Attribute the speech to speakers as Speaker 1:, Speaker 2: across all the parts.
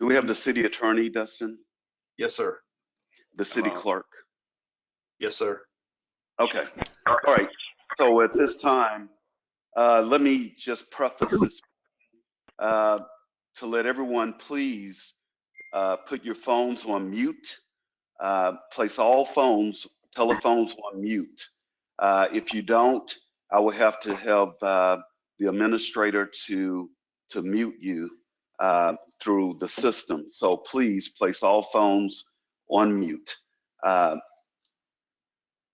Speaker 1: Do we have the city attorney, Dustin?
Speaker 2: Yes, sir.
Speaker 1: The city clerk?
Speaker 2: Yes, sir.
Speaker 1: Okay. All right. So at this time, let me just preface this to let everyone please put your phones on mute. Place all telephones on mute. If you don't, I will have to have the administrator to mute you through the system. So please place all phones on mute.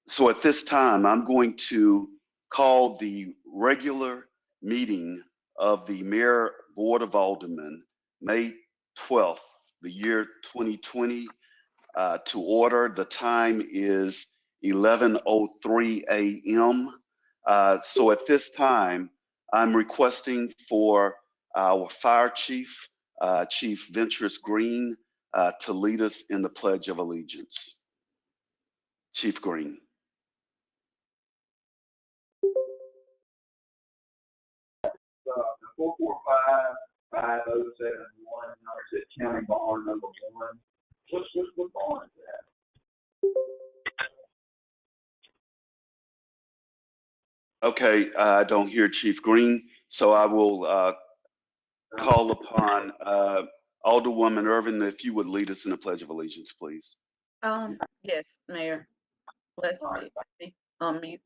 Speaker 1: So at this time, I'm going to call the regular meeting of the Mayor Board of Aldermen, May 12th, the year 2020, to order. The time is 11:03 a.m. So at this time, I'm requesting for our fire chief, Chief Ventress Green, to lead us in the Pledge of Allegiance. Chief Green.
Speaker 3: 445-5071, Natchez County Barn number 1. What barn is that?
Speaker 1: Okay, I don't hear Chief Green, so I will call upon Alderwoman Irvin, if you would lead us in the Pledge of Allegiance, please.
Speaker 4: Yes, Mayor. Let's see. Unmute.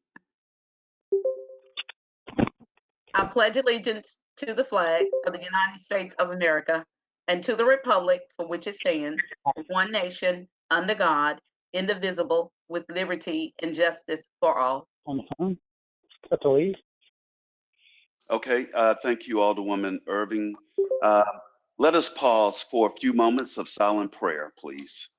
Speaker 4: I pledge allegiance to the flag of the United States of America and to the republic for which it stands, one nation, under God, indivisible, with liberty and justice for all.
Speaker 5: On the phone? That's all easy.
Speaker 1: Okay, thank you, Alderwoman Irving. Let us pause for a few moments of silent prayer, please.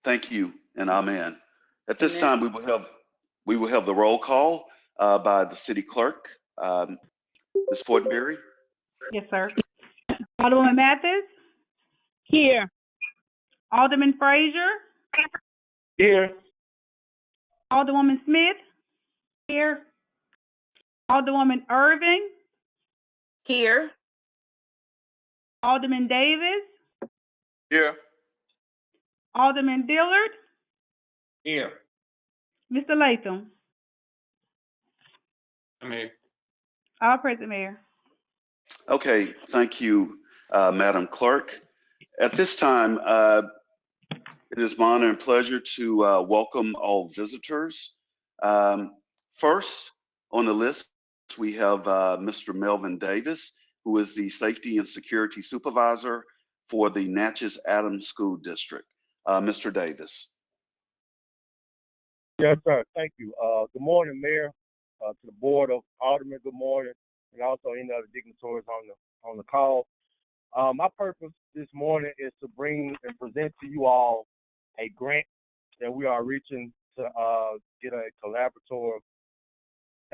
Speaker 1: Thank you and amen. At this time, we will have the roll call by the city clerk, Ms. Fortenberry.
Speaker 6: Yes, sir. Alderwoman Mathis?
Speaker 5: Here.
Speaker 6: Alderman Frazier?
Speaker 5: Here.
Speaker 6: Alderwoman Smith? Here. Alderwoman Irving?
Speaker 4: Here.
Speaker 6: Alderman Davis?
Speaker 2: Here.
Speaker 6: Alderman Dillard?
Speaker 2: Here.
Speaker 6: Mr. Latham?
Speaker 2: I'm here.
Speaker 6: All present, Mayor.
Speaker 1: Okay, thank you, Madam Clerk. At this time, it is my honor and pleasure to welcome all visitors. First on the list, we have Mr. Melvin Davis, who is the Safety and Security Supervisor for the Natchez Adams School District. Mr. Davis.
Speaker 7: Yes, sir. Thank you. Good morning, Mayor, to the Board of Aldermen. Good morning, and also any other dignitaries on the call. My purpose this morning is to bring and present to you all a grant that we are reaching to get a collaborative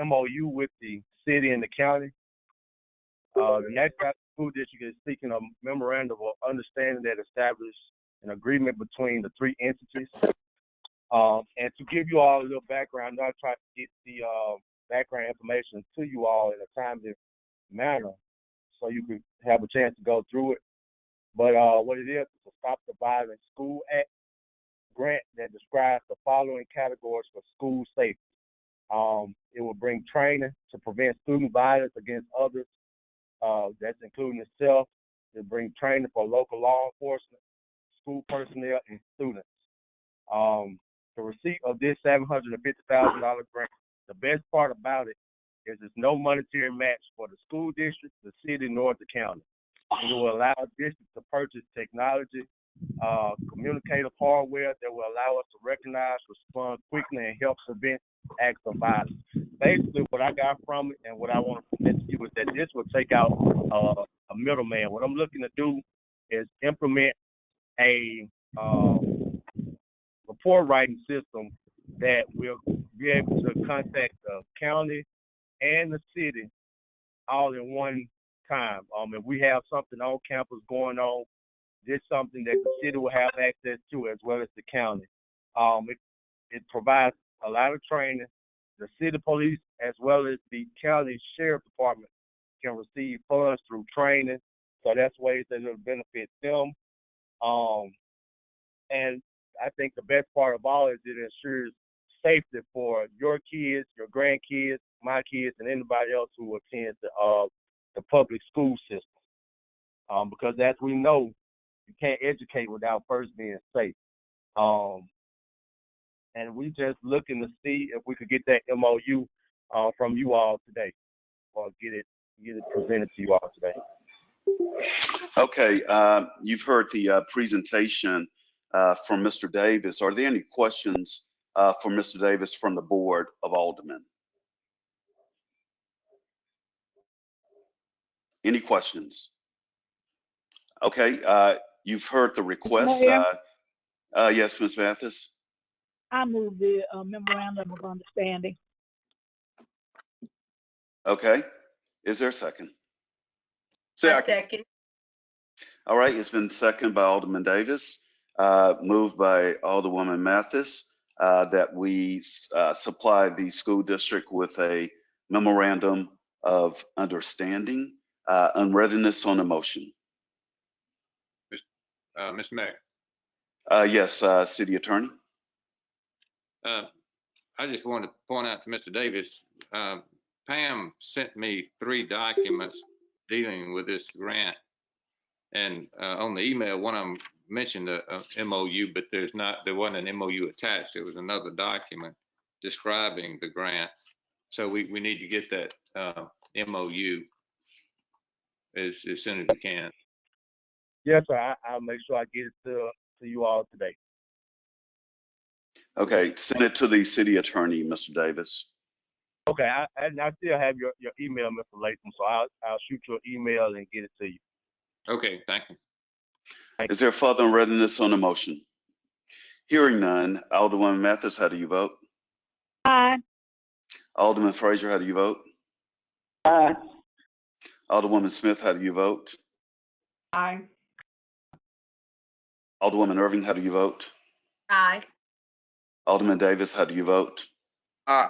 Speaker 7: MOU with the city and the county. The Natchez School District is seeking a memorandum of understanding that establishes an agreement between the three entities. And to give you all a little background, I'll try to get the background information to you all in a timely manner so you can have a chance to go through it. But what it is a Stop the Violence School Act grant that describes the following categories for school safety. It will bring training to prevent student violence against others. That's including itself. It will bring training for local law enforcement, school personnel, and students. The receipt of this $750,000 grant, the best part about it is there's no monetary match for the school district, the city, nor the county. It will allow districts to purchase technology, communicative hardware that will allow us to recognize, respond quickly, and help prevent acts of violence. Basically, what I got from it and what I want to present to you is that this will take out a middleman. What I'm looking to do is implement a report writing system that will be able to contact the county and the city all in one time. If we have something on campus going on, this is something that the city will have access to as well as the county. It provides a lot of training. The city police as well as the county sheriff department can receive funds through training. So that's ways that it'll benefit them. And I think the best part of all is it ensures safety for your kids, your grandkids, my kids, and anybody else who attends the public school system. Because as we know, you can't educate without first being safe. And we just looking to see if we could get that MOU from you all today, or get it presented to you all today.
Speaker 1: Okay, you've heard the presentation from Mr. Davis. Are there any questions for Mr. Davis from the Board of Aldermen? Any questions? Okay, you've heard the request.
Speaker 5: Mayor?
Speaker 1: Yes, Ms. Mathis.
Speaker 5: I move the memorandum of understanding.
Speaker 1: Okay, is there a second?
Speaker 4: I second.
Speaker 1: All right, it's been seconded by Alderman Davis, moved by Alderwoman Mathis, that we supply the school district with a memorandum of understanding. Unreadiness on the motion.
Speaker 8: Mr. Mayor,
Speaker 1: Yes, City Attorney.
Speaker 8: I just wanted to point out to Mr. Davis, Pam sent me 3 documents dealing with this grant. And on the email, one of them mentioned a MOU, but there wasn't an MOU attached. There was another document describing the grant. So we need to get that MOU as soon as we can.
Speaker 7: Yes, sir. I'll make sure I get it to you all today.
Speaker 1: Okay, send it to the City Attorney, Mr. Davis.
Speaker 7: Okay, I still have your email, Mr. Latham, so I'll shoot you an email and get it to you.
Speaker 8: Okay, thank you.
Speaker 1: Is there further readiness on the motion? Hearing none, Alderwoman Mathis, how do you vote?
Speaker 5: Aye.
Speaker 1: Alderman Frazier, how do you vote?
Speaker 5: Aye.
Speaker 1: Alderwoman Smith, how do you vote?
Speaker 6: Aye.
Speaker 1: Alderwoman Irving, how do you vote?
Speaker 4: Aye.
Speaker 1: Alderman Davis, how do you vote?
Speaker 2: Aye.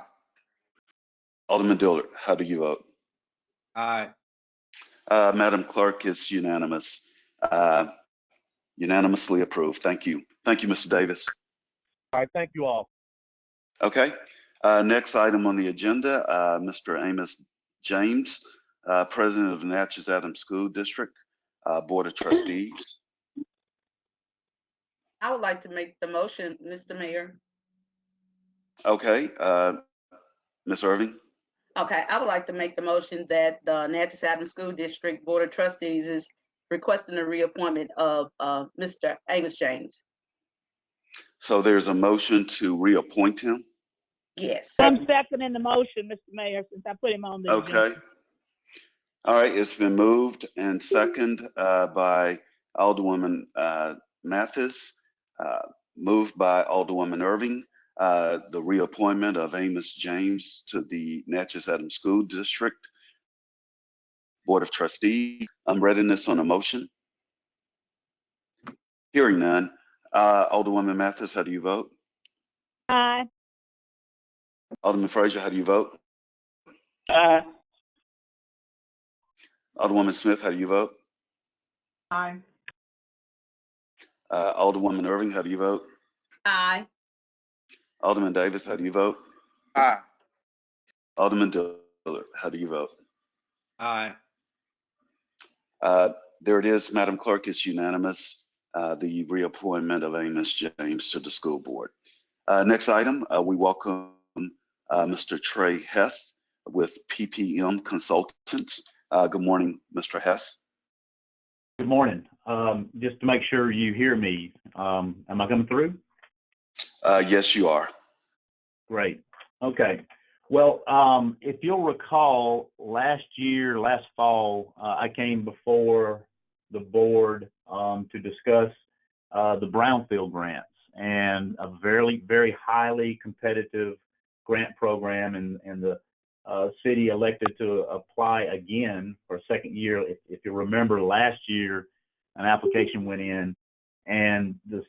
Speaker 1: Alderman Dillard, how do you vote?
Speaker 2: Aye.
Speaker 1: Madam Clerk, it's unanimous. Unanimously approved. Thank you. Thank you, Mr. Davis.
Speaker 7: All right, thank you all.
Speaker 1: Okay. Next item on the agenda, Mr. Amos James, President of Natchez Adams School District, Board of Trustees.
Speaker 4: I would like to make the motion, Mr. Mayor.
Speaker 1: Okay. Ms. Irving?
Speaker 4: Okay, I would like to make the motion that the Natchez Adams School District Board of Trustees is requesting the reappointment of Mr. Amos James.
Speaker 1: So there's a motion to reappoint him?
Speaker 4: Yes.
Speaker 5: I'm seconding the motion, Mr. Mayor, since I put him on the agenda.
Speaker 1: Okay. All right, it's been moved and seconded by Alderwoman Mathis, moved by Alderwoman Irving, the reappointment of Amos James to the Natchez Adams School District Board of Trustees. Readiness on a motion? Hearing none. Alderwoman Mathis, how do you vote?
Speaker 5: Aye.
Speaker 1: Alderman Frazier, how do you vote?
Speaker 5: Aye.
Speaker 1: Alderwoman Smith, how do you vote?
Speaker 6: Aye.
Speaker 1: Alderwoman Irving, how do you vote?
Speaker 4: Aye.
Speaker 1: Alderman Davis, how do you vote?
Speaker 2: Aye.
Speaker 1: Alderman Dillard, how do you vote?
Speaker 2: Aye.
Speaker 1: There it is, Madam Clerk, it's unanimous, the reappointment of Amos James to the school board. Next item, we welcome Mr. Trey Hess with PPM Consultants. Good morning, Mr. Hess.
Speaker 9: Good morning. Just to make sure you hear me, am I coming through?
Speaker 1: Yes, you are.
Speaker 9: Great. Okay. Well, if you'll recall, last fall, I came before the board to discuss the Brownfield Grants and a very, very highly competitive grant program, and the city elected to apply again for a second year. If you remember, last year an application went in, and the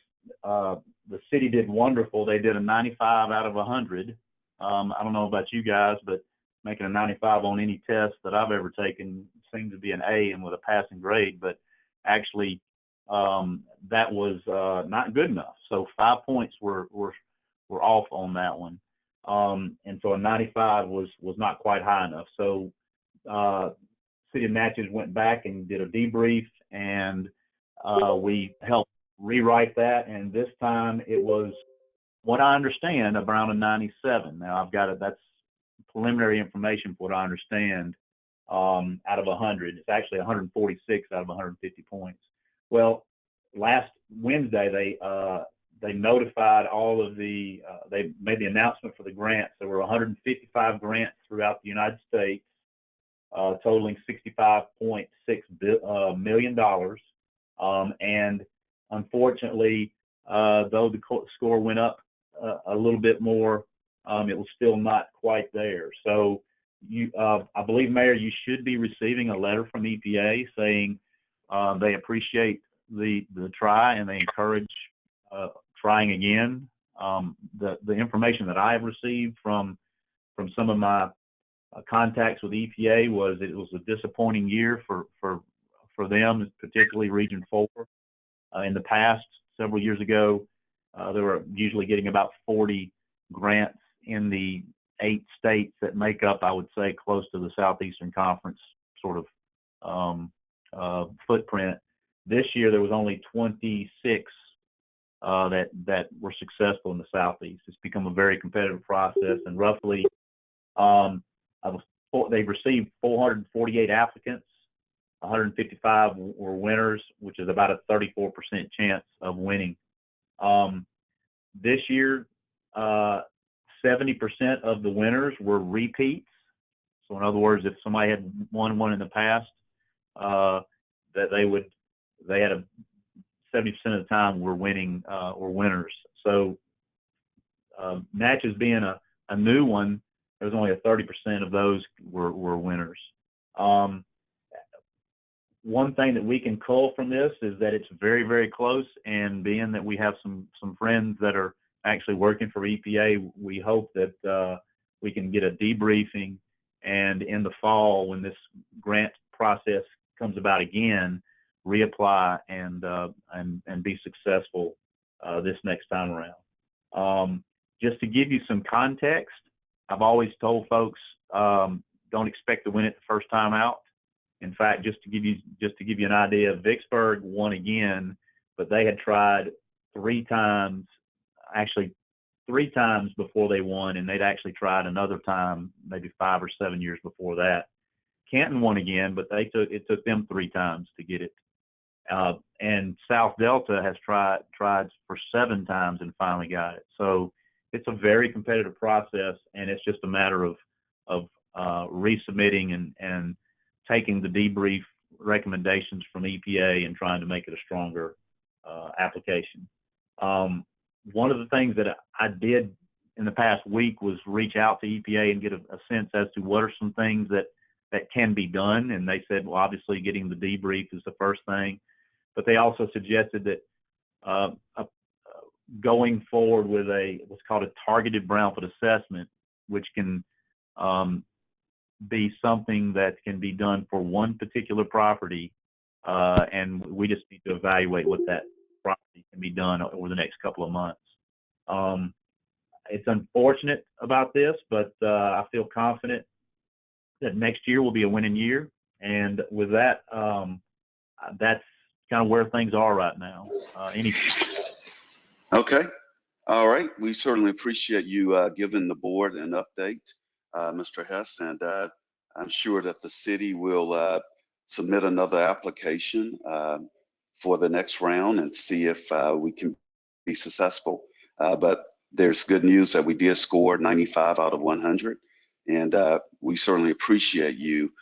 Speaker 9: city did wonderful. They did a 95 out of 100. I don't know about you guys, but making a 95 on any test that I've ever taken seems to be an A and with a passing grade. But actually, that was not good enough. So 5 points were off on that one. And so a 95 was not quite high enough. So City of Natchez went back and did a debrief, and we helped rewrite that. And this time it was, what I understand, around a 97. Now I've got it. That's preliminary information for what I understand. Out of 100, it's actually 146 out of 150 points. Well, last Wednesday they notified all of the, they made the announcement for the grants. There were 155 grants throughout the United States, totaling $65.6 million. And unfortunately, though the score went up a little bit more, it was still not quite there. So I believe, Mayor, you should be receiving a letter from EPA saying they appreciate the try and they encourage trying again. The information that I have received from some of my contacts with EPA was it was a disappointing year for them, particularly Region 4. In the past, several years ago, they were usually getting about 40 grants in the 8 states that make up, I would say, close to the Southeastern Conference sort of footprint. This year, there was only 26 that were successful in the Southeast. It's become a very competitive process, and roughly they've received 448 applicants. 155 were winners, which is about a 34% chance of winning. This year, 70% of the winners were repeats. So in other words, if somebody had won one in the past, that they had 70% of the time were winning or winners. So Natchez being a new one, there was only a 30% of those were winners. One thing that we can cull from this is that it's very, very close, and being that we have some friends that are actually working for EPA, we hope that we can get a debriefing, and in the fall, when this grant process comes about again, reapply and be successful this next time around. Just to give you some context, I've always told folks don't expect to win it the first time out. In fact, just to give you an idea, Vicksburg won again, but they had tried 3 times, actually 3 times before they won, and they'd actually tried another time, maybe 5 or 7 years before that. Canton won again, but it took them 3 times to get it. And South Delta has tried for 7 times and finally got it. So it's a very competitive process, and it's just a matter of resubmitting and taking the debrief recommendations from EPA and trying to make it a stronger application. One of the things that I did in the past week was reach out to EPA and get a sense as to what are some things that can be done. And they said, well, obviously getting the debrief is the first thing, but they also suggested that going forward with what's called a targeted brownfield assessment, which can be something that can be done for one particular property, and we just need to evaluate what that property can be done over the next couple of months. It's unfortunate about this, but I feel confident that next year will be a winning year, and with that, that's kind of where things are right now.
Speaker 1: Okay. All right. We certainly appreciate you giving the board an update, Mr. Hess, and I'm sure that the city will submit another application for the next round and see if we can be successful. But there's good news that we did score 95 out of 100, and we certainly appreciate you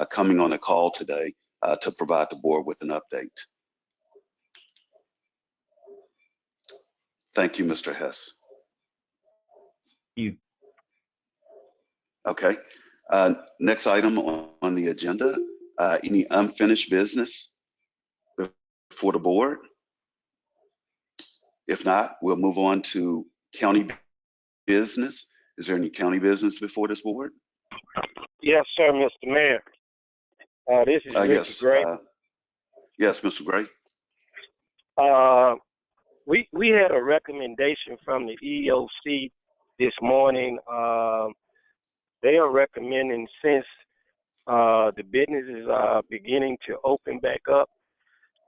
Speaker 1: coming on the call today to provide the board with an update. Thank you, Mr. Hess.
Speaker 9: You.
Speaker 1: Okay. Next item on the agenda, any unfinished business before the board? If not, we'll move on to county business. Is there any county business before this board?
Speaker 7: Yes, sir, Mr. Mayor. This is Ricky
Speaker 1: Yes.
Speaker 7: Gray.
Speaker 1: Yes, Mr. Gray.
Speaker 7: We had a recommendation from the EOC this morning. They are recommending, since the businesses are beginning to open back up,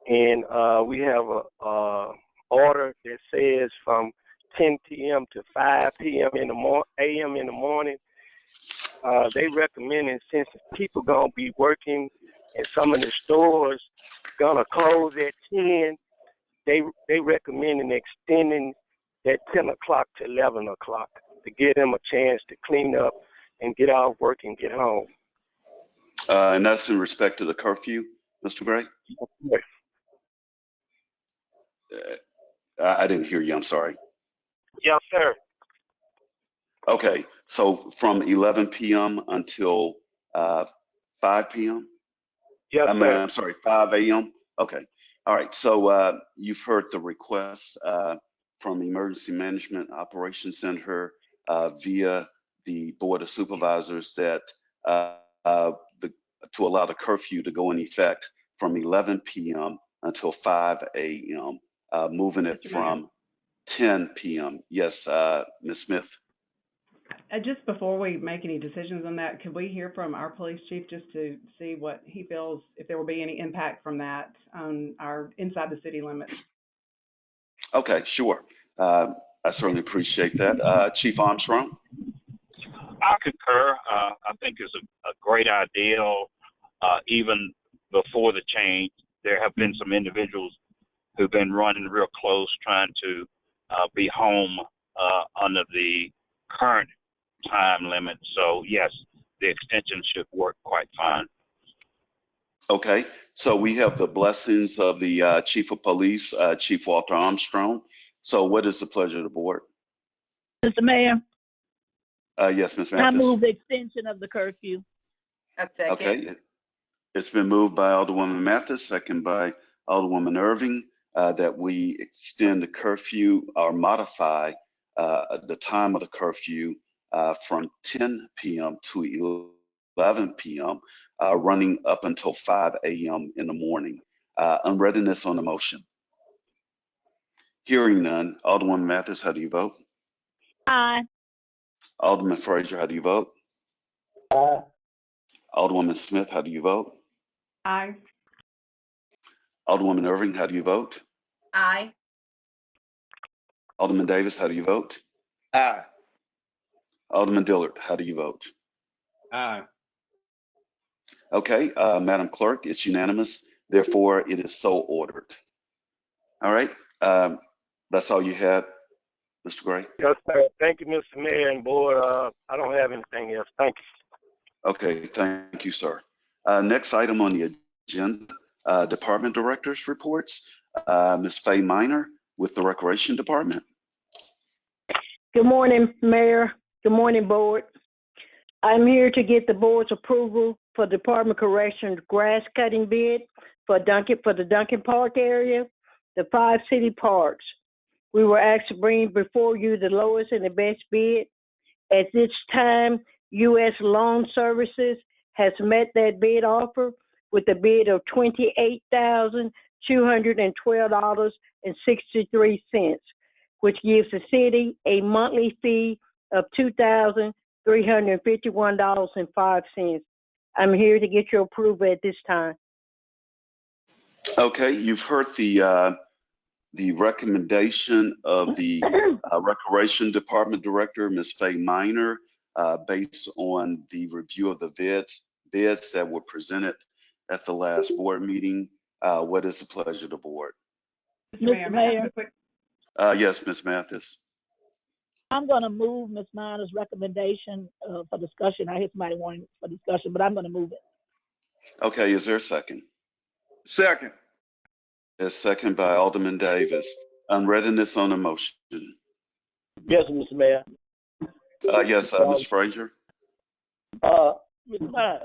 Speaker 7: and we have a order that says from 10 p.m. to 5 p.m. a.m. in the morning. They recommending, since people gonna be working and some of the stores gonna close at 10, they recommending extending that 10 o'clock to 11 o'clock to give them a chance to clean up and get off work and get home.
Speaker 1: And that's in respect to the curfew, Mr. Gray?
Speaker 7: Yes.
Speaker 1: I didn't hear you, I'm sorry.
Speaker 7: Yes, sir.
Speaker 1: Okay, so from 11 p.m. until 5 p.m.?
Speaker 7: Yes, sir.
Speaker 1: I'm sorry, 5 a.m.? Okay, all right, so you've heard the request from Emergency Management Operations Center via the Board of Supervisors that to allow the curfew to go in effect from 11 p.m. until 5 a.m., moving it from 10 p.m. Yes, Ms. Smith.
Speaker 6: Just before we make any decisions on that, could we hear from our police chief just to see what he feels, if there will be any impact from that on our inside the city limits?
Speaker 1: Okay, sure. I certainly appreciate that. Chief Armstrong?
Speaker 3: I concur. I think it's a great idea. Even before the change, there have been some individuals who've been running real close, trying to be home under the current time limit. So yes, the extension should work quite fine.
Speaker 1: Okay, so we have the blessings of the Chief of Police, Chief Walter Armstrong. So what is the pleasure of the board?
Speaker 5: Mr. Mayor,
Speaker 1: Yes, Ms.
Speaker 5: I
Speaker 1: Mathis.
Speaker 5: move the extension of the curfew.
Speaker 4: A second.
Speaker 1: Okay, it's been moved by Alderwoman Mathis, second by Alderwoman Irving, that we extend the curfew or modify the time of the curfew from 10 p.m. to 11 p.m., running up until 5 a.m. in the morning. Unreadiness on the motion. Hearing none. Alderwoman Mathis, how do you vote?
Speaker 5: Aye.
Speaker 1: Alderman Frazier, how do you vote?
Speaker 7: Aye.
Speaker 1: Alderwoman Smith, how do you vote?
Speaker 6: Aye.
Speaker 1: Alderwoman Irving, how do you vote?
Speaker 4: Aye.
Speaker 1: Alderman Davis, how do you vote?
Speaker 2: Aye.
Speaker 1: Alderman Dillard, how do you vote?
Speaker 2: Aye.
Speaker 1: Okay, Madam Clerk, it's unanimous. Therefore, it is so ordered. All right, that's all you had, Mr. Gray?
Speaker 7: Yes, sir. Thank you, Mr. Mayor and board. I don't have anything else. Thank you.
Speaker 1: Okay, thank you, sir. Next item on the agenda, Department Directors Reports. Ms. Faye Minor with the Recreation Department.
Speaker 5: Good morning, Mayor. Good morning, Board. I'm here to get the board's approval for Department Corrections grass cutting bid for the Duncan Park area, the 5 city parks. We were asked to bring before you the lowest and the best bid. At this time, U.S. Lawn Services has met that bid offer with a bid of $28,212.63, which gives the city a monthly fee of $2,351.05. I'm here to get your approval at this time.
Speaker 1: Okay, you've heard the recommendation of the Recreation Department Director, Ms. Faye Minor, based on the review of the bids that were presented at the last board meeting. What is the pleasure of the board?
Speaker 5: Mr. Mayor,
Speaker 1: Yes, Ms. Mathis.
Speaker 5: I'm going to move Ms. Minor's recommendation for discussion. I hear somebody wanting for discussion, but I'm going to move it.
Speaker 1: Okay, is there a second?
Speaker 2: Second.
Speaker 1: A second by Alderman Davis. Unreadiness on the motion.
Speaker 7: Yes, Mr. Mayor.
Speaker 1: Yes, Ms. Frazier.
Speaker 7: Ms. Myers,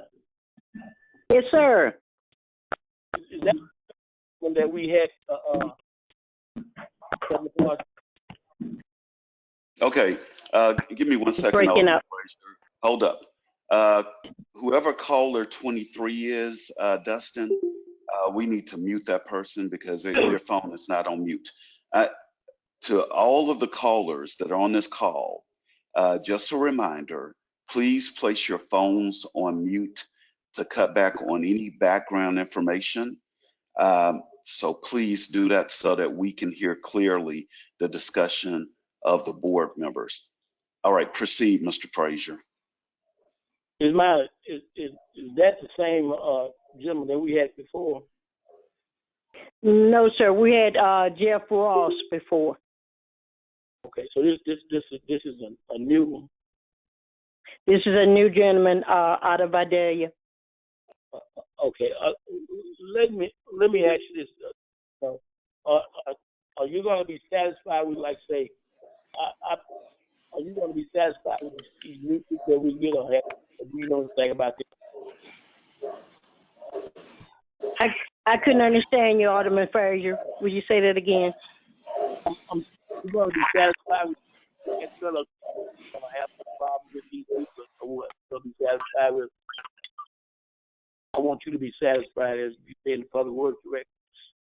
Speaker 5: Yes, sir.
Speaker 7: is that one that we had,
Speaker 1: Okay, give me 1 second.
Speaker 5: Breaking
Speaker 1: Alderman
Speaker 5: up.
Speaker 1: Frazier. Hold up. Whoever caller 23 is, Dustin, we need to mute that person because their phone is not on mute. To all of the callers that are on this call, just a reminder, please place your phones on mute to cut back on any background information. So please do that so that we can hear clearly the discussion of the board members. All right, proceed, Mr. Frazier.
Speaker 7: is that the same gentleman that we had before?
Speaker 5: No, sir. We had Jeff Ross before.
Speaker 7: Okay, so this is a new one.
Speaker 5: This is a new gentleman out of Vidalia.
Speaker 7: Okay, let me ask you this. Are you going to be satisfied with, like, say, are you going to be satisfied with these new people that we get on here? Do you know anything about this?
Speaker 5: I couldn't understand you, Alderman Frazier. Would you say that again?
Speaker 7: I'm going to be satisfied with. It's going to have a problem with these people, or what? Going to be satisfied with. I want you to be satisfied as you say in the Public Works Director,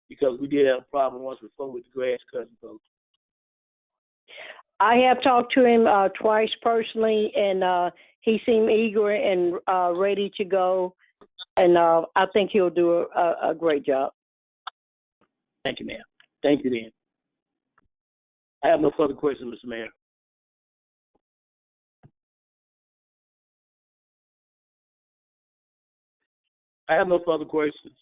Speaker 7: because we did have a problem once before with the grass cutting folks.
Speaker 5: I have talked to him twice personally, and he seemed eager and ready to go. And I think he'll do a great job.
Speaker 7: Thank you, ma'am. Thank you, then. I have no further questions, Mr. Mayor. I have no further questions.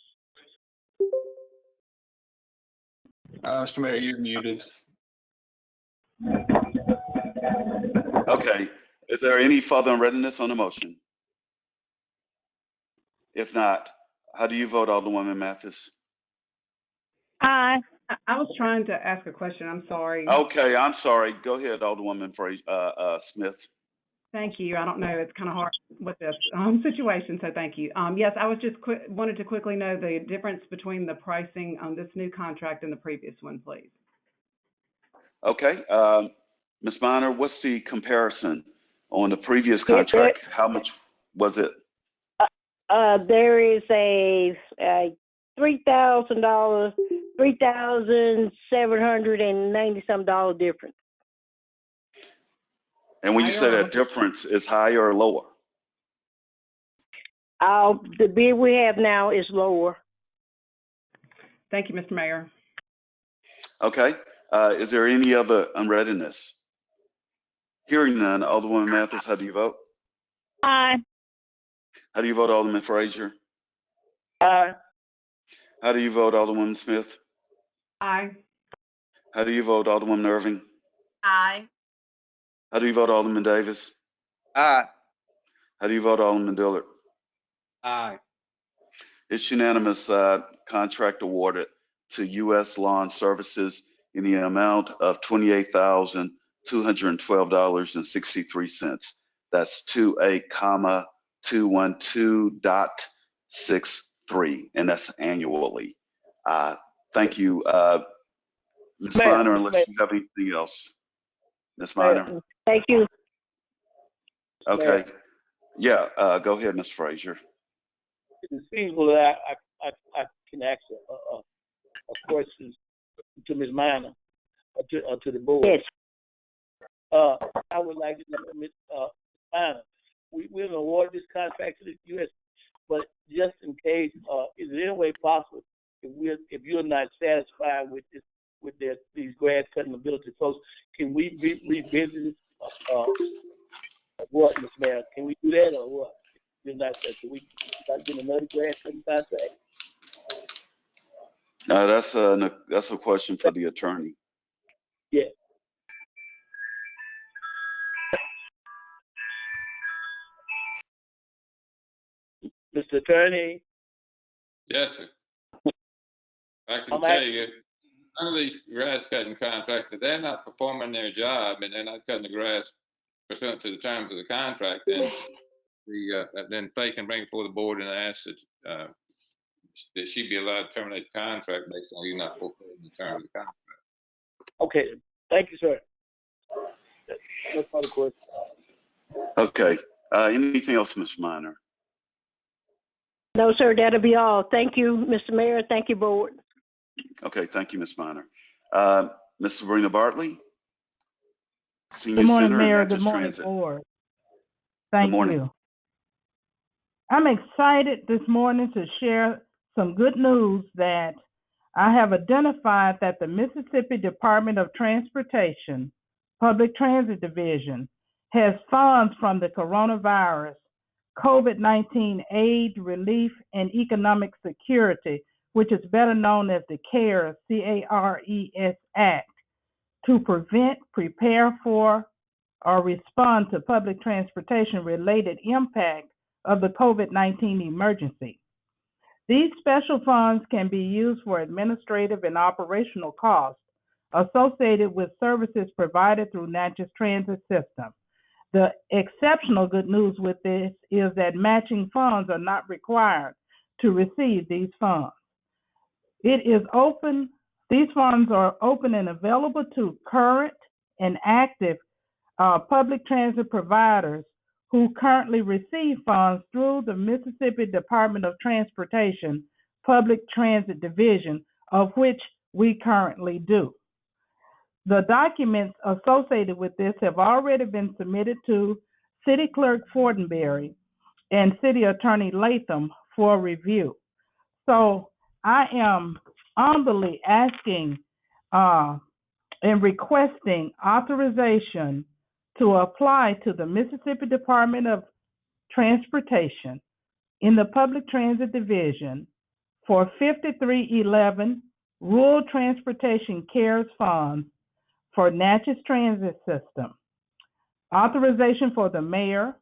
Speaker 2: Mr. Mayor, you're muted.
Speaker 1: Okay, is there any further readiness on the motion? If not, how do you vote, Alderwoman Mathis?
Speaker 5: Aye.
Speaker 6: I was trying to ask a question. I'm sorry.
Speaker 1: Okay, I'm sorry. Go ahead, Alderwoman Smith.
Speaker 6: Thank you. I don't know. It's kind of hard with this situation, so thank you. Yes, I was just wanted to quickly know the difference between the pricing on this new contract and the previous one, please.
Speaker 1: Okay, Ms. Minor, what's the comparison on the previous contract? How much was it?
Speaker 5: There is a $3,000, $3,790-some difference.
Speaker 1: And when you say that difference, is higher or lower?
Speaker 5: The bid we have now is lower.
Speaker 6: Thank you, Mr. Mayor.
Speaker 1: Okay, is there any other unreadiness? Hearing none, Alderwoman Mathis, how do you vote?
Speaker 5: Aye.
Speaker 1: How do you vote, Alderman Frazier?
Speaker 5: Aye.
Speaker 1: How do you vote, Alderwoman Smith?
Speaker 6: Aye.
Speaker 1: How do you vote, Alderwoman Irving?
Speaker 4: Aye.
Speaker 1: How do you vote, Alderman Davis?
Speaker 2: Aye.
Speaker 1: How do you vote, Alderman Dillard?
Speaker 2: Aye.
Speaker 1: It's unanimous. Contract awarded to U.S. Lawn Services in the amount of $28,212.63. That's 28,212.63, and that's annually. Thank you, Ms. Minor, unless you have anything else. Ms. Minor?
Speaker 5: Thank you.
Speaker 1: Okay. Yeah, go ahead, Ms. Frazier.
Speaker 7: It seems that I can ask a question to Ms. Minor, to the board.
Speaker 5: Yes.
Speaker 7: I would like to know, Ms. Minor, we're going to award this contract to the U.S., but just in case, is it any way possible if you're not satisfied with this, these grass cutting ability folks, can we revisit what, Ms. Mayor? Can we do that or what? You're not satisfied. Can we start getting another grass cutting contract?
Speaker 1: That's a question for the attorney.
Speaker 7: Yeah. Mr. Attorney?
Speaker 8: Yes, sir. I can tell you, none of these grass cutting contractors, they're not performing their job and they're not cutting the grass pursuant to the terms of the contract, then then Faye can bring it before the board and ask that she be allowed to terminate the contract based on you not fulfilling the terms of the contract.
Speaker 7: Okay, thank you, sir. No further questions.
Speaker 1: Okay. Anything else, Ms. Minor?
Speaker 5: No, sir, that'll be all. Thank you, Mr. Mayor. Thank you, board.
Speaker 1: Okay, thank you, Ms. Minor. Ms. Sabrina Bartley, Senior
Speaker 10: Good morning,
Speaker 1: Center and
Speaker 10: Mayor.
Speaker 1: Natchez
Speaker 10: Good morning,
Speaker 1: Transit.
Speaker 10: board. Thank
Speaker 1: morning.
Speaker 10: you. I'm excited this morning to share some good news that I have identified that the Mississippi Department of Transportation Public Transit Division has funds from the coronavirus, COVID-19 aid, relief, and economic security, which is better known as the CARES, C-A-R-E-S Act, to prevent, prepare for, or respond to public transportation related impact of the COVID-19 emergency. These special funds can be used for administrative and operational costs associated with services provided through Natchez Transit System. The exceptional good news with this is that matching funds are not required to receive these funds. It is open, these funds are open and available to current and active public transit providers who currently receive funds through the Mississippi Department of Transportation Public Transit Division, of which we currently do. The documents associated with this have already been submitted to City Clerk Fortenberry and City Attorney Latham for review. So I am humbly asking and requesting authorization to apply to the Mississippi Department of Transportation in the Public Transit Division for 5311 Rural Transportation CARES funds for Natchez Transit System. Authorization for the mayor,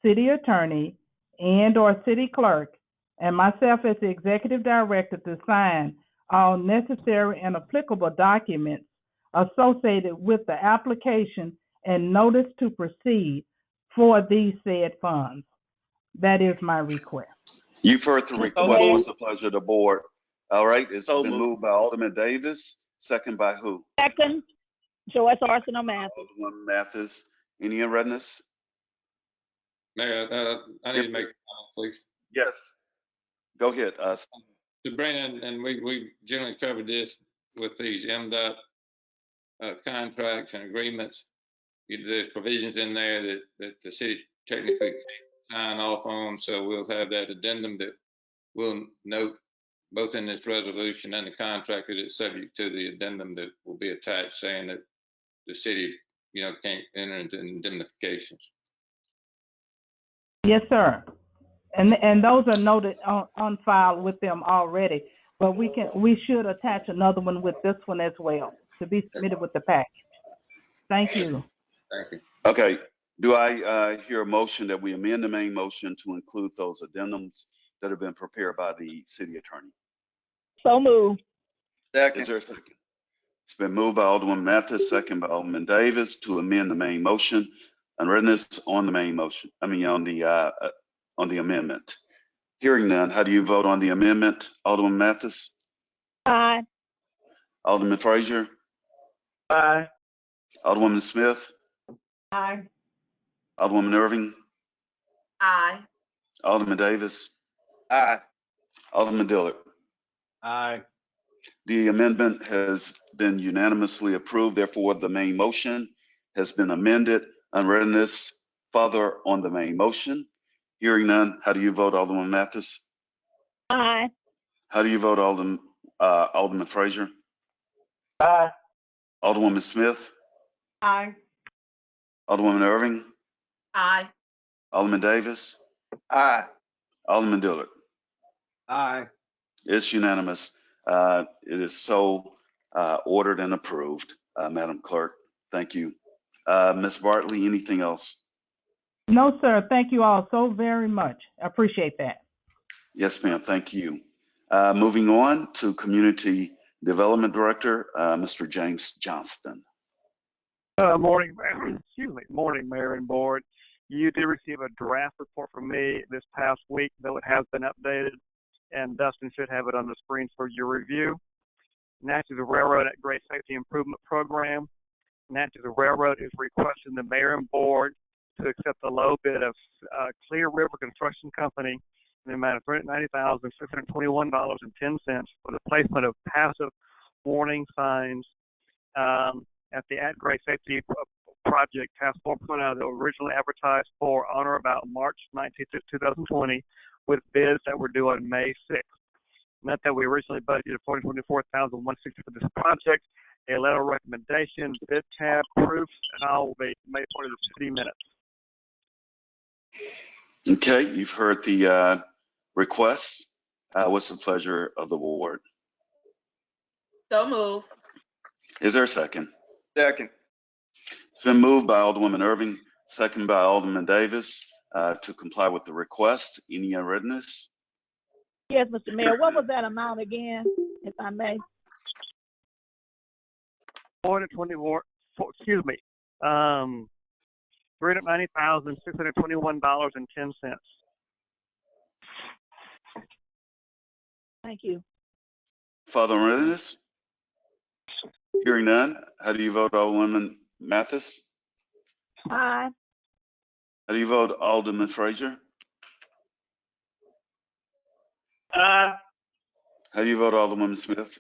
Speaker 10: city attorney, and/or city clerk, and myself as the executive director to sign all necessary and applicable documents associated with the application and notice to proceed for these said funds. That is my request.
Speaker 1: You've heard the request. What's the pleasure of the board? All right, it's
Speaker 2: So
Speaker 1: been
Speaker 2: moved.
Speaker 1: moved by Alderman Davis, second by who?
Speaker 11: Second, Joyce Arsenal Mathis.
Speaker 1: Alderman Mathis. Any in readiness?
Speaker 8: Mayor, I need
Speaker 1: Yes,
Speaker 8: to make
Speaker 1: sir.
Speaker 8: a comment, please.
Speaker 1: Yes. Go ahead.
Speaker 8: Sabrina, and we generally covered this with these MDOT contracts and agreements. There's provisions in there that the city technically sign off on, so we'll have that addendum that we'll note both in this resolution and the contract that it's subject to the addendum that will be attached saying that the city, can't enter into indemnifications.
Speaker 10: Yes, sir. And those are noted on file with them already, but we should attach another one with this one as well to be submitted with the package. Thank you.
Speaker 8: Thank you.
Speaker 1: Okay. Do I hear a motion that we amend the main motion to include those addendums that have been prepared by the city attorney?
Speaker 11: So moved.
Speaker 1: Is there a second? It's been moved by Alderman Mathis, second by Alderman Davis to amend the main motion. Unreadness on the main motion. On the amendment. Hearing none, how do you vote on the amendment? Alderman Mathis?
Speaker 11: Aye.
Speaker 1: Alderman Frazier?
Speaker 7: Aye.
Speaker 1: Alderwoman Smith?
Speaker 6: Aye.
Speaker 1: Alderwoman Irving?
Speaker 4: Aye.
Speaker 1: Alderman Davis?
Speaker 2: Aye.
Speaker 1: Alderman Dillard?
Speaker 2: Aye.
Speaker 1: The amendment has been unanimously approved. Therefore, the main motion has been amended. Unreadiness further on the main motion. Hearing none, how do you vote, Alderman Mathis?
Speaker 11: Aye.
Speaker 1: How do you vote, Alderman Frazier?
Speaker 7: Aye.
Speaker 1: Alderwoman Smith?
Speaker 6: Aye.
Speaker 1: Alderwoman Irving?
Speaker 4: Aye.
Speaker 1: Alderman Davis?
Speaker 2: Aye.
Speaker 1: Alderman Dillard?
Speaker 2: Aye.
Speaker 1: It's unanimous. It is so ordered and approved, Madam Clerk. Thank you. Ms. Bartley, anything else?
Speaker 10: No, sir. Thank you all so very much. I appreciate that.
Speaker 1: Yes, ma'am. Thank you. Moving on to Community Development Director, Mr. James Johnston.
Speaker 7: Morning, excuse me, morning, Mayor and Board.
Speaker 12: You did receive a draft report from me this past week, though it has been updated, and Dustin should have it on the screen for your review. Natchez Railroad at Great Safety Improvement Program. Natchez Railroad is requesting the mayor and board to accept the low bid of Clear River Construction Company in the amount of $390,621.10 for the placement of passive warning signs at the At Great Safety Project Task 4.0 that were originally advertised for on or about March 19, 2020, with bids that were due on May 6th. Note that we originally budgeted $424,160 for this project. A letter of recommendation, bid tab, proofs, and all will be made part of the city minutes.
Speaker 1: Okay, you've heard the request. What's the pleasure of the board?
Speaker 4: So move.
Speaker 1: Is there a second?
Speaker 2: Second.
Speaker 1: It's been moved by Alderwoman Irving, second by Alderman Davis, to comply with the request. Any unreadness?
Speaker 11: Yes, Mr. Mayor, what was that amount again, if I may?
Speaker 12: $390,621.10.
Speaker 11: Thank you.
Speaker 1: Further unreadness? Hearing none, how do you vote, Alderwoman Mathis?
Speaker 11: Aye.
Speaker 1: How do you vote, Alderman Frazier?
Speaker 2: Aye.
Speaker 1: How do you vote, Alderwoman Smith?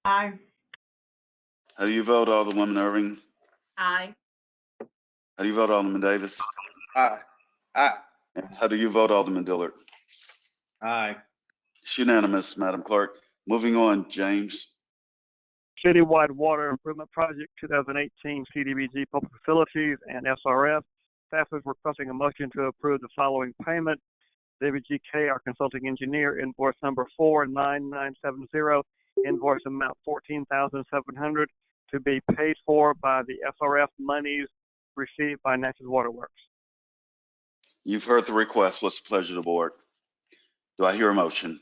Speaker 6: Aye.
Speaker 1: How do you vote, Alderwoman Irving?
Speaker 4: Aye.
Speaker 1: How do you vote, Alderman Davis?
Speaker 2: Aye. Aye.
Speaker 1: And how do you vote, Alderman Dillard?
Speaker 2: Aye.
Speaker 1: It's unanimous, Madam Clerk. Moving on, James.
Speaker 12: Citywide Water Improvement Project 2018 CDBG Public Facilities and SRF. Staff is requesting a motion to approve the following payment. WGK, our consulting engineer, invoice number 49970, invoice amount $14,700 to be paid for by the SRF monies received by Natchez Waterworks.
Speaker 1: You've heard the request. What's the pleasure of the board? Do I hear a motion?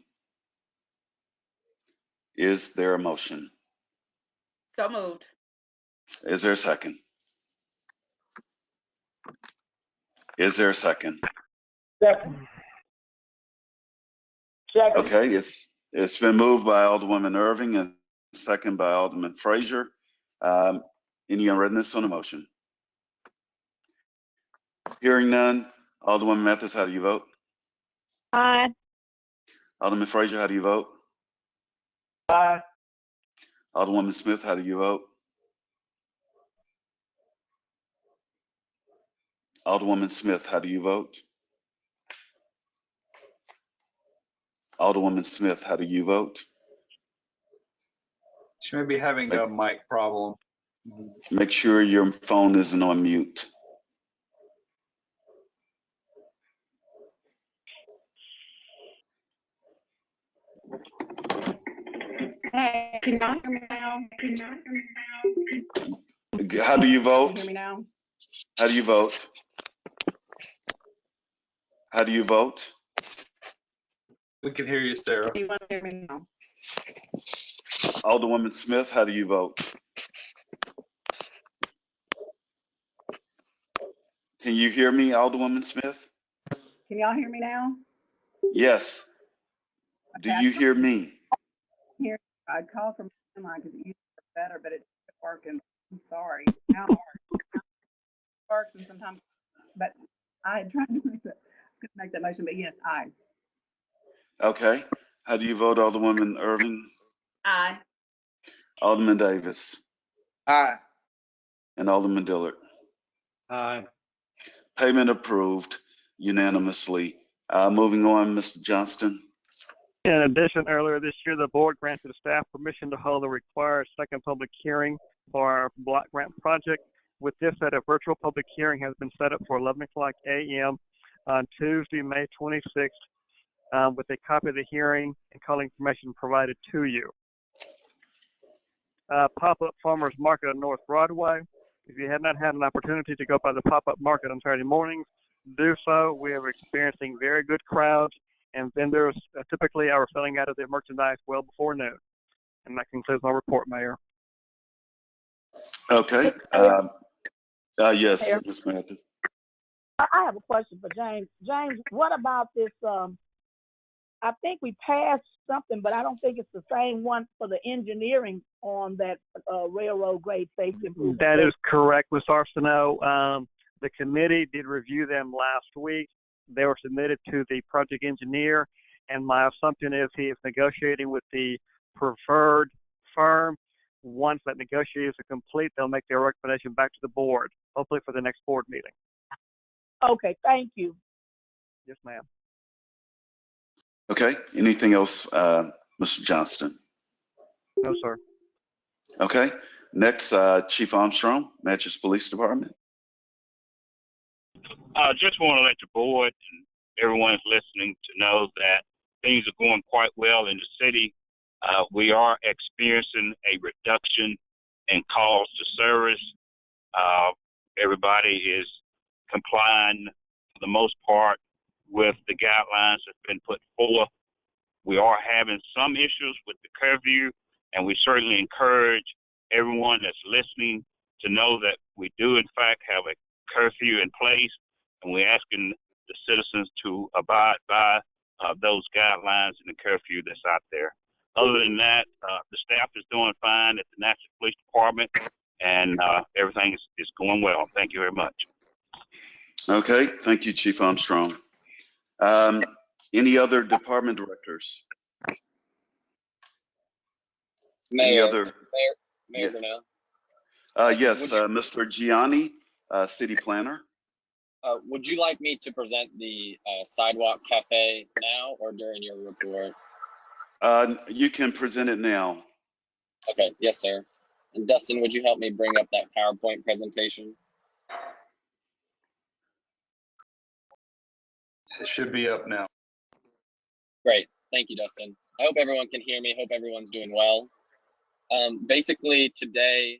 Speaker 1: Is there a motion?
Speaker 4: So moved.
Speaker 1: Is there a second? Is there a second?
Speaker 11: Second. Second.
Speaker 1: Okay, it's been moved by Alderwoman Irving and second by Alderman Frazier. Any unreadness on the motion? Hearing none. Alderwoman Mathis, how do you vote?
Speaker 11: Aye.
Speaker 1: Alderman Frazier, how do you vote?
Speaker 2: Aye.
Speaker 1: Alderwoman Smith, how do you vote? Alderwoman Smith, how do you vote? Alderwoman Smith, how do you vote?
Speaker 2: She may be having a mic problem.
Speaker 1: Make sure your phone isn't on mute.
Speaker 6: Hey, can y'all hear me now?
Speaker 1: How do you vote?
Speaker 6: Can you hear me now?
Speaker 1: How do you vote? How do you vote?
Speaker 2: We can hear you, Sarah.
Speaker 6: Do you want to hear me now?
Speaker 1: Alderwoman Smith, how do you vote? Can you hear me, Alderwoman Smith?
Speaker 6: Can y'all hear me now?
Speaker 1: Yes. Do you hear me?
Speaker 6: Here, I'd call from mine because it used to work better, but it's working. I'm sorry. Now it works and sometimes, but I had tried to make that motion, but yes, aye.
Speaker 1: Okay. How do you vote, Alderwoman Irving?
Speaker 4: Aye.
Speaker 1: Alderman Davis?
Speaker 2: Aye.
Speaker 1: And Alderman Dillard?
Speaker 2: Aye.
Speaker 1: Payment approved unanimously. Moving on, Mr. Johnston.
Speaker 12: In addition, earlier this year, the board granted staff permission to hold the required second public hearing for our block grant project. With this, a virtual public hearing has been set up for 11 o'clock a.m. on Tuesday, May 26th, with a copy of the hearing and calling information provided to you. Pop-up Farmers Market on North Broadway. If you have not had an opportunity to go by the pop-up market on Saturday mornings, do so. We are experiencing very good crowds, and vendors typically are selling out of their merchandise well before noon. And that concludes my report, Mayor.
Speaker 1: Okay. Yes,
Speaker 11: Mayor.
Speaker 1: Ms. Mathis.
Speaker 11: I have a question for James. James, what about this? I think we passed something, but I don't think it's the same one for the engineering on that railroad grade safety improvement.
Speaker 12: That is correct, Ms. Arsenault. The committee did review them last week. They were submitted to the project engineer, and my assumption is he is negotiating with the preferred firm. Once that negotiation is complete, they'll make their recommendation back to the board, hopefully for the next board meeting.
Speaker 11: Okay, thank you.
Speaker 12: Yes, ma'am.
Speaker 1: Okay, anything else, Mr. Johnston?
Speaker 12: No, sir.
Speaker 1: Okay, next, Chief Armstrong, Natchez Police Department.
Speaker 3: Just want to let the board and everyone that's listening to know that things are going quite well in the city. We are experiencing a reduction in calls to service. Everybody is complying for the most part with the guidelines that's been put forth. We are having some issues with the curfew, and we certainly encourage everyone that's listening to know that we do in fact have a curfew in place, and we're asking the citizens to abide by those guidelines and the curfew that's out there. Other than that, the staff is doing fine at the Natchez Police Department, and everything is going well. Thank you very much.
Speaker 1: Okay, thank you, Chief Armstrong. Any other department directors? Any other?
Speaker 13: Mayor Brunel.
Speaker 1: Yes, Mr. Gianni, City Planner.
Speaker 13: Would you like me to present the sidewalk cafe now or during your report?
Speaker 1: You can present it now.
Speaker 13: Okay, yes, sir. And Dustin, would you help me bring up that PowerPoint presentation?
Speaker 2: It should be up now.
Speaker 13: Great, thank you, Dustin. I hope everyone can hear me. Hope everyone's doing well. Basically today,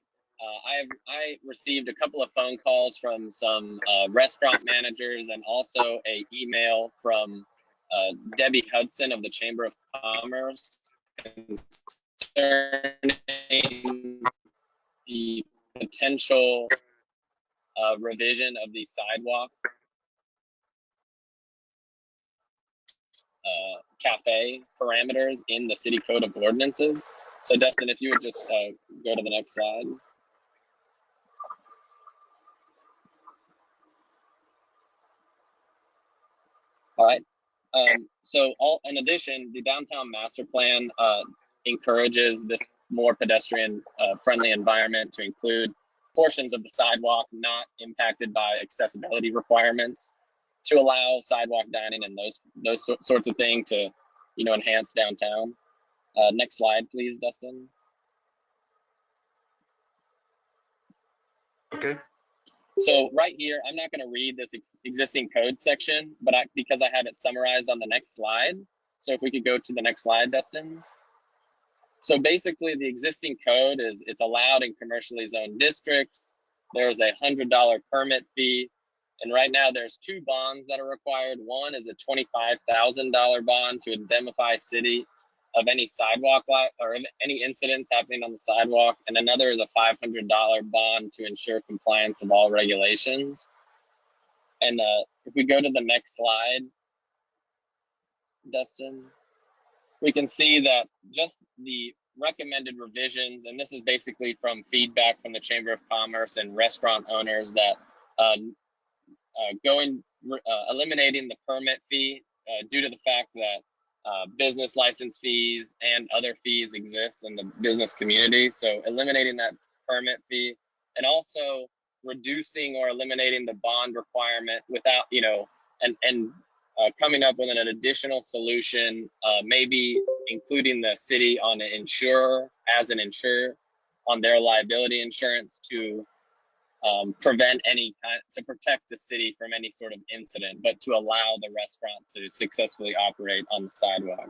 Speaker 13: I received a couple of phone calls from some restaurant managers and also a email from Debbie Hudson of the Chamber of Commerce concerning the potential revision of the sidewalk cafe parameters in the City Code of Ordinances. So Dustin, if you would just go to the next slide. All right. So in addition, the downtown master plan encourages this more pedestrian friendly environment to include portions of the sidewalk not impacted by accessibility requirements, to allow sidewalk dining and those sorts of things to, enhance downtown. Next slide, please, Dustin.
Speaker 2: Okay.
Speaker 13: So right here, I'm not going to read this existing code section, but because I have it summarized on the next slide. So if we could go to the next slide, Dustin. So basically, the existing code it's allowed in commercially zoned districts. There's a $100 permit fee. And right now there's two bonds that are required. One is a $25,000 bond to indemnify city of any sidewalk or any incidents happening on the sidewalk. And another is a $500 bond to ensure compliance of all regulations. And if we go to the next slide, Dustin, we can see that just the recommended revisions, and this is basically from feedback from the Chamber of Commerce and restaurant owners, that eliminating the permit fee due to the fact that business license fees and other fees exist in the business community. So eliminating that permit fee, and also reducing or eliminating the bond requirement without, and coming up with an additional solution, maybe including the city on an insurer as an insurer on their liability insurance to prevent to protect the city from any sort of incident, but to allow the restaurant to successfully operate on the sidewalk.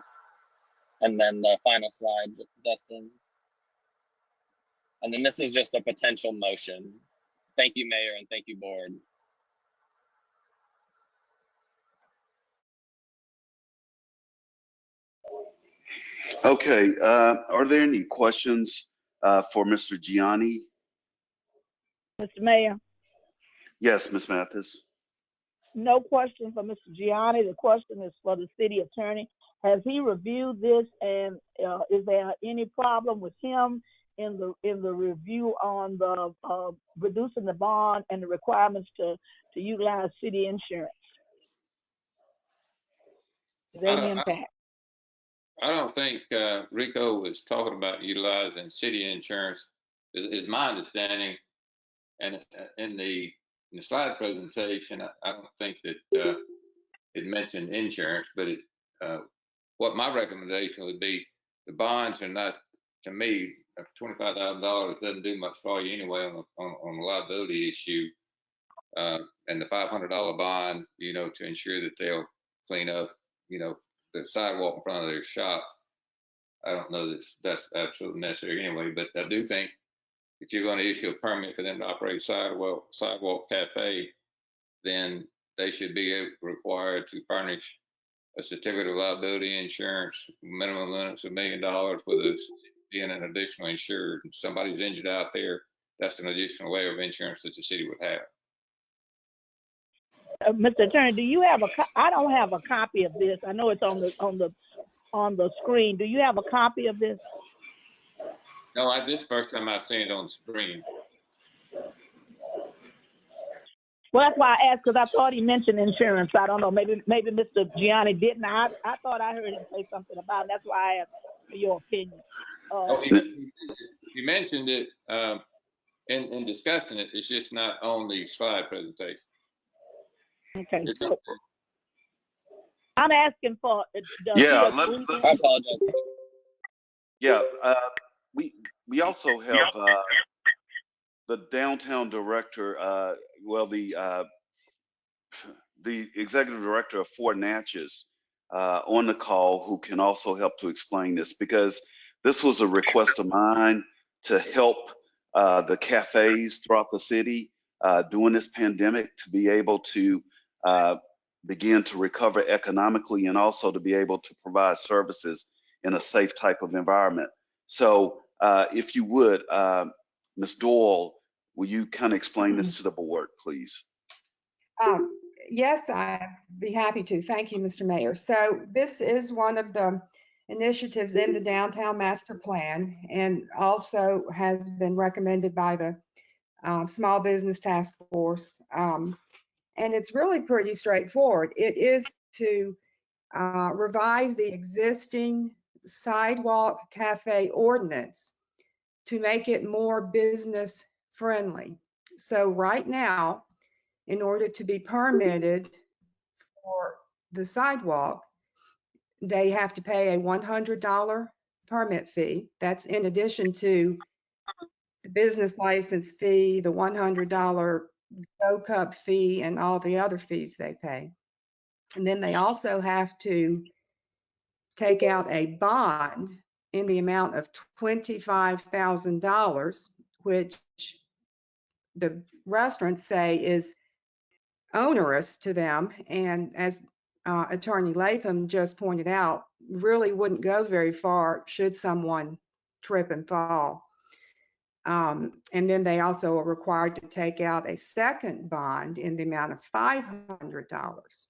Speaker 13: And then the final slide, Dustin. And then this is just a potential motion. Thank you, Mayor, and thank you, Board.
Speaker 1: Okay, are there any questions for Mr. Gianni?
Speaker 11: Mr. Mayor.
Speaker 1: Yes, Ms. Mathis.
Speaker 11: no question for Mr. Gianni. The question is for the city attorney. Has he reviewed this, and is there any problem with him in the review on the reducing the bond and the requirements to utilize city insurance? Is there any impact?
Speaker 8: I don't think Rico was talking about utilizing city insurance, is my understanding. And in the slide presentation, I don't think that it mentioned insurance, but what my recommendation would be, the bonds are not, to me, $25,000 doesn't do much for you anyway on a liability issue. And the $500 bond, to ensure that they'll clean up, the sidewalk in front of their shop. I don't know that that's absolutely necessary anyway, but I do think if you're going to issue a permit for them to operate a sidewalk cafe, then they should be required to furnish a certificate of liability insurance, minimum limits of $1 million with us being an additional insured. If somebody's injured out there, that's an additional layer of insurance that the city would have.
Speaker 11: Mr. Attorney, do you have I don't have a copy of this. I know it's on the screen. Do you have a copy of this?
Speaker 8: No, this is the first time I've seen it on the screen.
Speaker 11: Well, that's why I asked, because I thought he mentioned insurance. I don't know. Maybe Mr. Gianni didn't. I thought I heard him say something about it. That's why I asked for your opinion.
Speaker 8: You mentioned it in discussing it. It's just not on the slide presentation.
Speaker 11: Okay. I'm asking for.
Speaker 1: Yeah,
Speaker 13: I apologize.
Speaker 1: Yeah, we also have the downtown director, the executive director of Fort Natchez on the call, who can also help to explain this, because this was a request of mine to help the cafes throughout the city during this pandemic to be able to begin to recover economically, and also to be able to provide services in a safe type of environment. So if you would, Ms. Doyle, will you kind of explain this to the board, please?
Speaker 14: Yes, I'd be happy to. Thank you, Mr. Mayor. So this is one of the initiatives in the Downtown Master Plan, and also has been recommended by the Small Business Task Force. And it's really pretty straightforward. It is to revise the existing sidewalk cafe ordinance to make it more business friendly. So right now, in order to be permitted for the sidewalk, they have to pay a $100 permit fee. That's in addition to the business license fee, the $100 Go Cup fee, and all the other fees they pay. And then they also have to take out a bond in the amount of $25,000, which the restaurants say is onerous to them. And as Attorney Latham just pointed out, really wouldn't go very far should someone trip and fall. And then they also are required to take out a second bond in the amount of $500,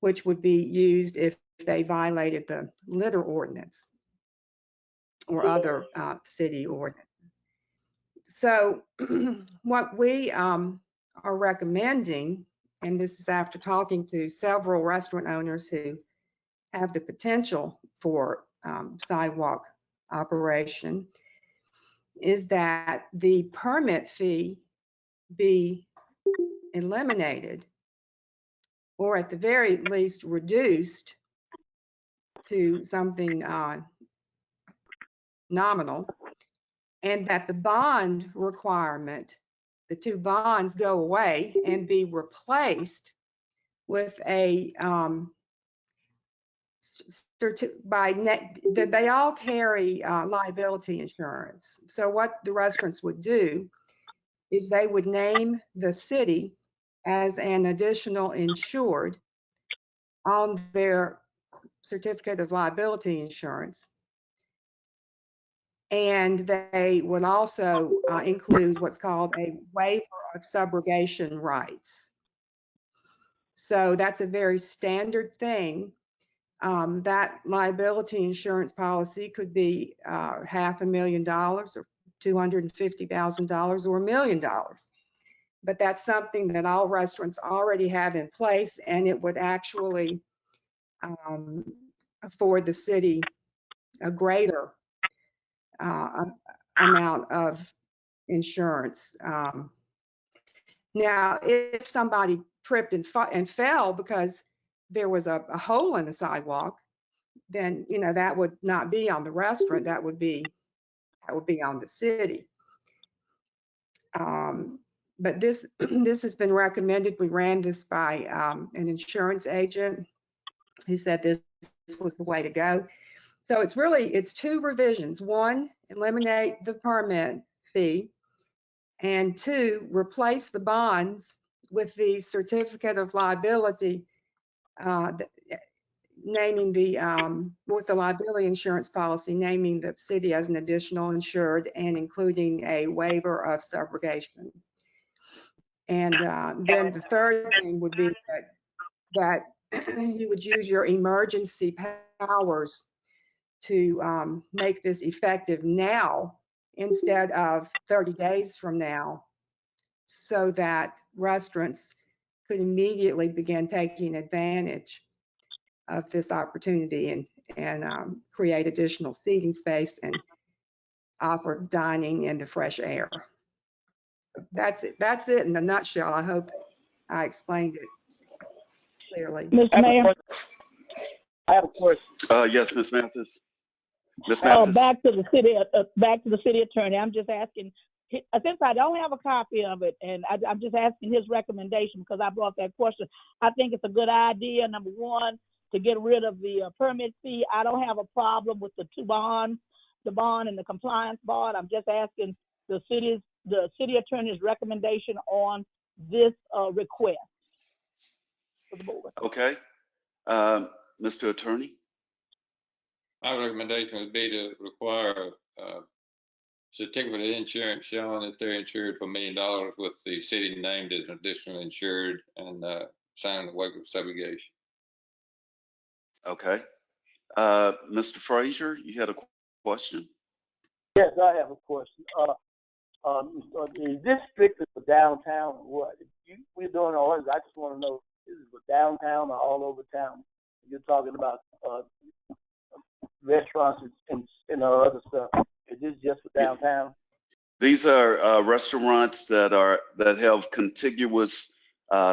Speaker 14: which would be used if they violated the litter ordinance or other city ordinance. So what we are recommending, and this is after talking to several restaurant owners who have the potential for sidewalk operation, is that the permit fee be eliminated, or at the very least reduced to something nominal, and that the bond requirement, the two bonds, go away and be replaced with a they all carry liability insurance. So what the restaurants would do is they would name the city as an additional insured on their certificate of liability insurance. And they would also include what's called a waiver of subrogation rights. So that's a very standard thing. That liability insurance policy could be $500,000 or $250,000 or $1 million. But that's something that all restaurants already have in place, and it would actually afford the city a greater amount of insurance. Now, if somebody tripped and fell because there was a hole in the sidewalk, then that would not be on the restaurant. That would be on the city. But this has been recommended. We ran this by an insurance agent who said this was the way to go. So it's two revisions. One, eliminate the permit fee, and two, replace the bonds with the certificate of liability, naming with the liability insurance policy, naming the city as an additional insured and including a waiver of subrogation. And then the third thing would be that you would use your emergency powers to make this effective now instead of 30 days from now, so that restaurants could immediately begin taking advantage of this opportunity and create additional seating space and offer dining in the fresh air. That's it in a nutshell. I hope I explained it clearly.
Speaker 5: Mr. Mayor?
Speaker 7: I have a question.
Speaker 1: Yes, Ms. Mathis. Ms. Mathis.
Speaker 5: Back to the city attorney. I'm just asking, since I don't have a copy of it, and I'm just asking his recommendation because I brought that question. I think it's a good idea, number one, to get rid of the permit fee. I don't have a problem with the two bonds, the bond and the compliance bond. I'm just asking the city attorney's recommendation on this request for the board.
Speaker 1: Okay. Mr. Attorney?
Speaker 8: My recommendation would be to require a certificate of insurance showing that they're insured for $1 million with the city named as an additional insured and signing the waiver of subrogation.
Speaker 1: Okay. Mr. Frazier, you had a question?
Speaker 7: Yes, I have a question. Is this strictly for downtown or what? We're doing all this. I just want to know, is it for downtown or all over town? You're talking about restaurants and other stuff. Is this just for downtown?
Speaker 1: These are restaurants that have contiguous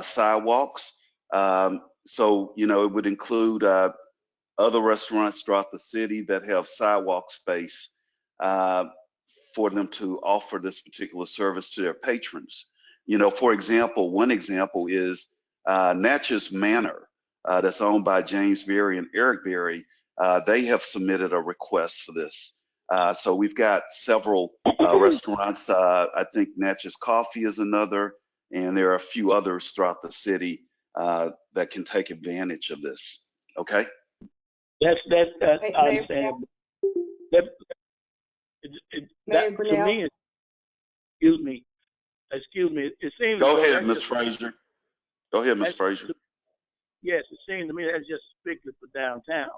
Speaker 1: sidewalks. So, it would include other restaurants throughout the city that have sidewalk space for them to offer this particular service to their patrons. For example, one example is Natchez Manor, that's owned by James Berry and Eric Berry. They have submitted a request for this. So we've got several restaurants. I think Natchez Coffee is another, and there are a few others throughout the city that can take advantage of this. Okay.
Speaker 7: That's understandable. To me, excuse me. It seems.
Speaker 1: Go ahead, Ms. Frazier. Go ahead, Ms. Frazier.
Speaker 7: Yes, it seems to me that's just strictly for downtown.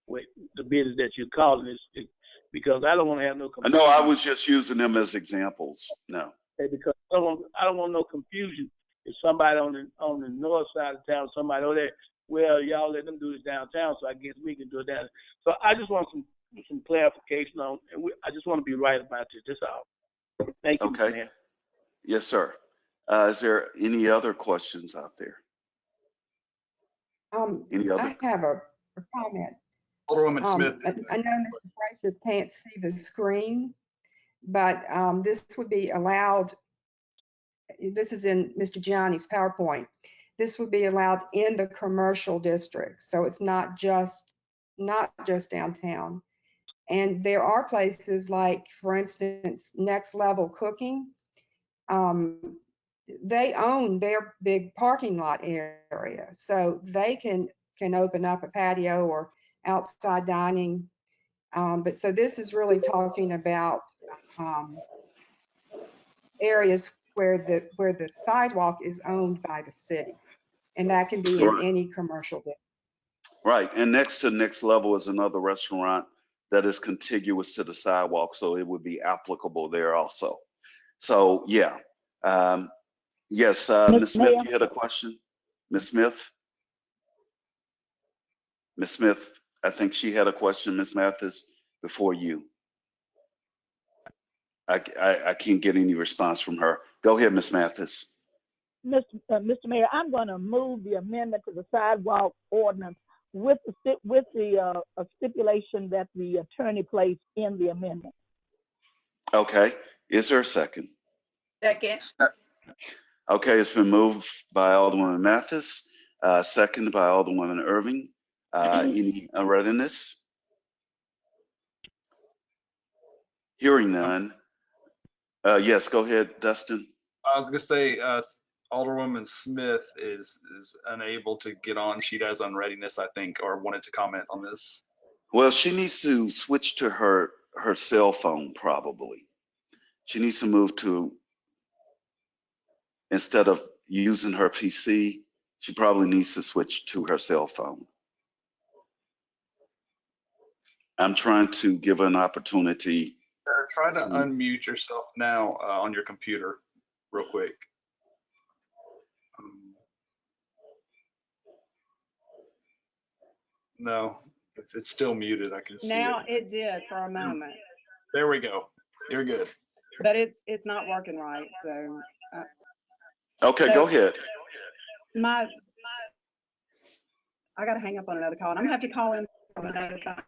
Speaker 7: With the business that you're calling it, because I don't want to have no confusion.
Speaker 1: No, I was just using them as examples. No.
Speaker 7: Because I don't want no confusion. If somebody on the north side of town, somebody over there, well, y'all let them do this downtown, so I guess we can do it down. So I just want some clarification on, and I just want to be right about this. That's all. Thank you.
Speaker 1: Okay.
Speaker 7: Man.
Speaker 1: Yes, sir. Is there any other questions out there? Any other?
Speaker 14: I have a comment.
Speaker 2: Alderwoman Smith.
Speaker 14: I know Mr. Frazier can't see the screen, but this would be allowed. This is in Mr. Gianni's PowerPoint. This would be allowed in the commercial district, so it's not just downtown. And there are places like, for instance, Next Level Cooking. They own their big parking lot area, so they can open up a patio or outside dining. But so this is really talking about areas where the sidewalk is owned by the city. And that can be in
Speaker 1: Right.
Speaker 14: any commercial building.
Speaker 1: Right, and next to next level is another restaurant that is contiguous to the sidewalk, so it would be applicable there also. So, yeah. Yes, Ms. Smith,
Speaker 5: Mayor,
Speaker 1: you had a question? Ms. Smith? Ms. Smith, I think she had a question, Ms. Mathis, before you. I can't get any response from her. Go ahead, Ms. Mathis.
Speaker 5: Mr. Mayor, I'm going to move the amendment to the sidewalk ordinance with the stipulation that the attorney placed in the amendment.
Speaker 1: Okay, is there a second?
Speaker 4: Second.
Speaker 1: Okay, it's been moved by Alderwoman Mathis, seconded by Alderwoman Irving. Any readiness? Hearing none. Yes, go ahead, Dustin.
Speaker 2: I was gonna say, Alderwoman Smith is unable to get on. She has unreadiness, I think, or wanted to comment on this.
Speaker 1: Well, she needs to switch to her cell phone, probably. She needs to move to, instead of using her PC, she probably needs to switch to her cell phone. I'm trying to give her an opportunity.
Speaker 2: Try to unmute yourself now on your computer, real quick. No, it's still muted. I can see
Speaker 6: Now
Speaker 2: it.
Speaker 6: it did for a moment,
Speaker 2: There we go. You're good.
Speaker 6: but it's not working right. So
Speaker 1: Okay,
Speaker 6: So-
Speaker 1: go ahead.
Speaker 6: I got to hang up on another call, and I'm gonna have to call in from another time.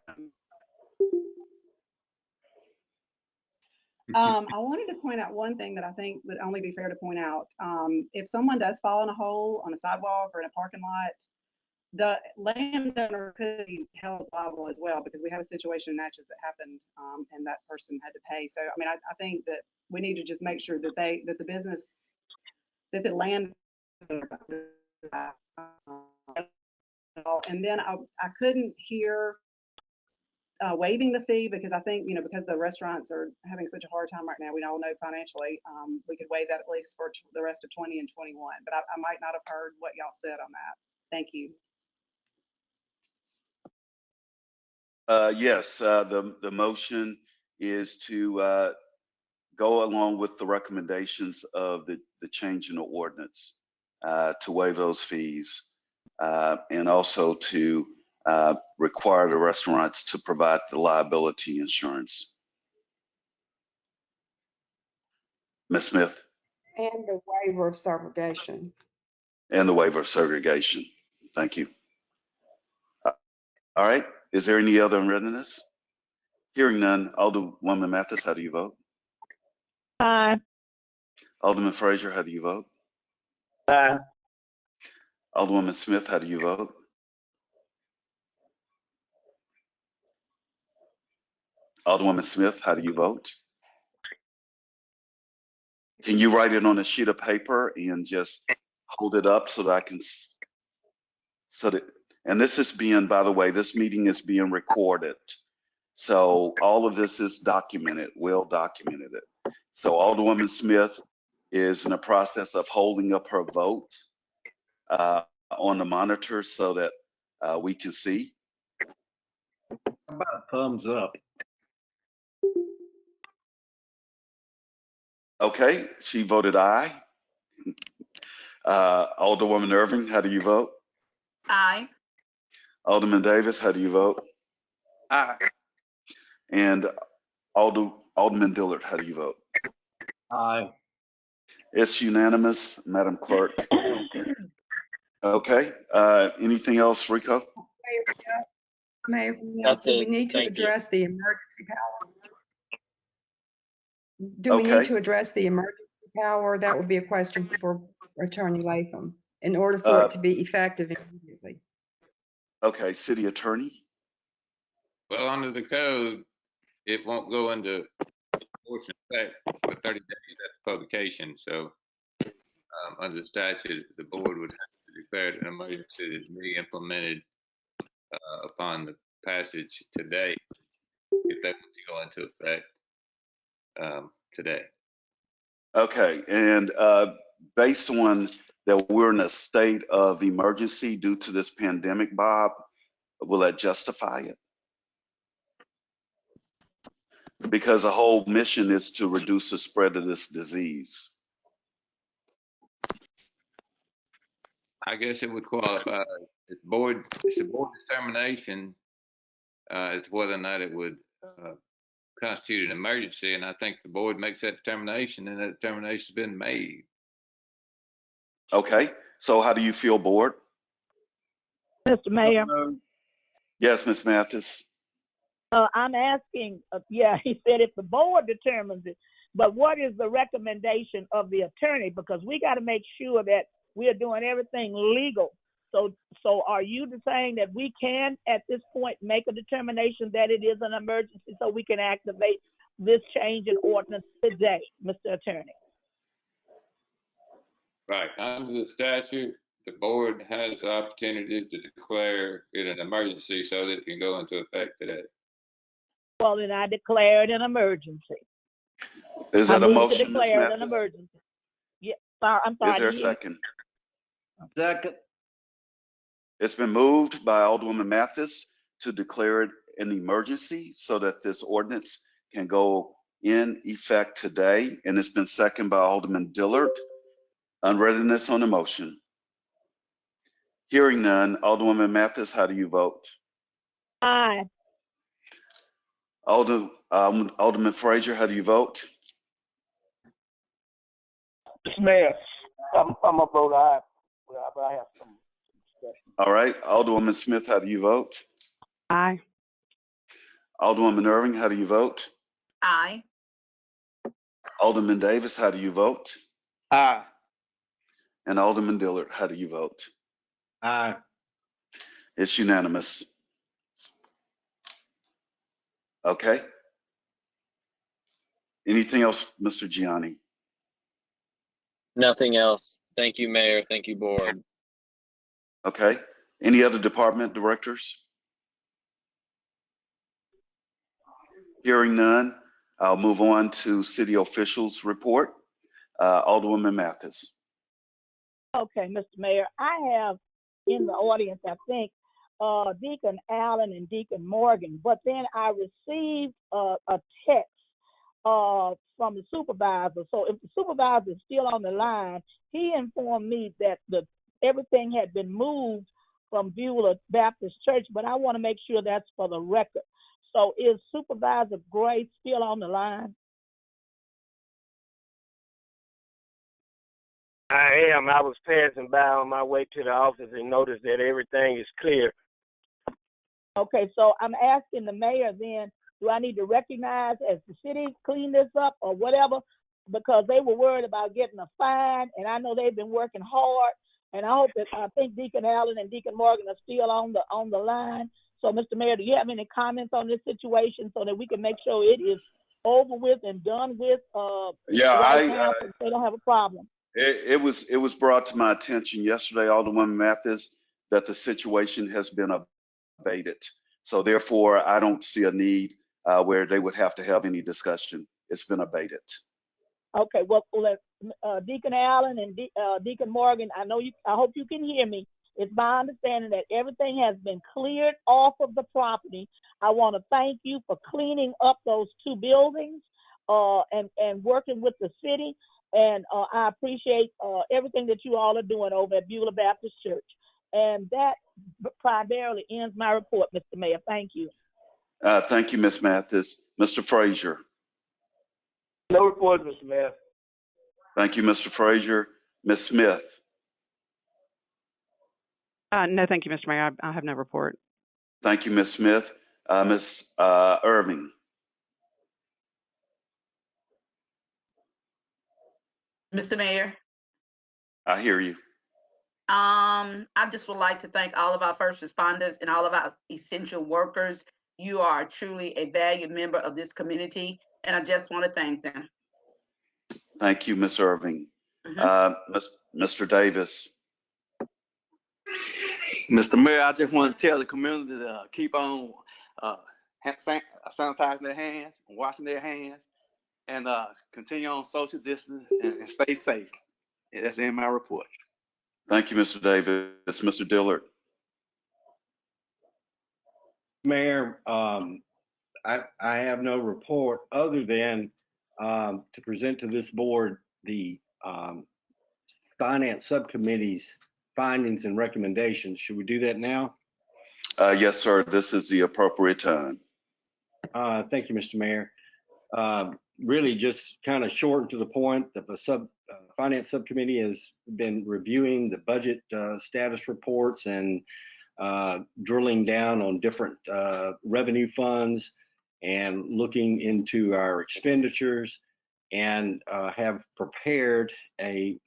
Speaker 6: I wanted to point out one thing that I think would only be fair to point out. If someone does fall in a hole on a sidewalk or in a parking lot, the landowner could be held liable as well, because we have a situation in Natchez that happened, and that person had to pay. So, I mean, I think that we need to just make sure that the business, that the land, and then I couldn't hear waiving the fee, because I think, because the restaurants are having such a hard time right now, we all know financially, we could waive that at least for the rest of 20 and 21, but I might not have heard what y'all said on that. Thank you.
Speaker 1: Yes, the motion is to go along with the recommendations of the change in the ordinance to waive those fees, and also to require the restaurants to provide the liability insurance. Ms. Smith?
Speaker 14: And the waiver of subrogation.
Speaker 1: And the waiver of segregation. Thank you. All right, is there any other unreadiness? Hearing none, Alderwoman Mathis, how do you vote?
Speaker 5: Aye.
Speaker 1: Alderman Frazier, how do you vote?
Speaker 5: Aye.
Speaker 1: Alderwoman Smith, how do you vote? Alderwoman Smith, how do you vote? Can you write it on a sheet of paper and just hold it up so that I can, and this is being, by the way, this meeting is being recorded. So all of this is documented, well documented. So Alderwoman Smith is in the process of holding up her vote on the monitor so that we can see.
Speaker 2: How about a thumbs up?
Speaker 1: Okay, she voted aye. Alderwoman Irving, how do you vote?
Speaker 4: Aye.
Speaker 1: Alderman Davis, how do you vote?
Speaker 2: Aye.
Speaker 1: And Alderman Dillard, how do you vote?
Speaker 2: Aye.
Speaker 1: It's unanimous, Madam Clerk. Okay, anything else, Rico?
Speaker 14: Mayor,
Speaker 13: That's
Speaker 14: do we
Speaker 13: it.
Speaker 14: need to
Speaker 13: Thank you.
Speaker 14: address the emergency power? Do we need
Speaker 1: Okay.
Speaker 14: to address the emergency power? That would be a question for Attorney Latham in order for it to be effective immediately.
Speaker 1: Okay, City Attorney?
Speaker 8: Well, under the code, it won't go into force in effect for 30 days after publication. So under the statute, the board would have to declare an emergency to be implemented upon the passage today, if that was to go into effect today.
Speaker 1: Okay, and based on that we're in a state of emergency due to this pandemic, Bob? Will that justify it? Because the whole mission is to reduce the spread of this disease.
Speaker 8: I guess it would qualify. It's a board determination as to whether or not it would constitute an emergency, and I think the board makes that determination, and that determination's been made.
Speaker 1: Okay, so how do you feel, board?
Speaker 11: Mr. Mayor,
Speaker 1: Yes, Ms. Mathis.
Speaker 11: I'm asking, yeah, he said if the board determines it, but what is the recommendation of the attorney? Because we got to make sure that we are doing everything legal. So are you saying that we can, at this point, make a determination that it is an emergency so we can activate this change in ordinance today, Mr. Attorney?
Speaker 8: Right. Under the statute, the board has the opportunity to declare it an emergency so that it can go into effect today.
Speaker 11: Well, then I declare it an emergency.
Speaker 1: Is that a motion,
Speaker 11: to
Speaker 1: Ms.
Speaker 11: declare it an
Speaker 1: Mathis?
Speaker 11: emergency. Yeah, sorry, I'm sorry.
Speaker 1: Is there a second?
Speaker 15: Second.
Speaker 1: It's been moved by Alderwoman Mathis to declare it an emergency so that this ordinance can go in effect today, and it's been seconded by Alderman Dillard. Unreadiness on the motion. Hearing none, Alderwoman Mathis, how do you vote?
Speaker 11: Aye.
Speaker 1: Alderman Frazier, how do you vote?
Speaker 7: Mr. Mayor, I'm a vote aye, but I have some discussion.
Speaker 1: All right, Alderwoman Smith, how do you vote?
Speaker 14: Aye.
Speaker 1: Alderwoman Irving, how do you vote?
Speaker 4: Aye.
Speaker 1: Alderman Davis, how do you vote?
Speaker 15: Aye.
Speaker 1: And Alderman Dillard, how do you vote?
Speaker 15: Aye.
Speaker 1: It's unanimous. Okay. Anything else, Mr. Gianni?
Speaker 13: Nothing else. Thank you, Mayor. Thank you, Board.
Speaker 1: Okay. Any other department directors? Hearing none, I'll move on to city officials report. Alderwoman Mathis.
Speaker 11: Okay, Mr. Mayor, I have in the audience, I think, Deacon Allen and Deacon Morgan, but then I received a text from the supervisor. So if the supervisor is still on the line, he informed me that everything had been moved from Beulah Baptist Church, but I want to make sure that's for the record. So is Supervisor Gray still on the line?
Speaker 7: I am. I was passing by on my way to the office and noticed that everything is clear.
Speaker 11: Okay, so I'm asking the mayor then, do I need to recognize as the city clean this up or whatever? Because they were worried about getting a fine, and I know they've been working hard. And I think Deacon Allen and Deacon Morgan are still on the line. So, Mr. Mayor, do you have any comments on this situation so that we can make sure it is over with and done with?
Speaker 1: Yeah,
Speaker 11: so they don't have a problem.
Speaker 1: It was brought to my attention yesterday, Alderwoman Mathis, that the situation has been abated. So therefore, I don't see a need where they would have to have any discussion. It's been abated.
Speaker 11: Okay, well, Deacon Allen and Deacon Morgan, I hope you can hear me. It's my understanding that everything has been cleared off of the property. I want to thank you for cleaning up those two buildings and working with the city. And I appreciate everything that you all are doing over at Beulah Baptist Church. And that primarily ends my report, Mr. Mayor. Thank you.
Speaker 1: Thank you, Ms. Mathis. Mr. Frazier.
Speaker 7: No report, Mr. Mayor.
Speaker 1: Thank you, Mr. Frazier. Ms. Smith.
Speaker 16: No, thank you, Mr. Mayor. I have no report.
Speaker 1: Thank you, Ms. Smith. Ms. Irving.
Speaker 4: Mr. Mayor.
Speaker 1: I hear you.
Speaker 4: I just would like to thank all of our first responders and all of our essential workers. You are truly a valued member of this community, and I just want to thank them.
Speaker 1: Thank you, Ms. Irving. Mr. Davis.
Speaker 15: Mr. Mayor, I just want to tell the community to keep on sanitizing their hands, washing their hands, and continue on social distance and stay safe. That's in my report.
Speaker 1: Thank you, Mr. Davis. Mr. Dillard.
Speaker 17: Mayor, I have no report other than to present to this board the Finance Subcommittee's findings and recommendations. Should we do that now?
Speaker 1: Yes, sir. This is the appropriate time.
Speaker 17: Thank you, Mr. Mayor. Really just kind of short and to the point, the Finance Subcommittee has been reviewing the budget status reports and drilling down on different revenue funds and looking into our expenditures, and have prepared a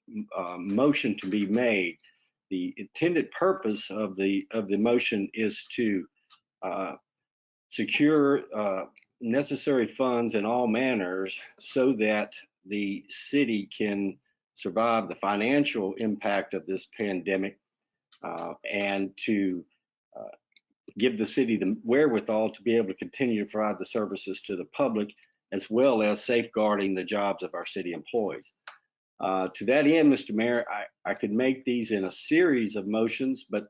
Speaker 17: motion to be made. The intended purpose of the motion is to secure necessary funds in all manners so that the city can survive the financial impact of this pandemic, and to give the city the wherewithal to be able to continue to provide the services to the public, as well as safeguarding the jobs of our city employees. To that end, Mr. Mayor, I could make these in a series of motions, but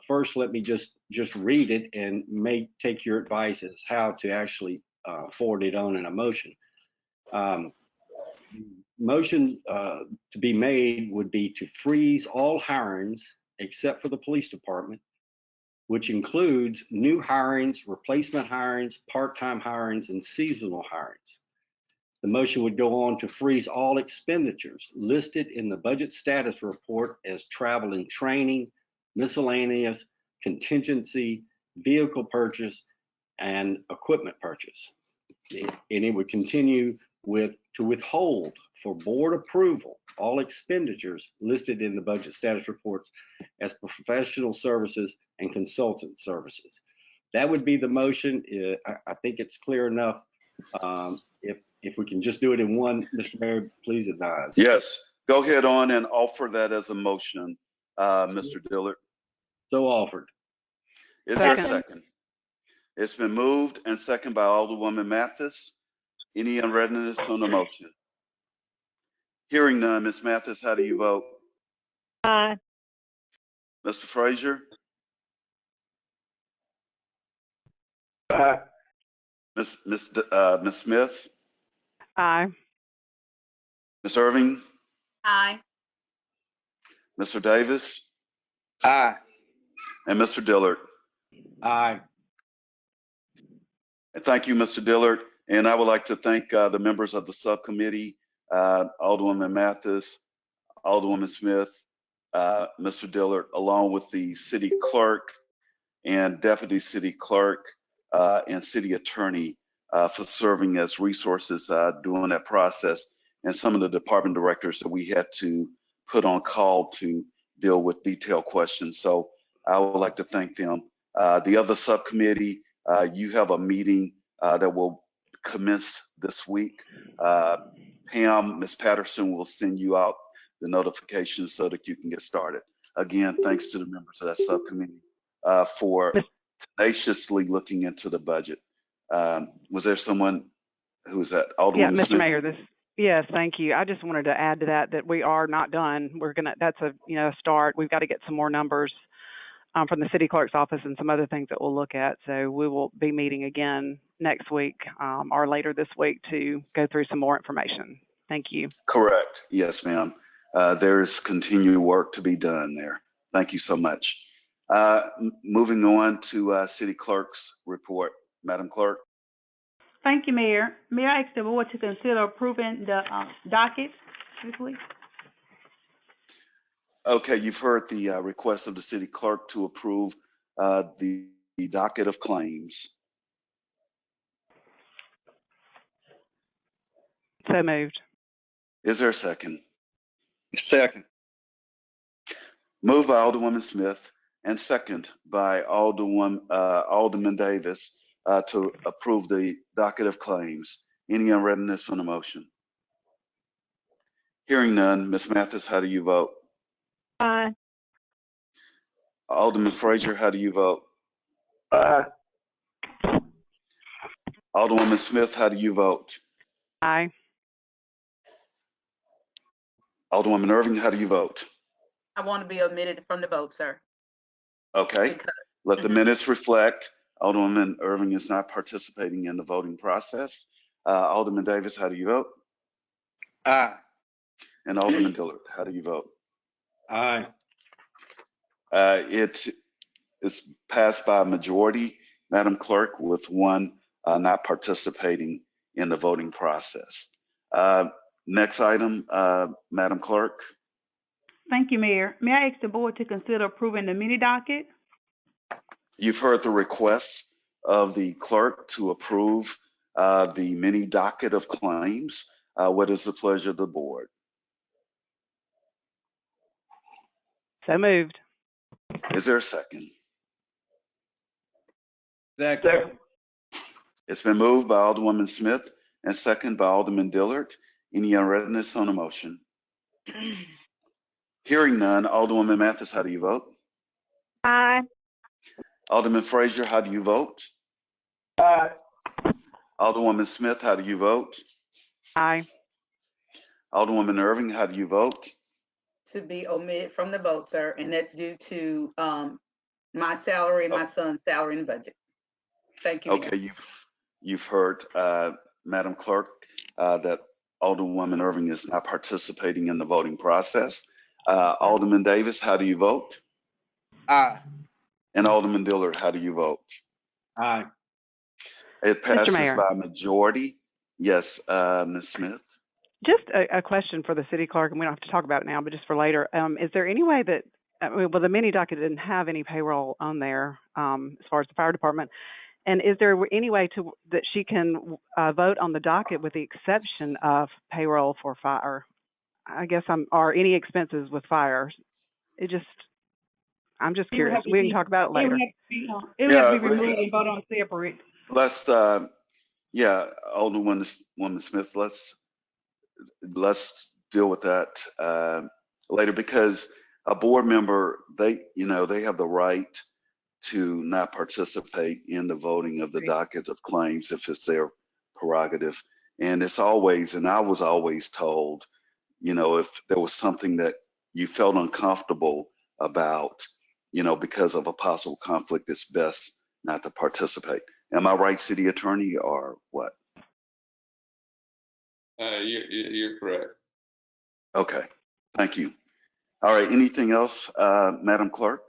Speaker 17: first let me just read it and take your advice as how to actually forward it on in a motion. Motion to be made would be to freeze all hirings except for the police department, which includes new hirings, replacement hirings, part-time hirings, and seasonal hirings. The motion would go on to freeze all expenditures listed in the budget status report as travel and training, miscellaneous, contingency, vehicle purchase, and equipment purchase. And it would continue to withhold for board approval all expenditures listed in the budget status reports as professional services and consultant services. That would be the motion. I think it's clear enough. If we can just do it in one, Mr. Mayor, please advise.
Speaker 1: Yes, go ahead on and offer that as a motion, Mr. Dillard.
Speaker 17: So offered.
Speaker 1: Is there a second? It's been moved and seconded by Alderwoman Mathis. Any unreadiness on the motion? Hearing none, Ms. Mathis, how do you vote?
Speaker 5: Aye.
Speaker 1: Mr. Frazier?
Speaker 7: Aye.
Speaker 1: Ms. Smith?
Speaker 16: Aye.
Speaker 1: Ms. Irving?
Speaker 4: Aye.
Speaker 1: Mr. Davis?
Speaker 15: Aye.
Speaker 1: And Mr. Dillard?
Speaker 17: Aye.
Speaker 1: And thank you, Mr. Dillard. And I would like to thank the members of the subcommittee, Alderwoman Mathis, Alderwoman Smith, Mr. Dillard, along with the city clerk and deputy city clerk and city attorney for serving as resources during that process, and some of the department directors that we had to put on call to deal with detailed questions. So I would like to thank them. The other subcommittee, you have a meeting that will commence this week. Pam, Ms. Patterson will send you out the notifications so that you can get started. Again, thanks to the members of that subcommittee for tenaciously looking into the budget. Was there someone who was that? Alderman
Speaker 16: Yeah, Mr.
Speaker 1: Smith?
Speaker 16: Mayor, yes, thank you. I just wanted to add to that we are not done. That's a start. We've got to get some more numbers from the city clerk's office and some other things that we'll look at. So we will be meeting again next week or later this week to go through some more information. Thank you.
Speaker 1: Correct. Yes, ma'am. There's continued work to be done there. Thank you so much. Moving on to city clerk's report. Madam Clerk.
Speaker 18: Thank you, Mayor. Mayor, I ask the board to consider approving the docket this week.
Speaker 1: Okay, you've heard the request of the city clerk to approve the docket of claims.
Speaker 16: So moved.
Speaker 1: Is there a second?
Speaker 15: Second.
Speaker 1: Moved by Alderwoman Smith and second by Alderman Davis to approve the docket of claims. Any unreadiness on the motion? Hearing none, Ms. Mathis, how do you vote?
Speaker 5: Aye.
Speaker 1: Alderman Frazier, how do you vote?
Speaker 7: Aye.
Speaker 1: Alderwoman Smith, how do you vote?
Speaker 16: Aye.
Speaker 1: Alderwoman Irving, how do you vote?
Speaker 4: I want to be omitted from the vote, sir.
Speaker 1: Okay,
Speaker 4: Because,
Speaker 1: let the minutes reflect Alderwoman Irving is not participating in the voting process. Alderman Davis, how do you vote?
Speaker 15: Aye.
Speaker 1: And Alderman Dillard, how do you vote?
Speaker 17: Aye.
Speaker 1: It is passed by a majority, Madam Clerk, with one not participating in the voting process. Next item, Madam Clerk.
Speaker 18: Thank you, Mayor. May I ask the board to consider approving the mini docket?
Speaker 1: You've heard the request of the clerk to approve the mini docket of claims. What is the pleasure of the board?
Speaker 16: So moved.
Speaker 1: Is there a second?
Speaker 17: Second.
Speaker 1: It's been moved by Alderwoman Smith and second by Alderman Dillard. Any unreadness on the motion? Hearing none, Alderwoman Mathis, how do you vote?
Speaker 5: Aye.
Speaker 1: Alderman Frazier, how do you vote?
Speaker 5: Aye.
Speaker 1: Alderwoman Smith, how do you vote?
Speaker 16: Aye.
Speaker 1: Alderwoman Irving, how do you vote?
Speaker 4: to be omitted from the vote, sir, and that's due to my salary and my son's salary and budget. Thank you, Mayor.
Speaker 1: Okay, you've heard, Madam Clerk, that Alderwoman Irving is not participating in the voting process. Alderman Davis, how do you vote?
Speaker 15: Aye.
Speaker 1: And Alderman Dillard, how do you vote?
Speaker 17: Aye.
Speaker 1: It
Speaker 16: Mr.
Speaker 1: passes
Speaker 16: Mayor.
Speaker 1: by majority. Yes, Ms. Smith.
Speaker 16: Just a question for the city clerk, and we don't have to talk about it now, but just for later. Is there any way that, well, the mini docket didn't have any payroll on there as far as the fire department. And is there any way that she can vote on the docket with the exception of payroll for fire? I guess or any expenses with fire. I'm just curious. We can talk about it later.
Speaker 18: It would have to be removed and voted on separate.
Speaker 1: Let's, Alderwoman Smith, let's deal with that later, because a board member, they have the right to not participate in the voting of the docket of claims if it's their prerogative. And it's always, and I was always told, if there was something that you felt uncomfortable about, because of a possible conflict, it's best not to participate. Am I right, City Attorney, or what?
Speaker 8: You're correct.
Speaker 1: Okay, thank you. All right, anything else, Madam Clerk?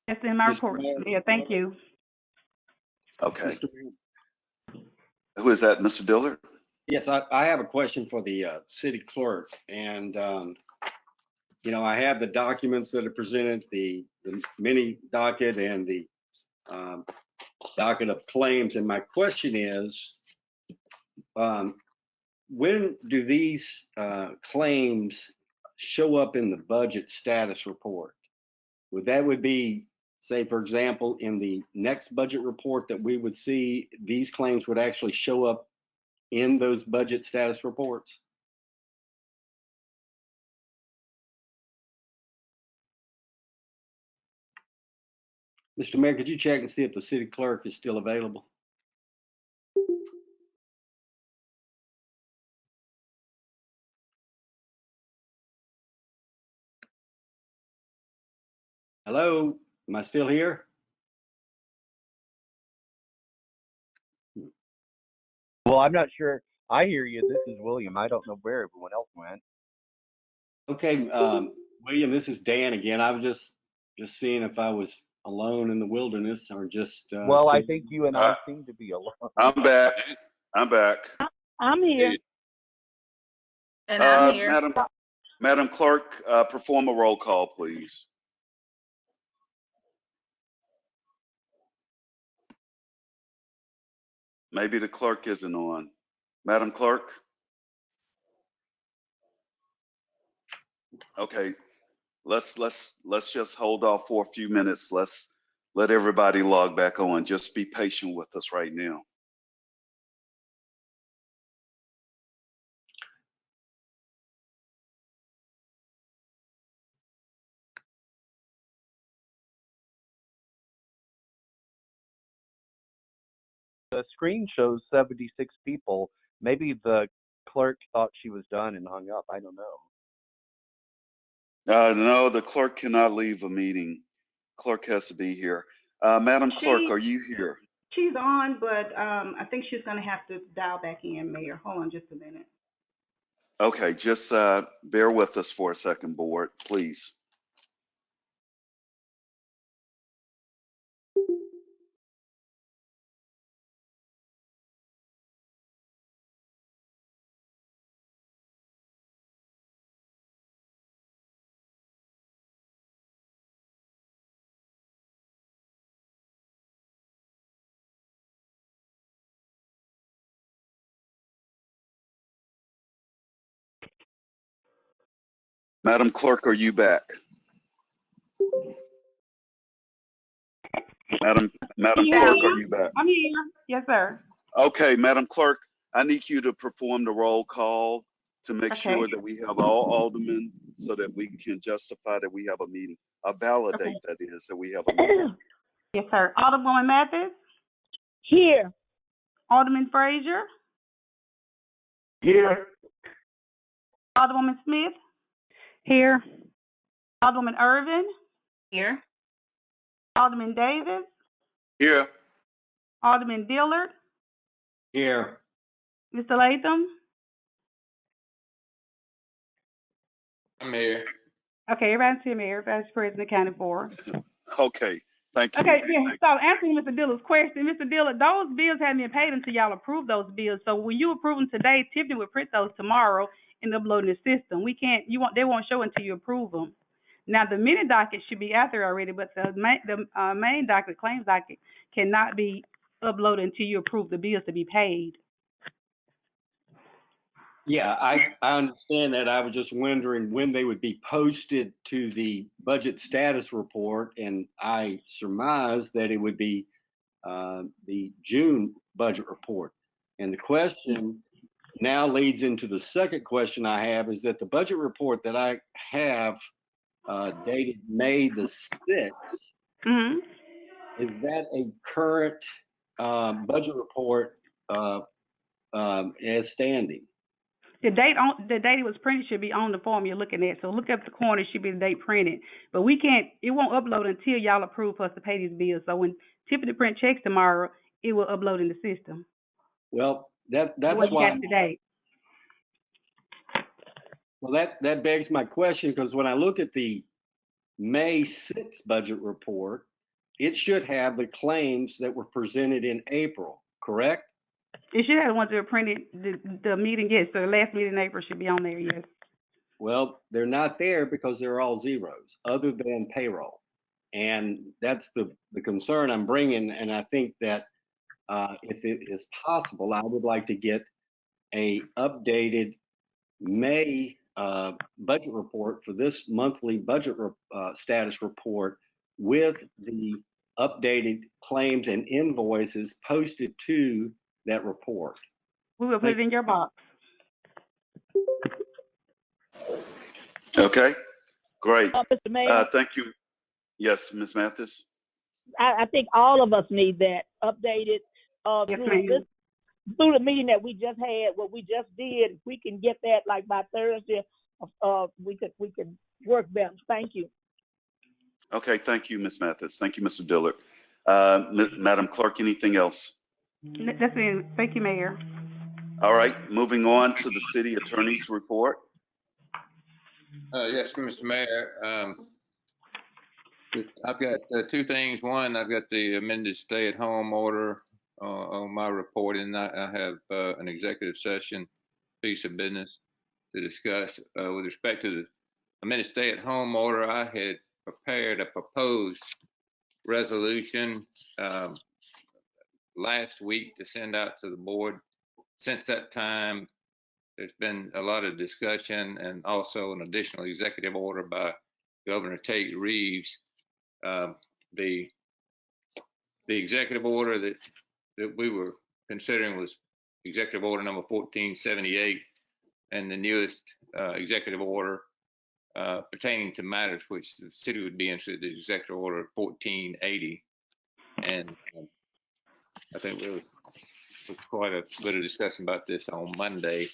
Speaker 18: That's in my report. Yeah, thank you.
Speaker 1: Okay. Who is that, Mr. Dillard?
Speaker 17: Yes, I have a question for the city clerk, and I have the documents that are presented, the mini docket and the docket of claims, and my question is, when do these claims show up in the budget status report? Would be, say, for example, in the next budget report that we would see, these claims would actually show up in those budget status reports? Mr. Mayor, could you check and see if the city clerk is still available? Hello, am I still here?
Speaker 19: Well, I'm not sure. I hear you. This is William. I don't know where everyone else went.
Speaker 17: Okay, William, this is Dan again. I was just seeing if I was alone in the wilderness or just.
Speaker 19: Well, I think you and I seem to be alone.
Speaker 1: I'm back.
Speaker 5: I'm here.
Speaker 4: And I'm here.
Speaker 1: Madam Clerk, perform a roll call, please. Maybe the clerk isn't on. Madam Clerk? Okay, let's just hold off for a few minutes. Let's let everybody log back on. Just be patient with us right now.
Speaker 19: The screen shows 76 people. Maybe the clerk thought she was done and hung up. I don't know.
Speaker 1: No, the clerk cannot leave a meeting. Clerk has to be here. Madam Clerk, are you here?
Speaker 18: She's on, but I think she's gonna have to dial back in, Mayor. Hold on just a minute.
Speaker 1: Okay, just bear with us for a second, board, please. Madam Clerk, are you back? Madam Clerk, are you back?
Speaker 18: I'm here. Yes, sir.
Speaker 1: Okay, Madam Clerk, I need you to perform the roll call to make
Speaker 18: Okay.
Speaker 1: sure that we have all aldermen so that we can justify that we have a meeting. Validate, that is, that we have a meeting.
Speaker 18: Yes, sir. Alderwoman Mathis?
Speaker 11: Here.
Speaker 18: Alderman Frazier?
Speaker 7: Here.
Speaker 18: Alderwoman Smith?
Speaker 16: Here.
Speaker 18: Alderwoman Irvin?
Speaker 4: Here.
Speaker 18: Alderman Davis?
Speaker 3: Here.
Speaker 18: Alderman Dillard?
Speaker 17: Here.
Speaker 18: Mr. Latham?
Speaker 8: I'm here.
Speaker 18: Okay, everybody's here, Mayor. Everybody's present, accounted for.
Speaker 1: Okay, thank you.
Speaker 18: Okay, yeah, so answering Mr. Dillard's question, Mr. Dillard, those bills haven't been paid until y'all approve those bills. So when you approve them today, Tiffany will print those tomorrow and upload in the system. They won't show until you approve them. Now, the mini docket should be out there already, but the main docket, claims docket, cannot be uploaded until you approve the bills to be paid.
Speaker 17: Yeah, I understand that. I was just wondering when they would be posted to the budget status report, and I surmised that it would be the June budget report. And the question now leads into the second question I have, is that the budget report that I have dated May the 6th, is that a current budget report as standing?
Speaker 18: The date it was printed should be on the form you're looking at. So look up the corner, it should be the date printed. But it won't upload until y'all approve for us to pay these bills. So when Tiffany print checks tomorrow, it will upload in the system.
Speaker 17: Well, that's
Speaker 18: what
Speaker 17: why.
Speaker 18: you got today.
Speaker 17: Well, that begs my question, because when I look at the May 6th budget report, it should have the claims that were presented in April, correct?
Speaker 18: It should have the ones that were printed, the meeting, yes. So the last meeting in April should be on there, yes.
Speaker 17: Well, they're not there because they're all zeros, other than payroll. And that's the concern I'm bringing. And I think that if it is possible, I would like to get a updated May budget report for this monthly budget status report with the updated claims and invoices posted to that report.
Speaker 18: We will put it in your box.
Speaker 1: Okay, great.
Speaker 11: Mr. Mayor,
Speaker 1: Thank you. Yes, Ms. Mathis?
Speaker 11: I think all of us need that updated through the meeting that we just had, what we just did. If we can get that like by Thursday, we could work better. Thank you.
Speaker 1: Okay, thank you, Ms. Mathis. Thank you, Mr. Dillard. Madam Clerk, anything else?
Speaker 18: That's it. Thank you, Mayor.
Speaker 1: All right, moving on to the city attorney's report.
Speaker 8: Yes, Mr. Mayor. I've got two things. One, I've got the amended stay-at-home order on my report, and I have an executive session piece of business to discuss. With respect to the amended stay-at-home order, I had prepared a proposed resolution last week to send out to the board. Since that time, there's been a lot of discussion and also an additional executive order by Governor Tate Reeves. The executive order that we were considering was executive order number 1478, and the newest executive order pertaining to matters which the city would be interested in, executive order 1480. And I think there was quite a bit of discussion about this on Monday.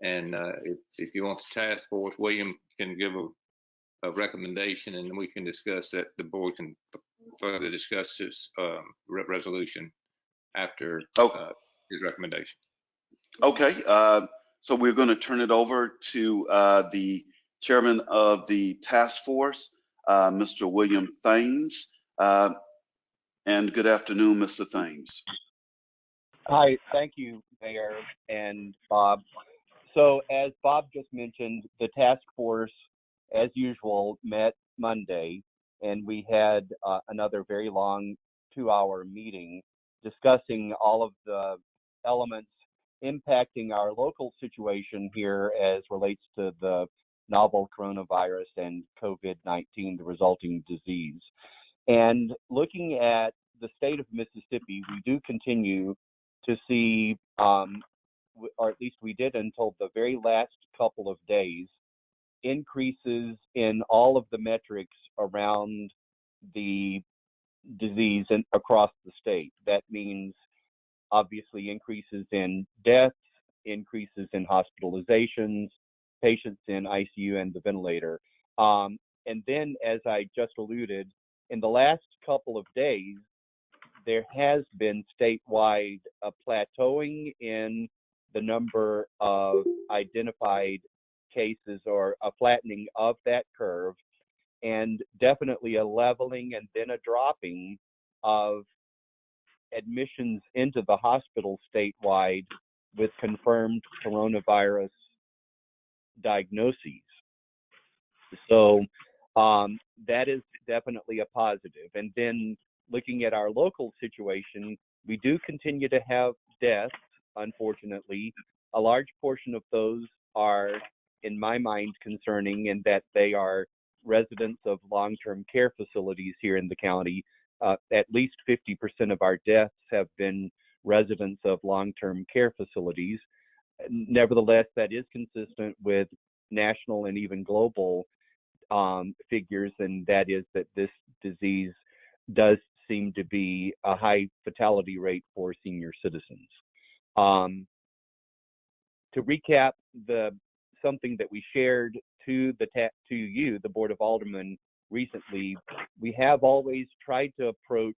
Speaker 8: And if you want the task force, William can give recommendation, and we can discuss that. The board can further discuss this resolution after his recommendation.
Speaker 1: Okay, so we're going to turn it over to the chairman of the task force, Mr. William Thames. And good afternoon, Mr. Thames.
Speaker 19: Hi, thank you, Mayor and Bob. So as Bob just mentioned, the task force, as usual, met Monday, and we had another very long 2-hour meeting discussing all of the elements impacting our local situation here as relates to the novel coronavirus and COVID-19, the resulting disease. And looking at the state of Mississippi, we do continue to see, or at least we did until the very last couple of days, increases in all of the metrics around the disease and across the state. That means obviously increases in deaths, increases in hospitalizations, patients in ICU and the ventilator. And then, as I just alluded, in the last couple of days, there has been statewide a plateauing in the number of identified cases, or a flattening of that curve, and definitely a leveling and then a dropping of admissions into the hospital statewide with confirmed coronavirus diagnoses. So that is definitely a positive. And then looking at our local situation, we do continue to have deaths, unfortunately. A large portion of those are, in my mind, concerning in that they are residents of long-term care facilities here in the county. At least 50% of our deaths have been residents of long-term care facilities. Nevertheless, that is consistent with national and even global figures, and that is that this disease does seem to be a high fatality rate for senior citizens. To recap, something that we shared to you, the Board of Aldermen, recently, we have always tried to approach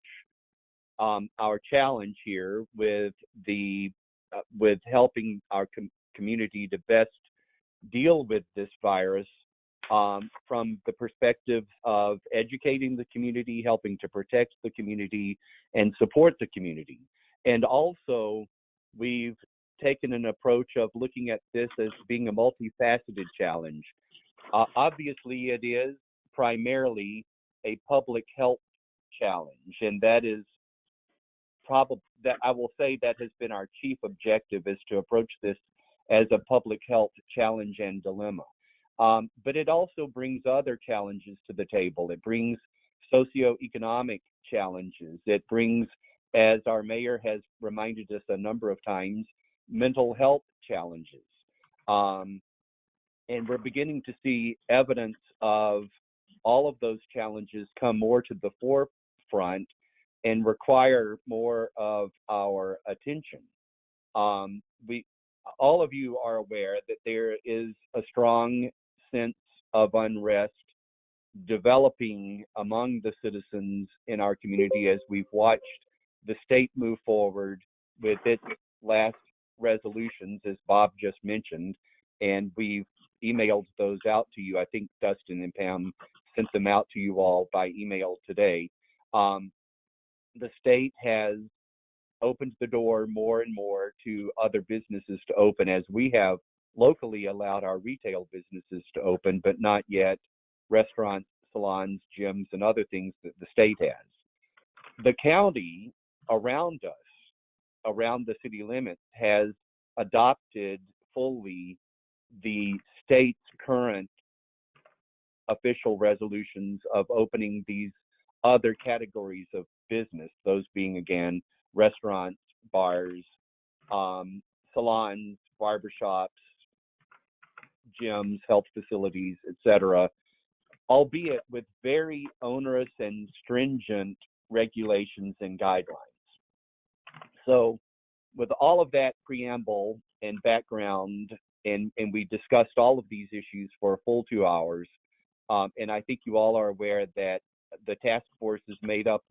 Speaker 19: our challenge here with helping our community to best deal with this virus from the perspective of educating the community, helping to protect the community, and support the community. And also, we've taken an approach of looking at this as being a multifaceted challenge. Obviously, it is primarily a public health challenge, and that is probably, that I will say that has been our chief objective, is to approach this as a public health challenge and dilemma. But it also brings other challenges to the table. It brings socioeconomic challenges. It brings, as our mayor has reminded us a number of times, mental health challenges. And we're beginning to see evidence of all of those challenges come more to the forefront and require more of our attention. All of you are aware that there is a strong sense of unrest developing among the citizens in our community as we've watched the state move forward with its last resolutions, as Bob just mentioned, and we've emailed those out to you. I think Dustin and Pam sent them out to you all by email today. The state has opened the door more and more to other businesses to open, as we have locally allowed our retail businesses to open, but not yet restaurants, salons, gyms, and other things that the state has. The county around us, around the city limits, has adopted fully the state's current official resolutions of opening these other categories of business, those being, again, restaurants, bars, salons, barbershops, gyms, health facilities, etc., albeit with very onerous and stringent regulations and guidelines. So with all of that preamble and background, and we discussed all of these issues for a full 2 hours, And I think you all are aware that the task force is made up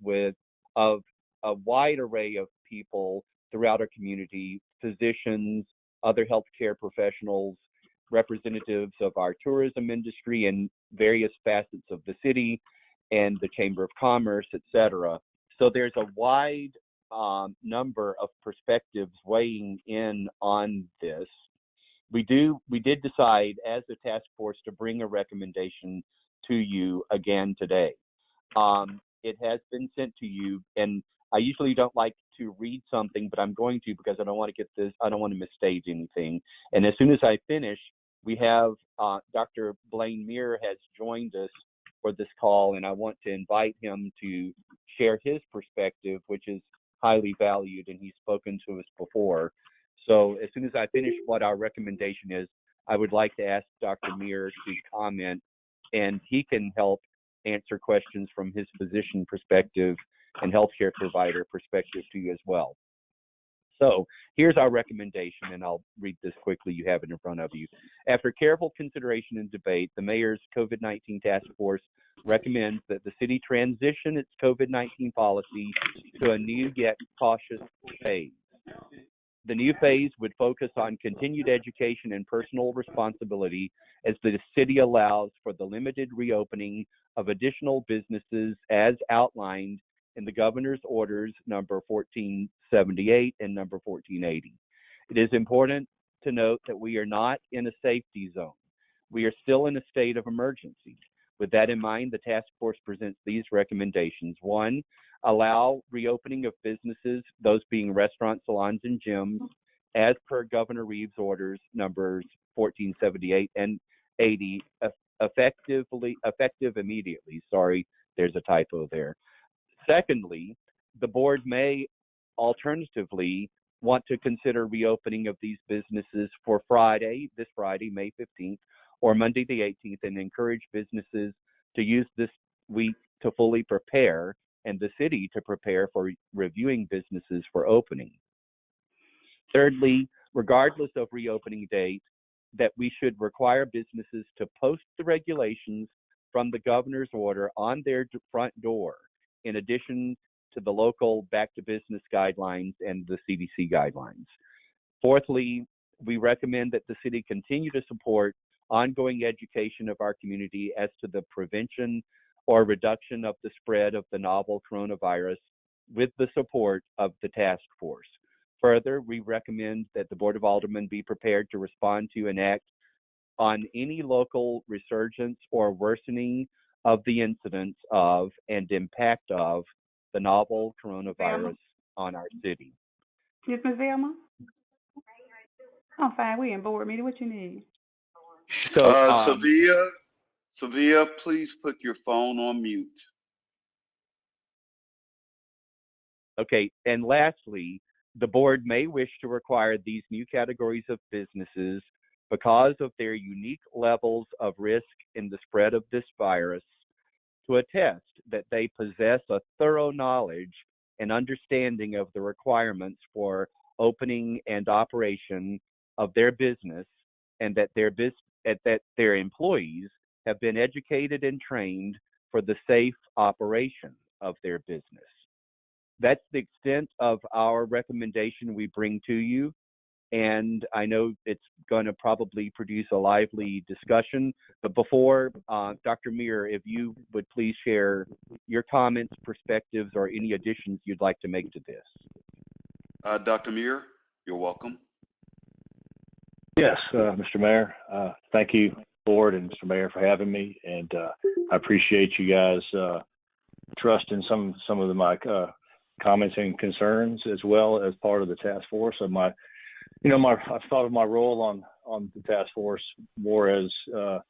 Speaker 19: of a wide array of people throughout our community, physicians, other healthcare professionals, representatives of our tourism industry and various facets of the city and the Chamber of Commerce, et cetera. So there's a wide number of perspectives weighing in on this. We did decide as a task force to bring a recommendation to you again today. It has been sent to you, and I usually don't like to read something, but I'm going to because I don't want to misstate anything. And as soon as I finish, we have Dr. Blaine Muir has joined us for this call, and I want to invite him to share his perspective, which is highly valued, and he's spoken to us before. So as soon as I finish what our recommendation is, I would like to ask Dr. Muir to comment, and he can help answer questions from his physician perspective and healthcare provider perspective to you as well. So here's our recommendation, and I'll read this quickly. You have it in front of you. After careful consideration and debate, the mayor's COVID-19 task force recommends that the city transition its COVID-19 policy to a new yet cautious phase. The new phase would focus on continued education and personal responsibility as the city allows for the limited reopening of additional businesses as outlined in the governor's orders number 1478 and number 1480. It is important to note that we are not in a safety zone. We are still in a state of emergency. With that in mind, the task force presents these recommendations. 1, allow reopening of businesses, those being restaurants, salons, and gyms, as per Governor Reeves' orders numbers 1478 and 80, effective immediately. Sorry, there's a typo there. Secondly, the board may alternatively want to consider reopening of these businesses for this Friday, May 15th, or Monday the 18th, and encourage businesses to use this week to fully prepare and the city to prepare for reviewing businesses for opening. Thirdly, regardless of reopening date, that we should require businesses to post the regulations from the governor's order on their front door, in addition to the local back to business guidelines and the CDC guidelines. Fourthly, we recommend that the city continue to support ongoing education of our community as to the prevention or reduction of the spread of the novel coronavirus with the support of the task force. Further, we recommend that the Board of Aldermen be prepared to respond to and act on any local resurgence or worsening of the incidence of and impact of the novel coronavirus on our city.
Speaker 18: Yes, Ms. Velma? I'm fine. We in board meeting. What you need?
Speaker 19: So,
Speaker 1: Sevilla, please put your phone on mute.
Speaker 19: Okay, and lastly, the board may wish to require these new categories of businesses because of their unique levels of risk in the spread of this virus to attest that they possess a thorough knowledge and understanding of the requirements for opening and operation of their business, and that their employees have been educated and trained for the safe operation of their business. That's the extent of our recommendation we bring to you, and I know it's going to probably produce a lively discussion. But before, Dr. Muir, if you would please share your comments, perspectives, or any additions you'd like to make to this.
Speaker 1: Dr. Muir, you're welcome.
Speaker 9: Yes, Mr. Mayor. Thank you, Board and Mr. Mayor, for having me, and I appreciate you guys trusting some of my comments and concerns as well as part of the task force. Of I've thought of my role on the task force more as a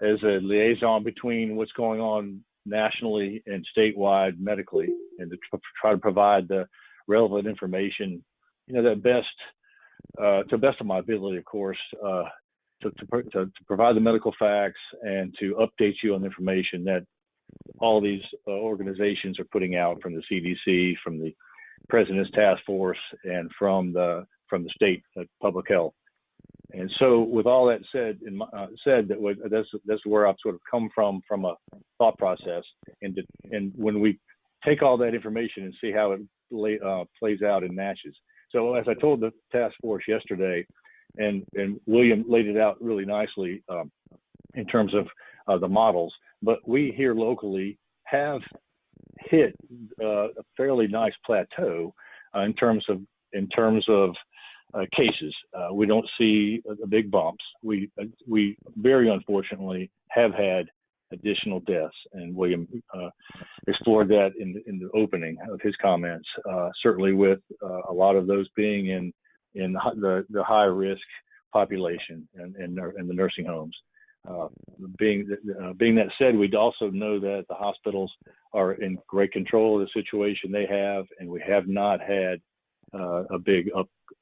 Speaker 9: liaison between what's going on nationally and statewide medically, and to try to provide the relevant information, that best to the best of my ability, of course, to provide the medical facts and to update you on the information that all these organizations are putting out, from the CDC, from the President's task force, and from the state public health.
Speaker 20: And so, with all that said, that's where I've sort of come from a thought process. And when we take all that information and see how it plays out in Natchez. So, as I told the task force yesterday, and William laid it out really nicely in terms of the models, but we here locally have hit a fairly nice plateau in terms of cases. We don't see the big bumps. We very unfortunately have had additional deaths, and William explored that in the opening of his comments. Certainly, with a lot of those being in the high risk population and the nursing homes. Being that said, we also know that the hospitals are in great control of the situation they have, and we have not had a big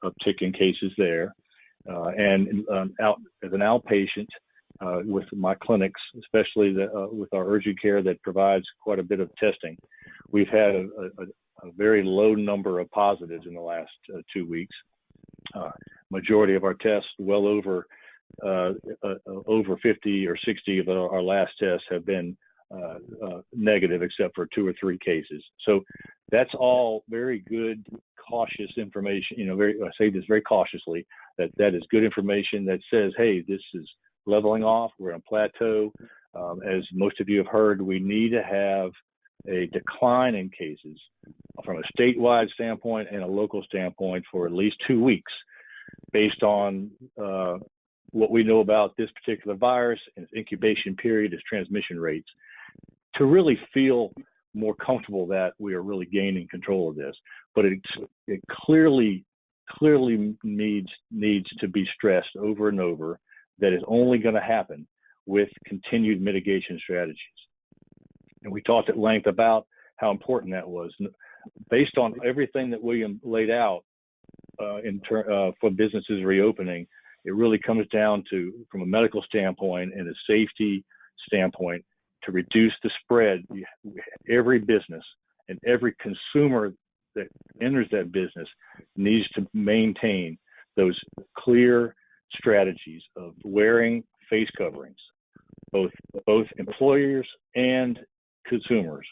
Speaker 20: uptick in cases there. Out as an outpatient with my clinics, especially with our urgent care that provides quite a bit of testing, we've had a very low number of positives in the last 2 weeks. Majority of our tests, well over 50 or 60 of our last tests have been negative, except for 2 or 3 cases. So that's all very good, cautious information. I say this very cautiously, that is good information that says, hey, this is leveling off. We're on a plateau. As most of you have heard, we need to have a decline in cases from a statewide standpoint and a local standpoint for at least 2 weeks, based on what we know about this particular virus and its incubation period, its transmission rates, to really feel more comfortable that we are really gaining control of this. But it clearly needs to be stressed over and over that is only going to happen with continued mitigation strategies. And we talked at length about how important that was. Based on everything that William laid out for businesses reopening, it really comes down to, from a medical standpoint and a safety standpoint, to reduce the spread. Every business and every consumer that enters that business needs to maintain those clear strategies of wearing face coverings, both employers and consumers,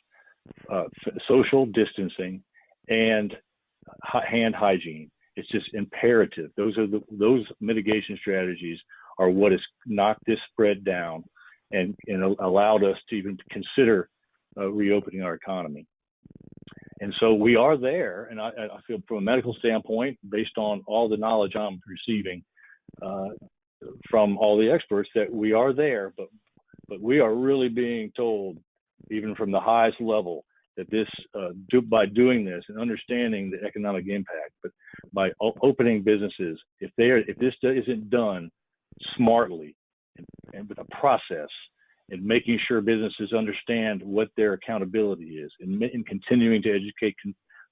Speaker 20: social distancing, and hand hygiene. It's just imperative. Those mitigation strategies are what has knocked this spread down and allowed us to even consider reopening our economy. And so we are there, and I feel from a medical standpoint, based on all the knowledge I'm receiving from all the experts, that we are there, but we are really being told, even from the highest level, that by doing this and understanding the economic impact, but by opening businesses, if this isn't done smartly and with a process, and making sure businesses understand what their accountability is, and continuing to educate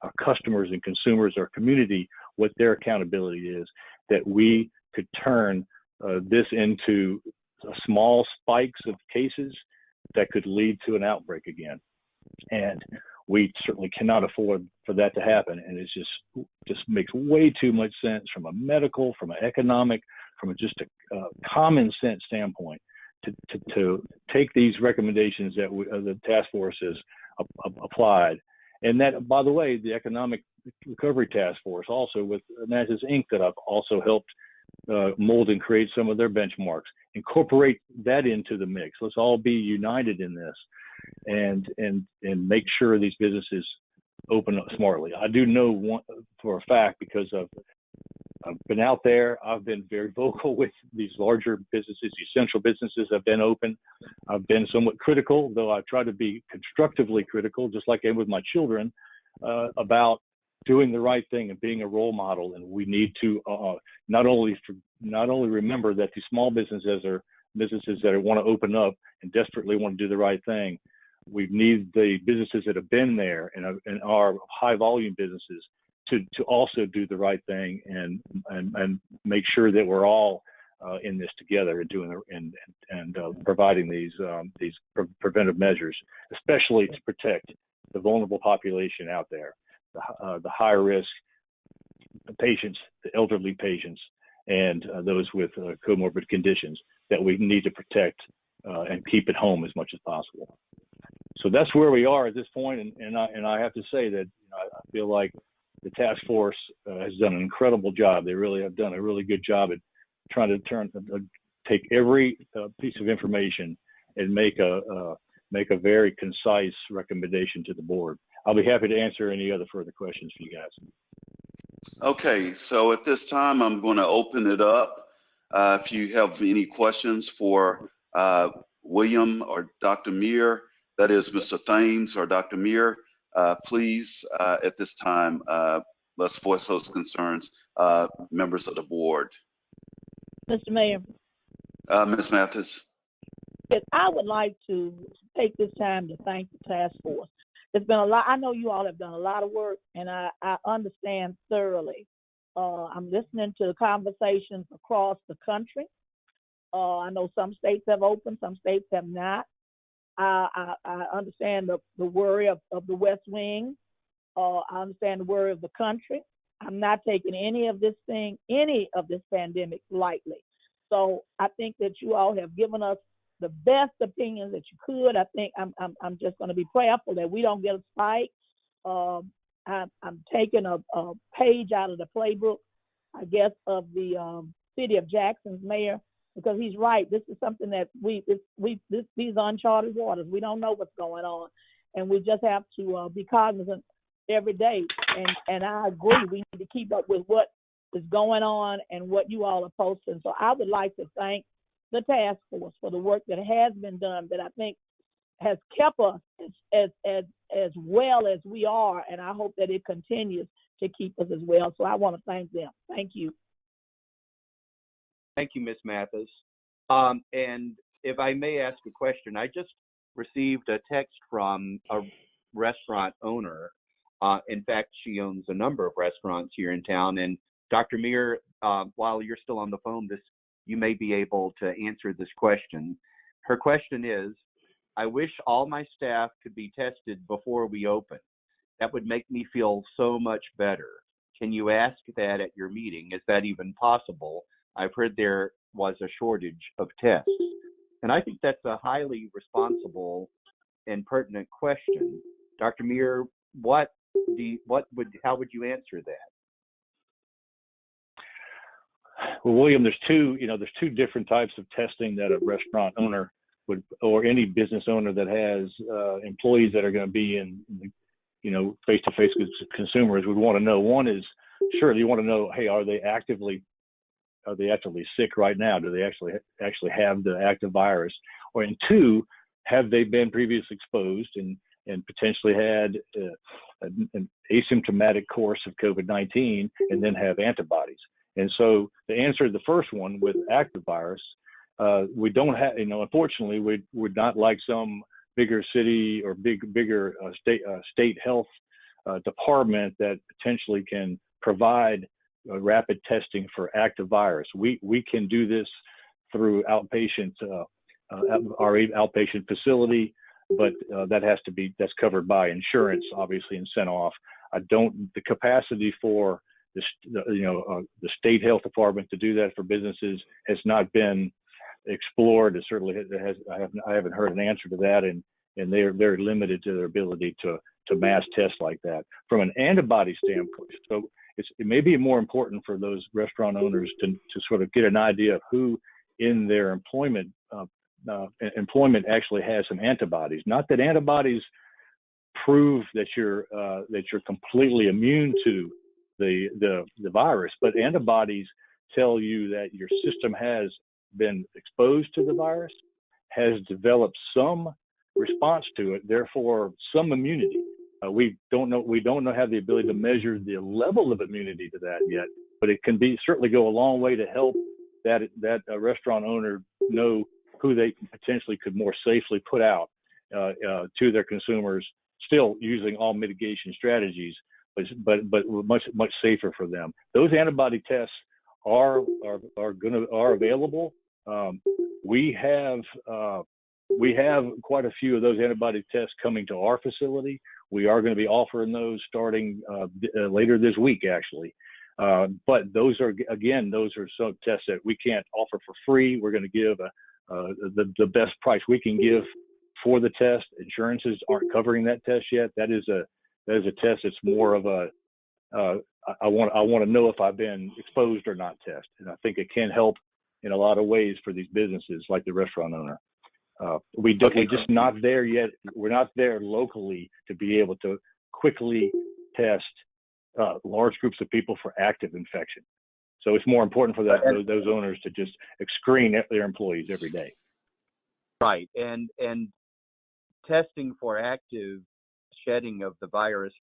Speaker 20: our customers and consumers, our community, what their accountability is, that we could turn this into small spikes of cases that could lead to an outbreak again. And we certainly cannot afford for that to happen. And it just makes way too much sense from a medical, from an economic, from just a common sense standpoint to take these recommendations that the task force has applied. And that, by the way, the Economic Recovery Task Force, also with Natchez Inc., that I've also helped mold and create some of their benchmarks, incorporate that into the mix. Let's all be united in this and make sure these businesses open up smartly. I do know for a fact, because I've been out there, I've been very vocal with these larger businesses, essential businesses have been open. I've been somewhat critical, though I try to be constructively critical, just like I am with my children, about doing the right thing and being a role model. And we need to not only remember that these small businesses are businesses that want to open up and desperately want to do the right thing. We need the businesses that have been there and are high volume businesses to also do the right thing and make sure that we're all in this together and doing and providing these preventive measures, especially to protect the vulnerable population out there, the high risk patients, the elderly patients, and those with comorbid conditions that we need to protect and keep at home as much as possible. So that's where we are at this point, and I have to say that I feel like the task force has done an incredible job. They really have done a really good job at trying to take every piece of information and make a very concise recommendation to the board. I'll be happy to answer any other further questions for you guys.
Speaker 1: Okay, so at this time, I'm going to open it up. If you have any questions for William or Dr. Muir, that is Mr. Thames or Dr. Muir, please, at this time, let's voice those concerns, members of the board.
Speaker 11: Mr. Mayor,
Speaker 1: Ms. Mathis.
Speaker 11: yes, I would like to take this time to thank the task force. There's been a lot. I know you all have done a lot of work, and I understand thoroughly. I'm listening to the conversations across the country. I know some states have opened, some states have not. I understand the worry of the West Wing. I understand the worry of the country. I'm not taking any of this pandemic lightly. So I think that you all have given us the best opinions that you could. I think I'm just going to be prayerful that we don't get a spike. I'm taking a page out of the playbook, I guess, of the city of Jackson's mayor, because he's right. This is something that these are uncharted waters. We don't know what's going on, and we just have to be cognizant every day. And I agree, we need to keep up with what is going on and what you all are posting. So I would like to thank the task force for the work that has been done, that I think has kept us as well as we are, and I hope that it continues to keep us as well. So I want to thank them. Thank you.
Speaker 19: Thank you, Ms. Mathis. And if I may ask a question, I just received a text from a restaurant owner. In fact, she owns a number of restaurants here in town. And Dr. Muir, while you're still on the phone, you may be able to answer this question. Her question is, I wish all my staff could be tested before we open. That would make me feel so much better. Can you ask that at your meeting? Is that even possible? I've heard there was a shortage of tests. And I think that's a highly responsible and pertinent question. Dr. Muir, how would you answer that?
Speaker 20: Well, William, there's two different types of testing that a restaurant owner would, or any business owner that has employees that are going to be in face-to-face with consumers would want to know. One is, sure, you want to know, hey, are they actively sick right now? Do they actually have the active virus? Or in two, have they been previously exposed and potentially had an asymptomatic course of COVID-19 and then have antibodies? And so to answer the first one with active virus, we don't have, unfortunately, we would not like some bigger city or bigger state health department that potentially can provide rapid testing for active virus. We can do this through our outpatient facility, but that's covered by insurance, obviously, and sent off. The capacity for the state health department to do that for businesses has not been explored. It certainly has. I haven't heard an answer to that, and they're limited to their ability to mass test like that. From an antibody standpoint, so it may be more important for those restaurant owners to sort of get an idea of who in their employment actually has some antibodies. Not that antibodies prove that you're completely immune to the virus, but antibodies tell you that your system has been exposed to the virus, has developed some response to it, therefore some immunity. We don't have the ability to measure the level of immunity to that yet, but it can certainly go a long way to help that restaurant owner know who they potentially could more safely put out to their consumers, still using all mitigation strategies, but much safer for them. Those antibody tests are available. We have quite a few of those antibody tests coming to our facility. We are going to be offering those starting later this week, actually. But those are some tests that we can't offer for free. We're going to give the best price we can give for the test. Insurances aren't covering that test yet. That is a test that's more of a I want to know if I've been exposed or not test. And I think it can help in a lot of ways for these businesses like the restaurant owner. We're just not there yet. We're not there locally to be able to quickly test large groups of people for active infection. So it's more important for those owners to just screen their employees every day.
Speaker 19: Right, and testing for active shedding of the virus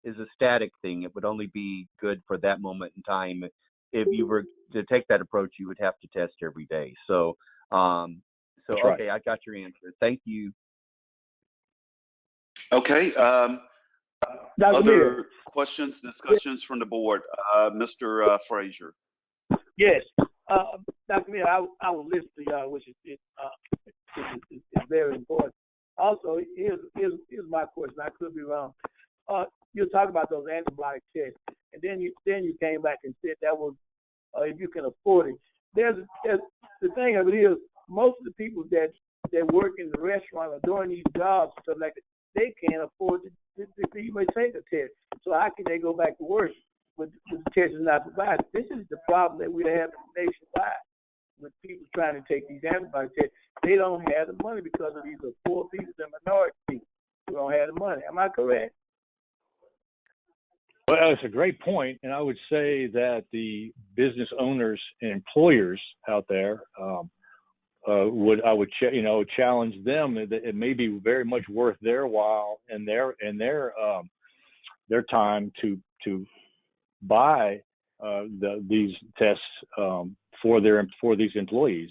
Speaker 19: is a static thing. It would only be good for that moment in time. If you were to take that approach, you would have to test every day. So,
Speaker 20: That's right.
Speaker 19: Okay, I got your answer. Thank you.
Speaker 1: Okay. Other questions, discussions from the board? Mr. Frazier.
Speaker 7: Yes, Dr. Miller, I will listen to y'all, which is very important. Also, here's my question. I could be wrong. You talk about those antibiotic tests, and then you came back and said that was if you can afford it. There's the thing of it is, most of the people that work in the restaurant or doing these jobs, stuff like that, they can't afford to even take a test. So how can they go back to work with the test is not provided? This is the problem that we have nationwide with people trying to take these antibiotic tests. They don't have the money because of these are poor people and minority people who don't have the money. Am I correct?
Speaker 20: Well, it's a great point, and I would say that the business owners and employers out there would challenge them that it may be very much worth their while and their time to buy these tests for these employees.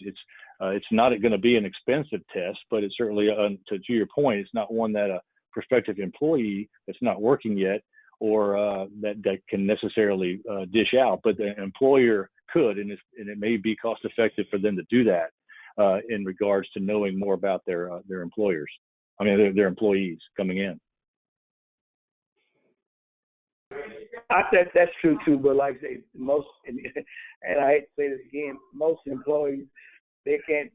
Speaker 20: It's not going to be an expensive test, but it's certainly to your point, it's not one that a prospective employee that's not working yet or that can necessarily dish out, but the employer could, and it may be cost effective for them to do that in regards to knowing more about their employers. I mean, their employees coming in.
Speaker 7: I think that's true too, but like I say, most, and I hate to say this again, most employees they can't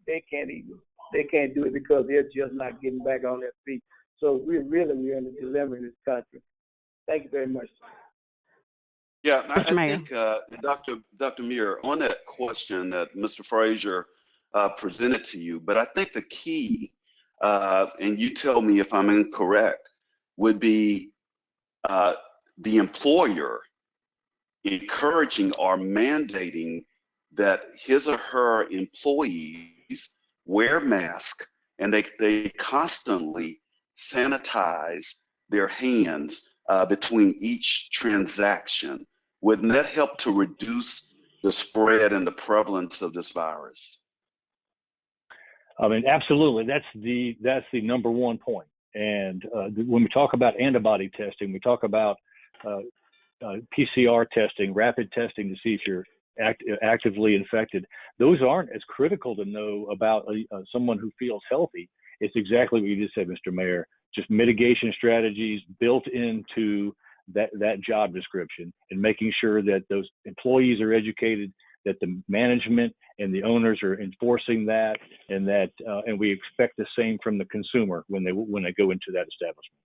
Speaker 7: do it because they're just not getting back on their feet. So we're in a dilemma in this country. Thank you very much.
Speaker 1: Yeah, I think Dr. Muir, on that question that Mr. Frazier presented to you, but I think the key, and you tell me if I'm incorrect, would be the employer encouraging or mandating that his or her employees wear masks and they constantly sanitize their hands between each transaction. Wouldn't that help to reduce the spread and the prevalence of this virus?
Speaker 20: I mean, absolutely. That's the number one point. And when we talk about antibody testing, we talk about PCR testing, rapid testing to see if you're actively infected. Those aren't as critical to know about someone who feels healthy. It's exactly what you just said, Mr. Mayor. Just mitigation strategies built into that job description, and making sure that those employees are educated, that the management and the owners are enforcing that, and that and we expect the same from the consumer when they go into that establishment.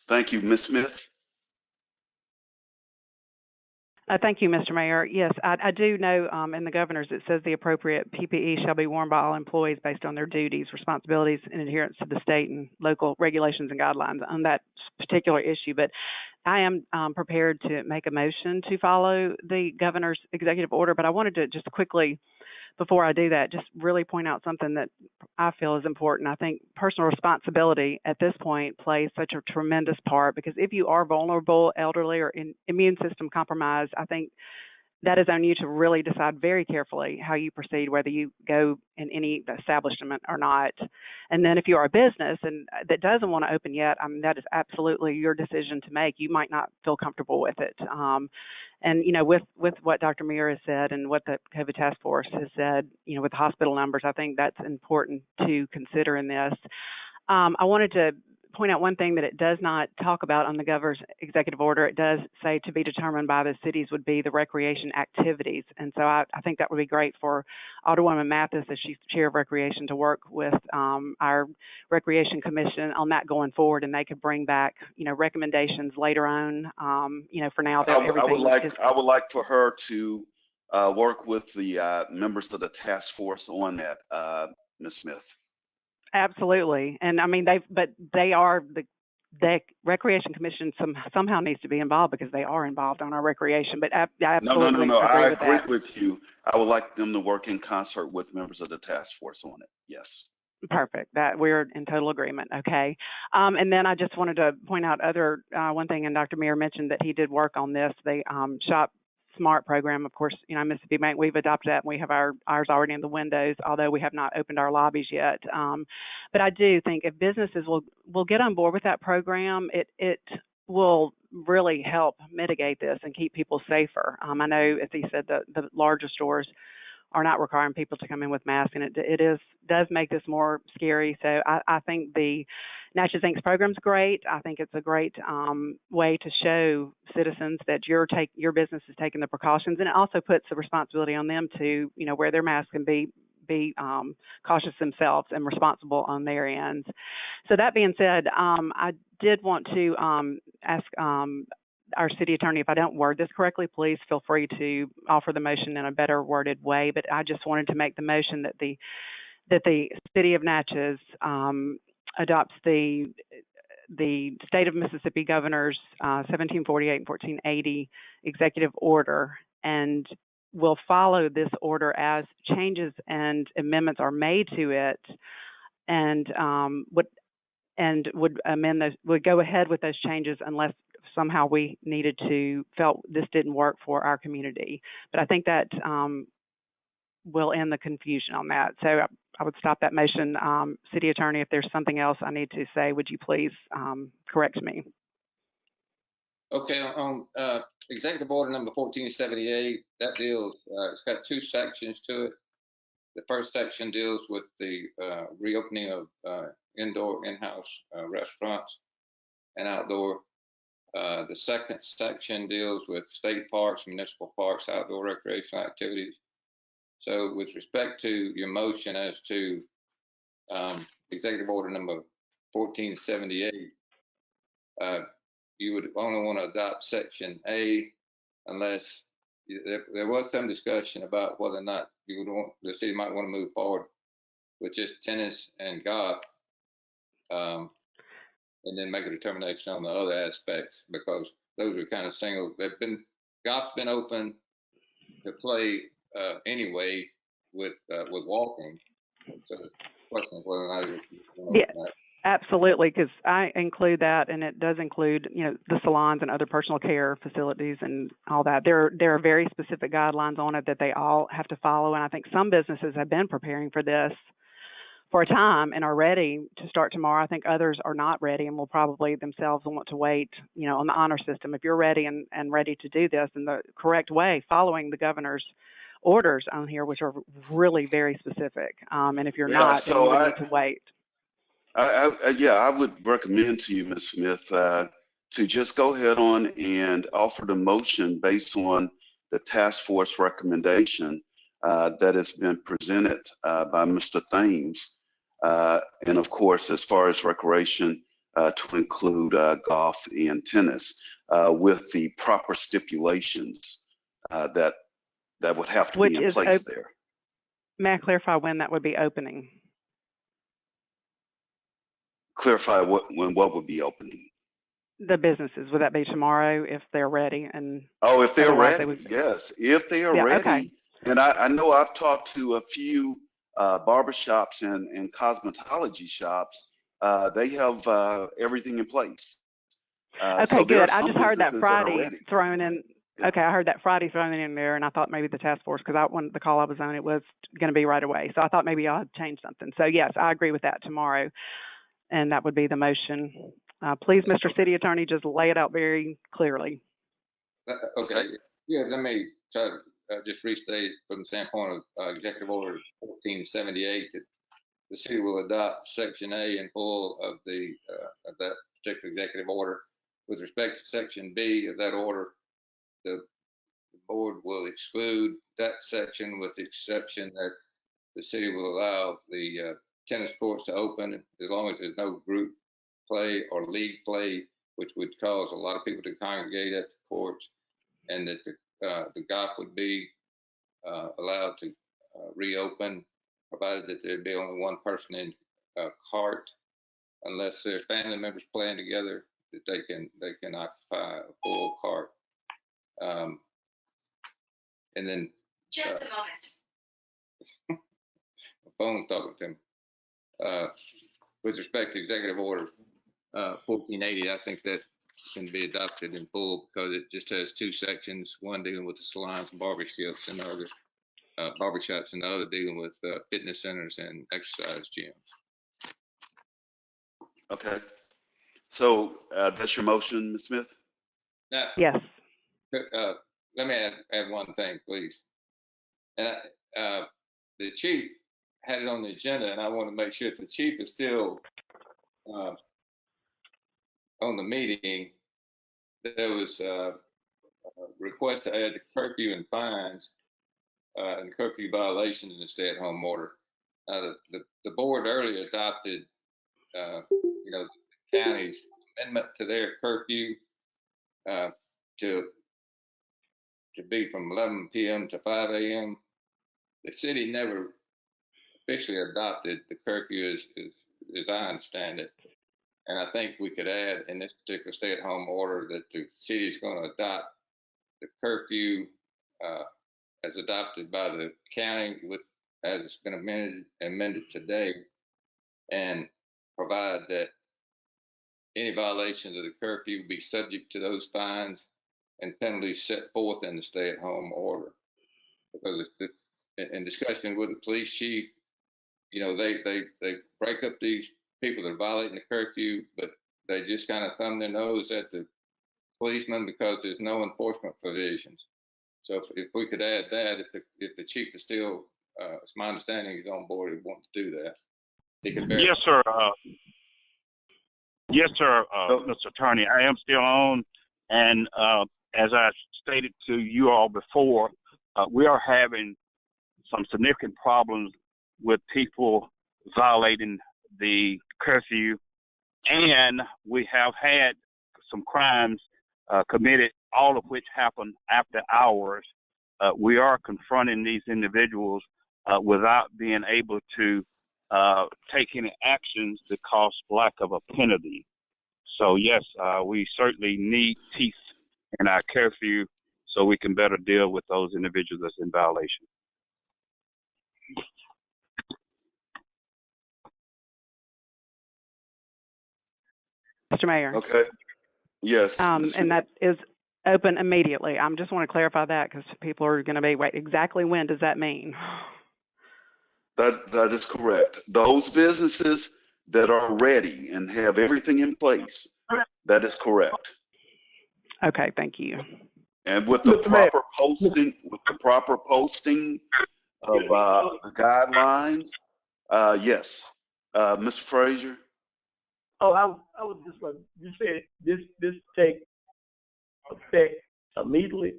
Speaker 1: Thank you, Ms. Smith.
Speaker 16: Thank you, Mr. Mayor. Yes, I do know in the governor's it says the appropriate PPE shall be worn by all employees based on their duties, responsibilities, and adherence to the state and local regulations and guidelines on that particular issue. But I am prepared to make a motion to follow the governor's executive order. But I wanted to just quickly, before I do that, just really point out something that I feel is important. I think personal responsibility at this point plays such a tremendous part, because if you are vulnerable, elderly, or immune system compromised, I think that is on you to really decide very carefully how you proceed, whether you go in any establishment or not. And then if you are a business and that doesn't want to open yet, I mean, that is absolutely your decision to make. You might not feel comfortable with it. And, you know, with what Dr. Muir has said and what the COVID task force has said, you know, with the hospital numbers, I think that's important to consider in this. I wanted to point out one thing that it does not talk about on the governor's executive order. It does say to be determined by the cities would be the recreation activities. And so I think that would be great for Alderwoman Mathis, as she's chair of recreation, to work with our Recreation Commission on that going forward, and they could bring back, recommendations later on. For now,
Speaker 1: I would like for her to work with the members of the task force on that, Ms. Smith.
Speaker 16: Absolutely. And I mean, the Recreation Commission somehow needs to be involved because they are involved on our recreation, but I absolutely
Speaker 1: No. I agree
Speaker 16: that.
Speaker 1: with you. I would like them to work in concert with members of the task force on it. Yes.
Speaker 16: Perfect. That we're in total agreement. Okay. And then I just wanted to point out one thing, and Dr. Meir mentioned that he did work on this, the Shop Smart program. Of course, Mississippi Bank, we've adopted that, and we have ours already in the windows, although we have not opened our lobbies yet. But I do think if businesses will get on board with that program, it will really help mitigate this and keep people safer. I know, as he said, the larger stores are not requiring people to come in with masks, and it does make this more scary. So I think the Natchez Inc.'s program is great. I think it's a great way to show citizens that your business is taking the precautions, and it also puts the responsibility on them to wear their masks and be cautious themselves and responsible on their ends. So that being said, I did want to ask our city attorney, if I don't word this correctly, please feel free to offer the motion in a better worded way. But I just wanted to make the motion that the city of Natchez adopts the state of Mississippi governor's 1748 and 1480 executive order, and will follow this order as changes and amendments are made to it, and would amend those, would go ahead with those changes unless somehow we felt this didn't work for our community. But I think that will end the confusion on that. So I would stop that motion. City Attorney, if there's something else I need to say, would you please correct me?
Speaker 8: Okay, on Executive Order number 1478, that deals, it's got two sections to it. The first section deals with the reopening of indoor in-house restaurants and outdoor. The second section deals with state parks, municipal parks, outdoor recreational activities. So with respect to your motion as to Executive Order number 1478, you would only want to adopt Section A unless there was some discussion about whether or not the city might want to move forward with just tennis and golf, and then make a determination on the other aspects, because those are kind of single. Golf's been open to play anyway with walking. So the question is whether or not
Speaker 16: Absolutely, because I include that, and it does include, the salons and other personal care facilities and all that. There are very specific guidelines on it that they all have to follow, and I think some businesses have been preparing for this for a time and are ready to start tomorrow. I think others are not ready and will probably themselves want to wait, on the honor system. If you're ready and ready to do this in the correct way, following the governor's orders on here, which are really very specific, and if you're not, then you would need to wait.
Speaker 1: I would recommend to you, Ms. Smith, to just go ahead on and offer the motion based on the task force recommendation that has been presented by Mr. Thames. And of course, as far as recreation, to include golf and tennis with the proper stipulations that would have to be in place there.
Speaker 16: May I clarify when that would be opening?
Speaker 1: Clarify what would be opening?
Speaker 16: The businesses, would that be tomorrow if they're ready?
Speaker 1: If they're ready, yes. If they are ready.
Speaker 16: Okay.
Speaker 1: And I know I've talked to a few barbershops and cosmetology shops. They have everything in place.
Speaker 16: Okay, good. I just heard that Friday thrown in. Okay, I heard that Friday thrown in there, and I thought maybe the task force, because the call I was on, it was going to be right away. So I thought maybe y'all had changed something. So yes, I agree with that tomorrow. And that would be the motion. Please, Mr. City Attorney, just lay it out very clearly.
Speaker 8: Okay. Yeah, let me try to just restate from the standpoint of Executive Order 1478 that the city will adopt Section A in full of that particular executive order. With respect to Section B of that order, the board will exclude that section with the exception that the city will allow the tennis courts to open as long as there's no group play or league play, which would cause a lot of people to congregate at the courts, and that the golf would be allowed to reopen, provided that there'd be only one person in cart, unless there's family members playing together, that they can occupy a full cart. And then just a moment. My phone's talking to me. With respect to Executive Order 1480, I think that can be adopted in full because it just has two sections, one dealing with the salons and barbershops and the other dealing with fitness centers and exercise gyms.
Speaker 1: Okay. So that's your motion, Ms. Smith?
Speaker 8: Now,
Speaker 16: Yes.
Speaker 8: Let me add one thing, please. And the chief had it on the agenda, and I want to make sure if the chief is still on the meeting, there was a request to add the curfew and fines and curfew violations in the stay-at-home order. The board earlier adopted, the county's amendment to their curfew to be from 11 p.m. to 5 a.m. The city never officially adopted the curfew as I understand it. And I think we could add in this particular stay-at-home order that the city is going to adopt the curfew as adopted by the county as it's been amended today, and provide that any violations of the curfew be subject to those fines and penalties set forth in the stay-at-home order. Because in discussion with the police chief, they break up these people that are violating the curfew, but they just kind of thumb their nose at the policemen because there's no enforcement provisions. So if we could add that, if the chief is still, it's my understanding he's on board and wants to do that. He could
Speaker 3: Yes, sir. Yes, sir, Mr. Attorney. I am still on, and as I stated to you all before, we are having some significant problems with people violating the curfew, and we have had some crimes committed, all of which happen after hours. We are confronting these individuals without being able to take any actions because lack of a penalty. So yes, we certainly need teeth in our curfew so we can better deal with those individuals that's in violation.
Speaker 16: Mr. Mayor.
Speaker 1: Okay. Yes.
Speaker 16: And that is open immediately. I just want to clarify that because people are going to be, wait, exactly when does that mean?
Speaker 1: That is correct. Those businesses that are ready and have everything in place, that is correct.
Speaker 16: Okay, thank you.
Speaker 1: And with the proper posting of the guidelines, yes. Mr. Frazier?
Speaker 7: Oh, I was just like, you said this take effect immediately?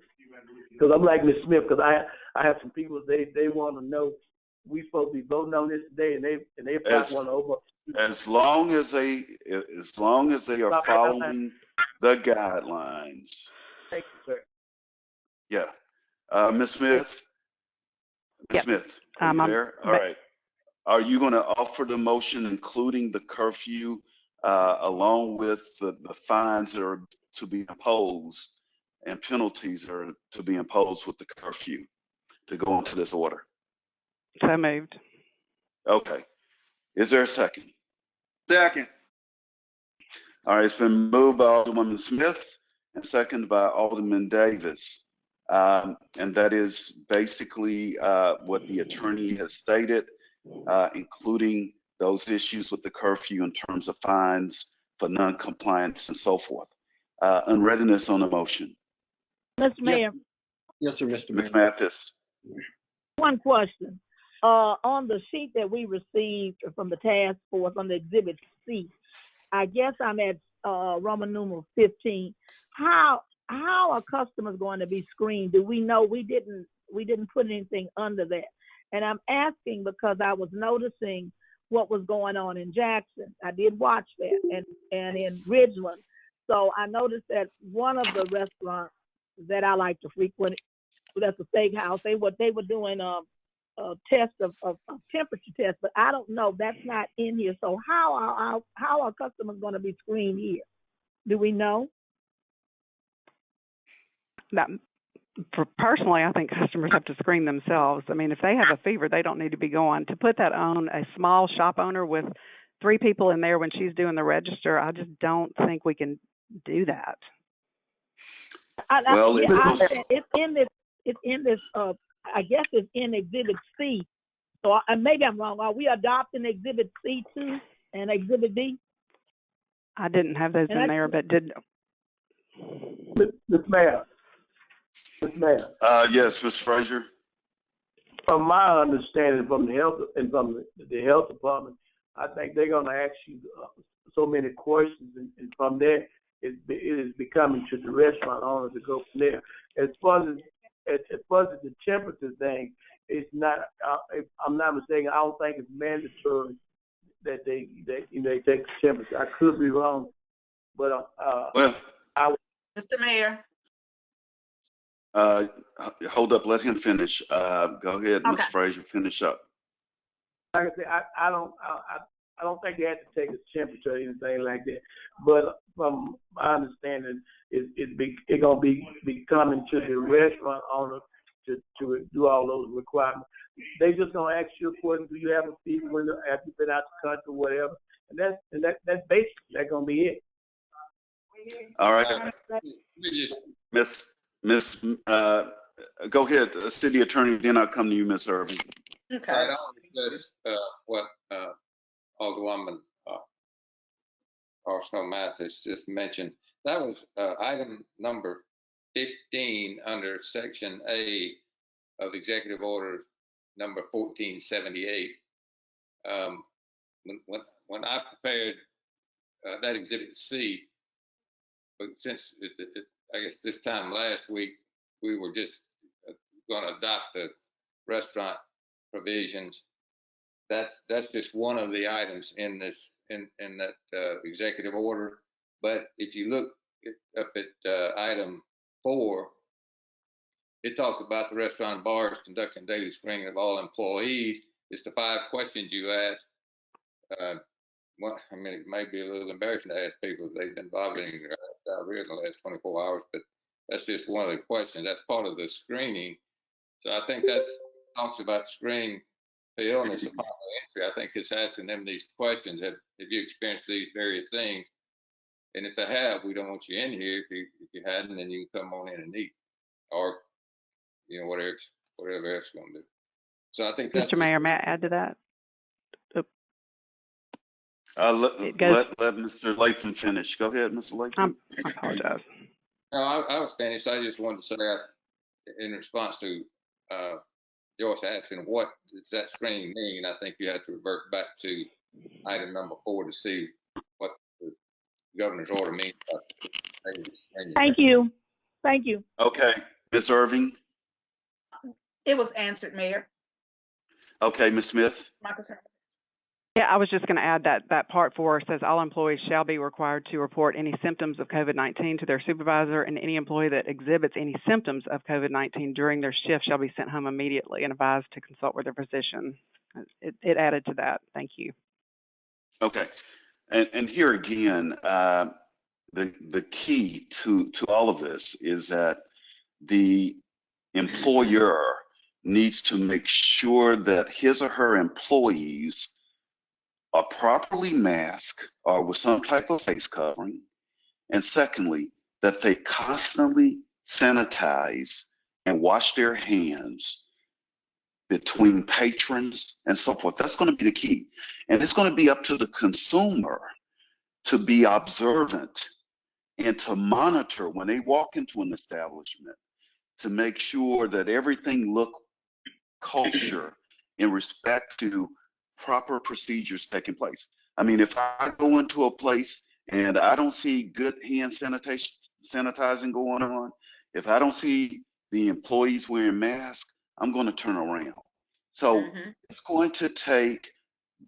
Speaker 7: Because I'm like Ms. Smith, because I have some people, they want to know we supposed to be voting on this today, and they probably want to over.
Speaker 1: As long as they are following the guidelines.
Speaker 7: Thank you, sir.
Speaker 1: Yeah. Ms. Smith? Ms. Smith, are you there? All right. Are you going to offer the motion including the curfew along with the fines that are to be imposed and penalties that are to be imposed with the curfew to go into this order?
Speaker 16: So moved.
Speaker 1: Okay. Is there a second?
Speaker 15: Second.
Speaker 1: All right, it's been moved by Alderwoman Smith and seconded by Alderman Davis. And that is basically what the attorney has stated, including those issues with the curfew in terms of fines for non-compliance and so forth. Unreadiness on the motion.
Speaker 5: Mr. Mayor,
Speaker 17: Yes, sir, Mr. Mayor.
Speaker 1: Ms. Mathis.
Speaker 5: one question.
Speaker 11: On the sheet that we received from the task force on the exhibit C, I guess I'm at Roman numeral 15. How are customers going to be screened? Do we know? We didn't put anything under that. And I'm asking because I was noticing what was going on in Jackson. I did watch that, and in Ridgeland. So I noticed that one of the restaurants that I like to frequent, that's a steakhouse, they were doing a test of temperature test, but I don't know. That's not in here. So how are customers going to be screened here? Do we know?
Speaker 16: Personally, I think customers have to screen themselves. I mean, if they have a fever, they don't need to be going. To put that on a small shop owner with 3 people in there when she's doing the register, I just don't think we can do that.
Speaker 11: It's in this. I guess it's in Exhibit C. So maybe I'm wrong. Are we adopting Exhibit C too and Exhibit D?
Speaker 16: I didn't have those in there, but did.
Speaker 7: Mr. Mayor.
Speaker 1: Yes, Mr. Frazier.
Speaker 7: From my understanding, from the health department, I think they're going to ask you so many questions, and from there, it is becoming to the restaurant owners to go from there. As far as the temperature thing, it's not. If I'm not mistaken, I don't think it's mandatory that they take the temperature. I could be wrong, but
Speaker 4: Mr. Mayor.
Speaker 1: Hold up, let him finish. Go ahead,
Speaker 4: Okay.
Speaker 1: Mr. Frazier, finish up.
Speaker 7: Like I said, I don't think they have to take a temperature or anything like that. But from my understanding, it's gonna be coming to the restaurant owner to do all those requirements. They just gonna ask you a question: do you have a fever after you've been out the country, or whatever? And that's basically that's gonna be it.
Speaker 1: All right, Miss, go ahead, City Attorney. Then I'll come to you, Miss Irving.
Speaker 4: Okay.
Speaker 8: Right on this, what Alderwoman Arsenal Mathis just mentioned. That was item number 15 under Section A of Executive Order number 1478. When I prepared that Exhibit C, but since I guess this time last week we were just going to adopt the restaurant provisions. That's just one of the items in this in that executive order. But if you look up at item 4, it talks about the restaurant and bars conducting daily screening of all employees. It's the 5 questions you ask. I mean, it may be a little embarrassing to ask people if they've been vomiting diarrhea in the last 24 hours, but that's just one of the questions. That's part of the screening. So I think that talks about screening the illness upon the entry. I think it's asking them these questions. Have you experienced these various things? And if they have, we don't want you in here. If you hadn't, then you can come on in and eat, or whatever else you're gonna do. So I think that's
Speaker 16: Mr. Mayor, may I add to that?
Speaker 1: Let Mr. Latham finish. Go ahead, Mr. Latham.
Speaker 16: I apologize.
Speaker 8: No, I was finished. I just wanted to say, in response to Joyce asking what does that screening mean, I think you have to revert back to item number 4 to see what the governor's order means.
Speaker 11: Thank you.
Speaker 1: Okay, Ms. Irving.
Speaker 4: It was answered, Mayor.
Speaker 1: Okay, Ms. Smith.
Speaker 16: Yeah, I was just going to add that part 4 says all employees shall be required to report any symptoms of COVID-19 to their supervisor, and any employee that exhibits any symptoms of COVID-19 during their shift shall be sent home immediately and advised to consult with their physician. It added to that. Thank you.
Speaker 1: Okay, and here again, the key to all of this is that the employer needs to make sure that his or her employees are properly masked or with some type of face covering. And secondly, that they constantly sanitize and wash their hands between patrons and so forth. That's going to be the key. And it's going to be up to the consumer to be observant and to monitor when they walk into an establishment to make sure that everything looks kosher in respect to proper procedures taking place. I mean, if I go into a place and I don't see good hand sanitizing going on, if I don't see the employees wearing masks, I'm going to turn around. So it's going to take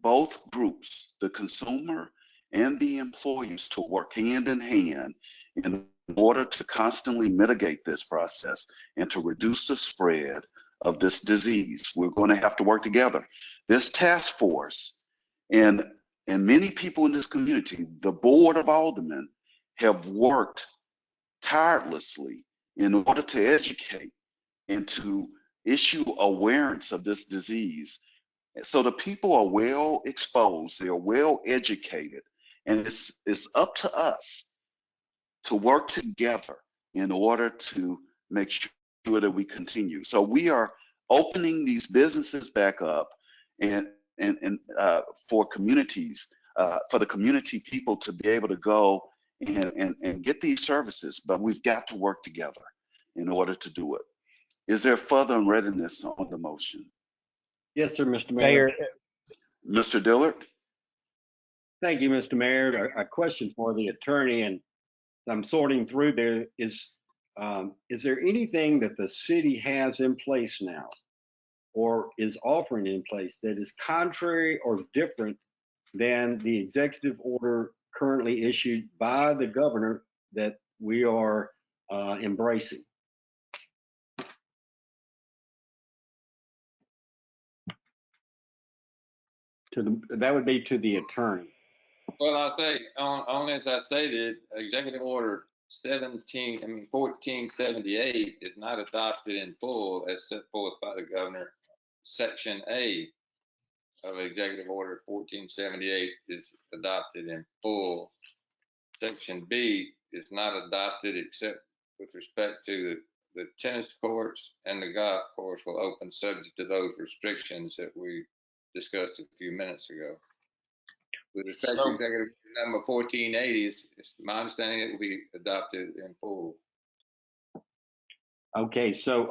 Speaker 1: both groups, the consumer and the employees, to work hand in hand in order to constantly mitigate this process and to reduce the spread of this disease. We're going to have to work together. This task force and many people in this community, the Board of Aldermen, have worked tirelessly in order to educate and to issue awareness of this disease. So the people are well exposed, they're well educated, and it's up to us to work together in order to make sure that we continue. So we are opening these businesses back up and for communities, for the community people to be able to go and get these services, but we've got to work together in order to do it. Is there further readiness on the motion?
Speaker 17: Yes, sir, Mr. Mayor.
Speaker 1: Mr. Dillard?
Speaker 17: Thank you, Mr. Mayor. A question for the attorney, and I'm sorting through there. Is there anything that the city has in place now or is offering in place that is contrary or different than the executive order currently issued by the governor that we are embracing? That would be to the attorney.
Speaker 8: Well, I say on as I stated, Executive Order 1478 is not adopted in full as set forth by the governor. Section A of Executive Order 1478 is adopted in full. Section B is not adopted except with respect to the tennis courts and the golf course will open subject to those restrictions that we discussed a few minutes ago. With respect to Executive Number 1480, it's my understanding it will be adopted in full.
Speaker 17: Okay, so,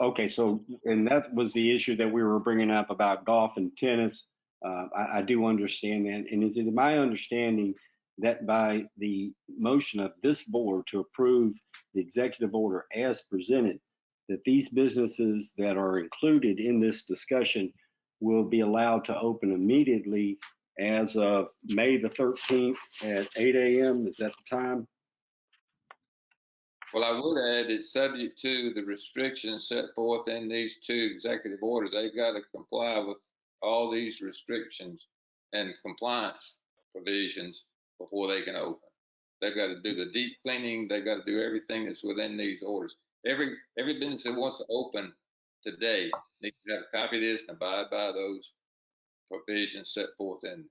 Speaker 17: and that was the issue that we were bringing up about golf and tennis. I do understand that. And is it my understanding that by the motion of this board to approve the executive order as presented, that these businesses that are included in this discussion will be allowed to open immediately as of May the 13th at 8 a.m.? Is that the time?
Speaker 8: Well, I would add it's subject to the restrictions set forth in these two executive orders. They've got to comply with all these restrictions and compliance provisions before they can open. They've got to do the deep cleaning. They've got to do everything that's within these orders. Every business that wants to open today needs to have a copy of this and abide by those provisions set forth in.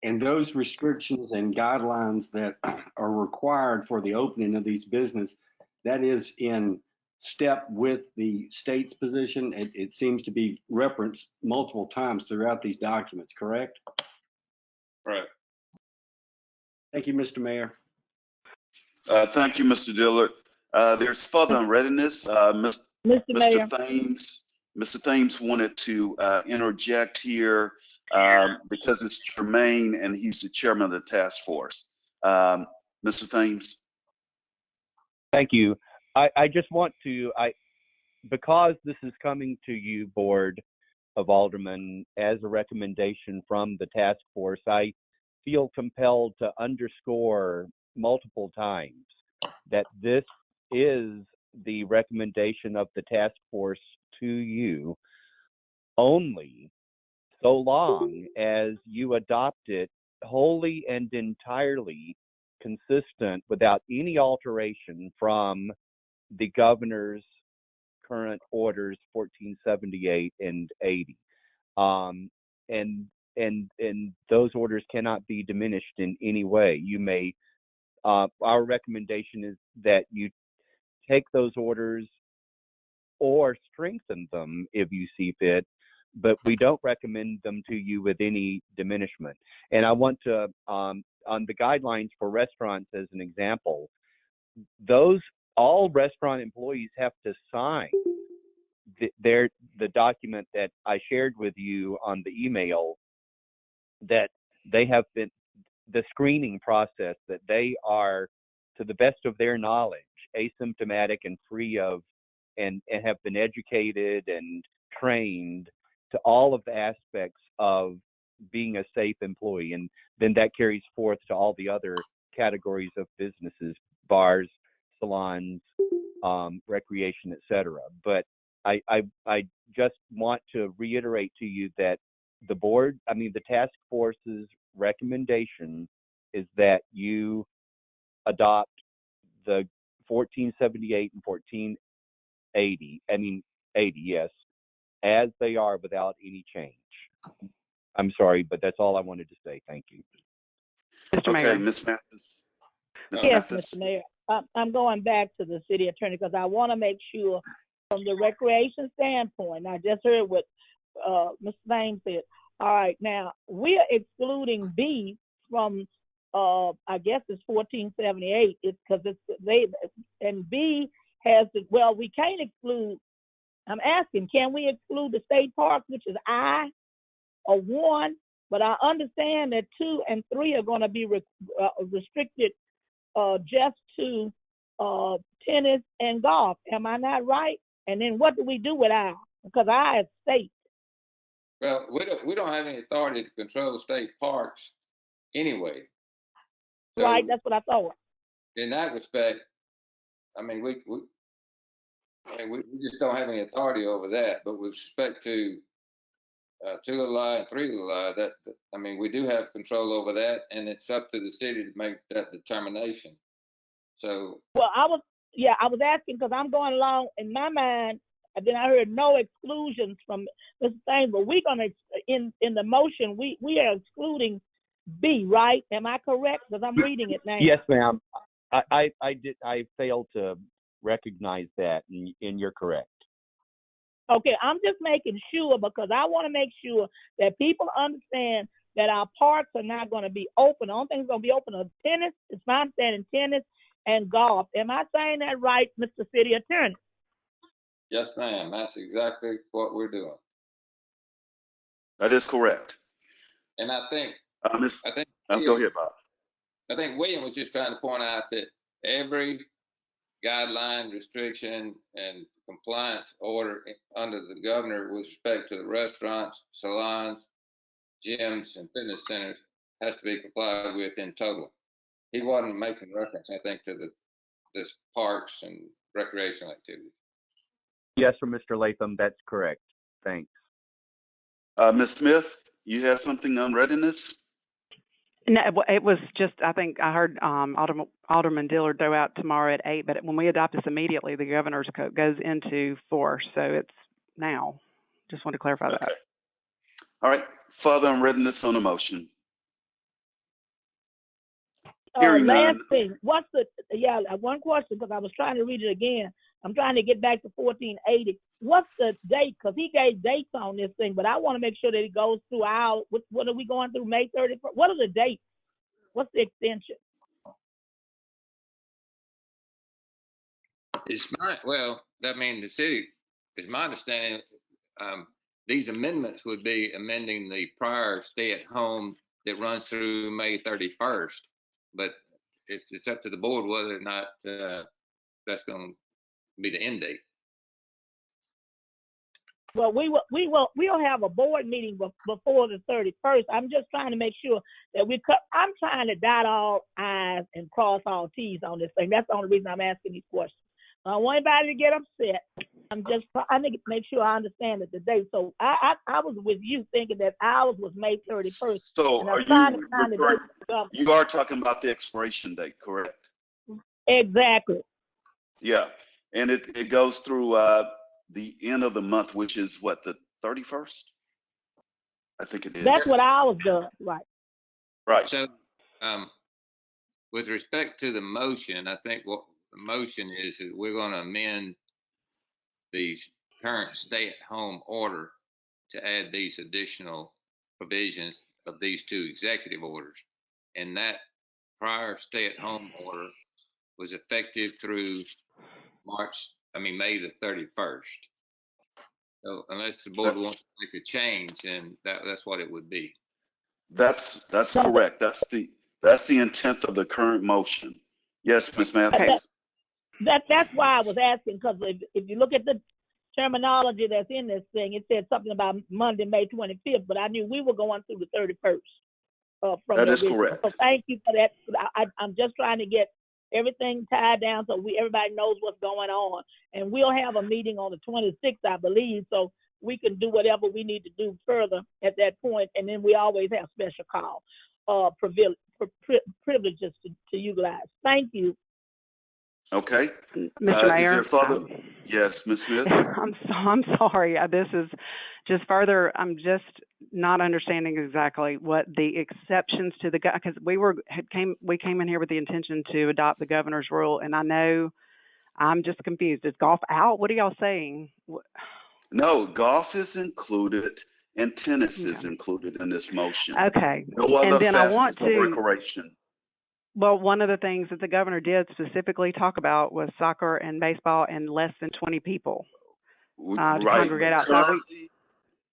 Speaker 17: And those restrictions and guidelines that are required for the opening of these businesses, that is in step with the state's position. It seems to be referenced multiple times throughout these documents, correct?
Speaker 8: Right.
Speaker 17: Thank you, Mr. Mayor.
Speaker 1: Thank you, Mr. Dillard. There's further readiness. Mr.
Speaker 5: Mayor.
Speaker 1: Mr. Thames wanted to interject here because it's germane and he's the chairman of the task force. Mr. Thames.
Speaker 19: Thank you. I just want to, because this is coming to you, Board of Aldermen, as a recommendation from the task force, I feel compelled to underscore multiple times that this is the recommendation of the task force to you only so long as you adopt it wholly and entirely consistent without any alteration from the governor's current orders 1478 and 80. And those orders cannot be diminished in any way. You may, our recommendation is that you take those orders or strengthen them if you see fit, but we don't recommend them to you with any diminishment. And I want to, on the guidelines for restaurants as an example, all restaurant employees have to sign the document that I shared with you on the email, that they have been, the screening process, that they are, to the best of their knowledge, asymptomatic and free of, and have been educated and trained to all of the aspects of being a safe employee. And then that carries forth to all the other categories of businesses, bars, salons, recreation, etc. But I just want to reiterate to you that the task force's recommendation is that you adopt the 1478 and 1480, 80, yes, as they are without any change. I'm sorry, but that's all I wanted to say. Thank you.
Speaker 16: Mr.
Speaker 1: Okay,
Speaker 16: Mayor.
Speaker 1: Ms. Mathis. Ms.
Speaker 11: Yes,
Speaker 1: Mathis.
Speaker 11: Mr. Mayor. I'm going back to the city attorney because I want to make sure from the recreation standpoint, I just heard what Mr. Thames said. All right, now we are excluding B from, I guess it's 1478. It's because and B has the, well, we can't exclude, I'm asking, can we exclude the state parks, which is I or 1? But I understand that 2 and 3 are going to be restricted just to tennis and golf. Am I not right? And then what do we do with I? Because I is state.
Speaker 8: Well, we don't have any authority to control state parks anyway. So
Speaker 11: Right, that's what I thought.
Speaker 8: in that respect, I mean, we just don't have any authority over that. But with respect to 2 little I and 3 little I, that I mean, we do have control over that, and it's up to the city to make that determination. So,
Speaker 11: Well, I was asking because I'm going along in my mind, and then I heard no exclusions from Mr. Thames, but we're gonna in the motion we are excluding B, right? Am I correct? Because I'm reading it now.
Speaker 19: Yes, ma'am. I failed to recognize that, and you're correct.
Speaker 11: Okay, I'm just making sure because I want to make sure that people understand that our parks are not going to be open. The only thing that's going to be open is tennis. It's my understanding, tennis and golf. Am I saying that right, Mr. City Attorney?
Speaker 8: yes, ma'am. That's exactly what we're doing.
Speaker 1: That is correct.
Speaker 8: And I think
Speaker 1: go ahead, Bob.
Speaker 8: I think William was just trying to point out that every guideline, restriction, and compliance order under the governor with respect to the restaurants, salons, gyms, and fitness centers has to be complied with in total. He wasn't making reference, I think, to this parks and recreational activities.
Speaker 19: Yes, for Mr. Latham, that's correct. Thanks.
Speaker 1: Ms. Smith, you have something on readiness?
Speaker 16: No, it was just, I think I heard Alderman Dillard throw out tomorrow at 8, but when we adopt this immediately, the governor's code goes into force, so it's now. Just want to clarify that.
Speaker 1: All right, further on readiness on the motion. Hearing
Speaker 11: Last
Speaker 1: none.
Speaker 11: thing, what's the, one question because I was trying to read it again. I'm trying to get back to 1480. What's the date? Because he gave dates on this thing, but I want to make sure that it goes through our, what are we going through, May 31st? What are the dates? What's the extension?
Speaker 8: I mean, the city, it's my understanding, these amendments would be amending the prior stay-at-home that runs through May 31st. But it's up to the board whether or not that's going to be the end date.
Speaker 11: Well, we'll have a board meeting before the 31st. I'm just trying to make sure that I'm trying to dot all I's and cross all T's on this thing. That's the only reason I'm asking these questions. I don't want anybody to get upset. I'm just trying to make sure I understand the date. So I was with you thinking that ours was May 31st.
Speaker 1: So
Speaker 11: and I'm trying to find the date.
Speaker 1: You are talking about the expiration date, correct?
Speaker 11: Exactly.
Speaker 1: Yeah, and it goes through the end of the month, which is what, the 31st? I think it is.
Speaker 11: That's what ours does, right?
Speaker 1: Right.
Speaker 8: So, with respect to the motion, I think what the motion is we're going to amend the current stay-at-home order to add these additional provisions of these 2 executive orders. And that prior stay-at-home order was effective through May the 31st. So unless the board wants to make a change, then that's what it would be.
Speaker 1: That's correct. That's the intent of the current motion. Yes, Ms. Matthews.
Speaker 11: That's why I was asking, because if you look at the terminology that's in this thing, it said something about Monday, May 25th, but I knew we were going through the 31st. From
Speaker 1: That
Speaker 11: the
Speaker 1: is
Speaker 11: original.
Speaker 1: correct.
Speaker 11: So thank you for that. I'm just trying to get everything tied down so everybody knows what's going on. And we'll have a meeting on the 26th, I believe, so we can do whatever we need to do further at that point. And then we always have special call privileges to utilize. Thank you.
Speaker 1: Okay.
Speaker 16: Mr. Mayor.
Speaker 1: Is there further? Yes, Ms. Smith.
Speaker 16: I'm sorry. This is just further. I'm just not understanding exactly what the exceptions to the because we came in here with the intention to adopt the governor's rule, and I know I'm just confused. Is golf out? What are y'all saying?
Speaker 1: No, golf is included and tennis is included in this motion.
Speaker 16: Okay.
Speaker 1: No other
Speaker 16: And then I want
Speaker 1: facets of
Speaker 16: to.
Speaker 1: recreation.
Speaker 16: Well, one of the things that the governor did specifically talk about was soccer and baseball and less than 20 people to congregate outside.
Speaker 1: Currently,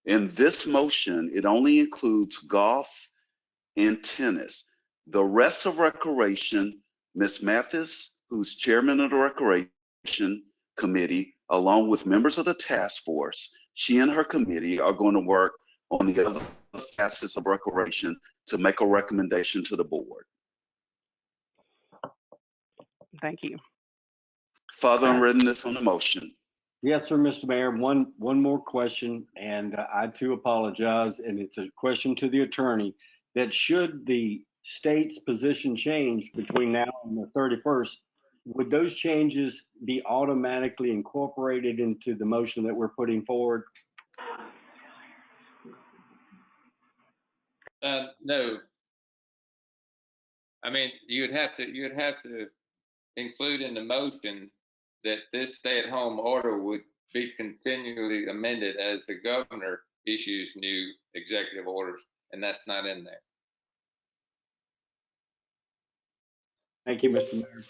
Speaker 1: in this motion, it only includes golf and tennis. The rest of recreation, Ms. Mathis, who's chairman of the Recreation Committee, along with members of the task force, she and her committee are going to work on the other facets of recreation to make a recommendation to the board.
Speaker 16: Thank you.
Speaker 1: Further unwrittenness on the motion.
Speaker 17: Yes, sir, Mr. Mayor. One more question, and I too apologize, and it's a question to the attorney, that should the state's position change between now and the 31st, would those changes be automatically incorporated into the motion that we're putting forward?
Speaker 8: No. I mean, you'd have to include in the motion that this stay-at-home order would be continually amended as the governor issues new executive orders, and that's not in there.
Speaker 17: Thank you, Mr. Mayor.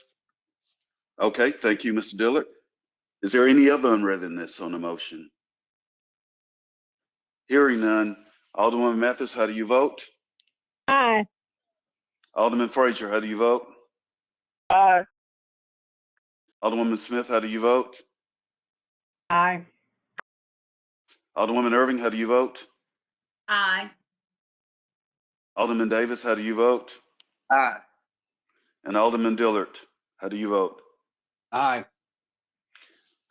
Speaker 1: Okay, thank you, Mr. Dillard. Is there any other unreadiness on the motion? Hearing none. Alderman Mathis, how do you vote?
Speaker 11: Aye.
Speaker 1: Alderman Frazier, how do you vote?
Speaker 11: Aye.
Speaker 1: Alderwoman Smith, how do you vote?
Speaker 16: Aye.
Speaker 1: Alderwoman Irving, how do you vote?
Speaker 4: Aye.
Speaker 1: Alderman Davis, how do you vote?
Speaker 15: Aye.
Speaker 1: And Alderman Dillard, how do you vote?
Speaker 17: Aye.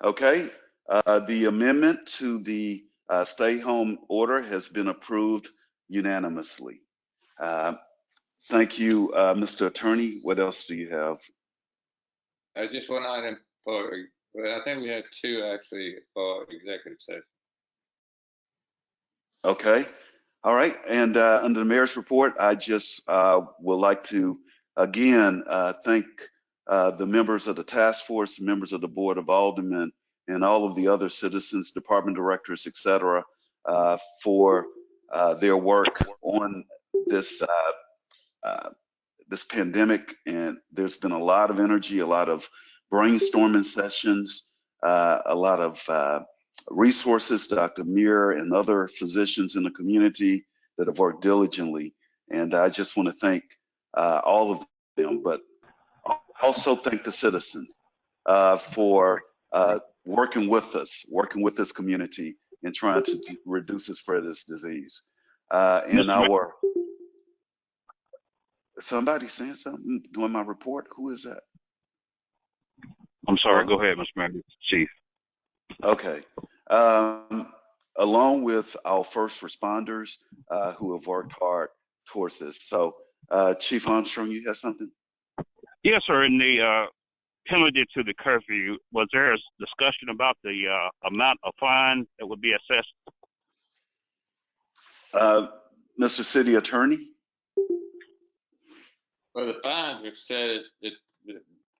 Speaker 1: Okay, the amendment to the stay-home order has been approved unanimously. Thank you, Mr. Attorney. What else do you have?
Speaker 8: Just one item I think we had two actually for executive session.
Speaker 1: Okay, all right. And under the mayor's report, I just would like to again thank the members of the task force, members of the Board of Aldermen, and all of the other citizens, department directors, et cetera, for their work on this this pandemic. And there's been a lot of energy, a lot of brainstorming sessions, a lot of resources, Dr. Muir and other physicians in the community that have worked diligently. And I just want to thank all of them, but also thank the citizens for working with us, working with this community and trying to reduce the spread of this disease. And our, somebody saying something during my report? Who is that?
Speaker 3: I'm sorry, go ahead, Mr. Mayor, Chief.
Speaker 1: Okay. Along with our first responders who have worked hard towards this. So, Chief Armstrong, you have something?
Speaker 3: Yes, sir. In the penalty to the curfew, was there a discussion about the amount of fine that would be assessed?
Speaker 1: Mr. City Attorney?
Speaker 8: Well, the fines have said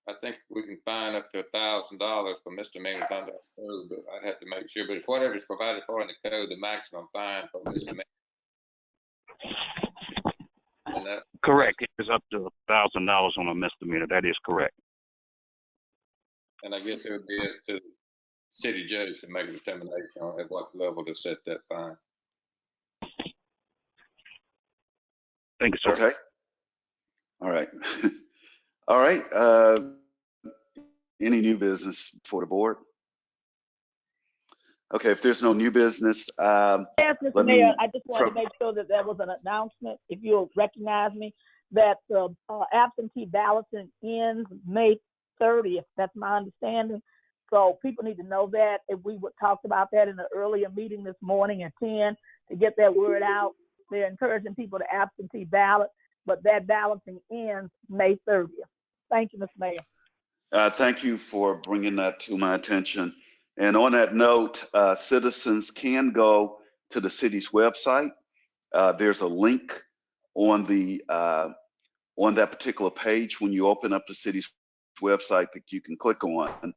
Speaker 8: I think we can fine up to $1,000 for misdemeanors under the code, but I'd have to make sure. But it's whatever is provided for in the code, the maximum fine for misdemeanor.
Speaker 3: Correct. It is up to $1,000 on a misdemeanor. That is correct.
Speaker 8: And I guess it would be up to city judge to make a determination on at what level to set that fine.
Speaker 3: Thank you, sir.
Speaker 1: Okay. All right. All right. Any new business for the board? Okay, if there's no new business,
Speaker 11: Yes, Mr. Mayor, I just wanted to make sure that there was an announcement, if you'll recognize me, that the absentee balloting ends May 30th. That's my understanding. So people need to know that. If we talked about that in an earlier meeting this morning at 10 to get that word out. They're encouraging people to absentee ballot, but that balloting ends May 30th. Thank you, Mr. Mayor.
Speaker 1: thank you for bringing that to my attention. And on that note, citizens can go to the city's website. There's a link on that particular page when you open up the city's website that you can click on,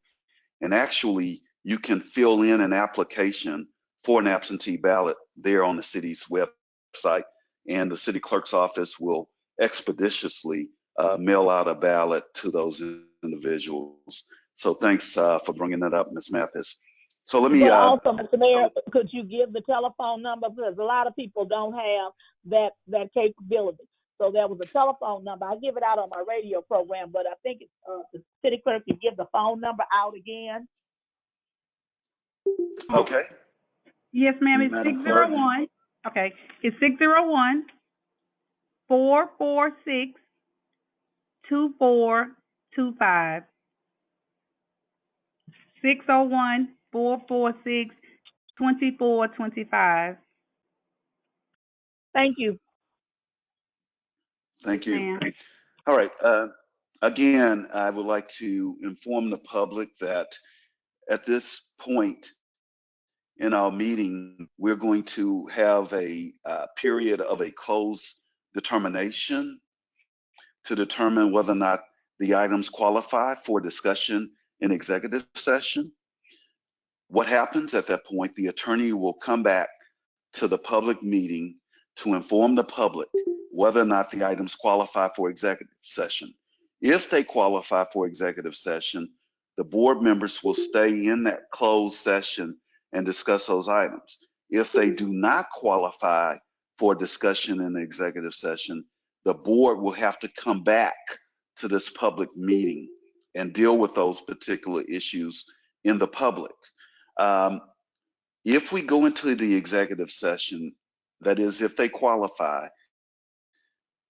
Speaker 1: and actually you can fill in an application for an absentee ballot there on the city's website, and the city clerk's office will expeditiously mail out a ballot to those individuals. So thanks for bringing that up, Ms. Mathis. So let me.
Speaker 11: But also, Mr. Mayor, could you give the telephone number, because a lot of people don't have that capability. So there was a telephone number. I give it out on my radio program, but I think it's, the city clerk can give the phone number out again.
Speaker 1: Okay.
Speaker 18: Yes, ma'am. It's
Speaker 1: Madam
Speaker 18: 601. Okay, it's 601-446-2425. 601-446-2425.
Speaker 11: Thank you.
Speaker 1: Thank you.
Speaker 18: Ma'am.
Speaker 1: All right. Again, I would like to inform the public that at this point in our meeting, we're going to have a period of a closed determination to determine whether or not the items qualify for discussion in executive session. What happens at that point, the attorney will come back to the public meeting to inform the public whether or not the items qualify for executive session. If they qualify for executive session, the board members will stay in that closed session and discuss those items. If they do not qualify for discussion in the executive session, the board will have to come back to this public meeting and deal with those particular issues in the public. If we go into the executive session, that is, if they qualify,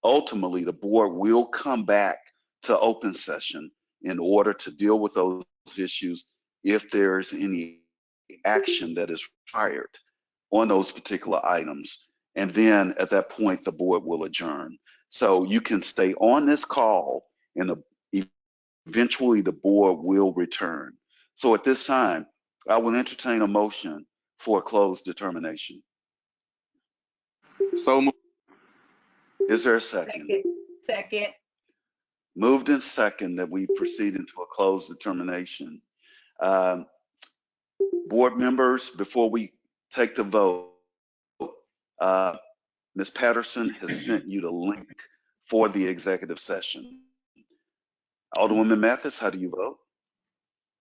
Speaker 1: ultimately the board will come back to open session in order to deal with those issues if there is any action that is required on those particular items. And then at that point, the board will adjourn. So you can stay on this call and eventually the board will return. So at this time, I will entertain a motion for a closed determination.
Speaker 3: So moved.
Speaker 1: Is there a second?
Speaker 4: Second.
Speaker 1: Moved and second that we proceed into a closed determination. Board members, before we take the vote, Ms. Patterson has sent you the link for the executive session. Alderwoman Mathis, how do you vote?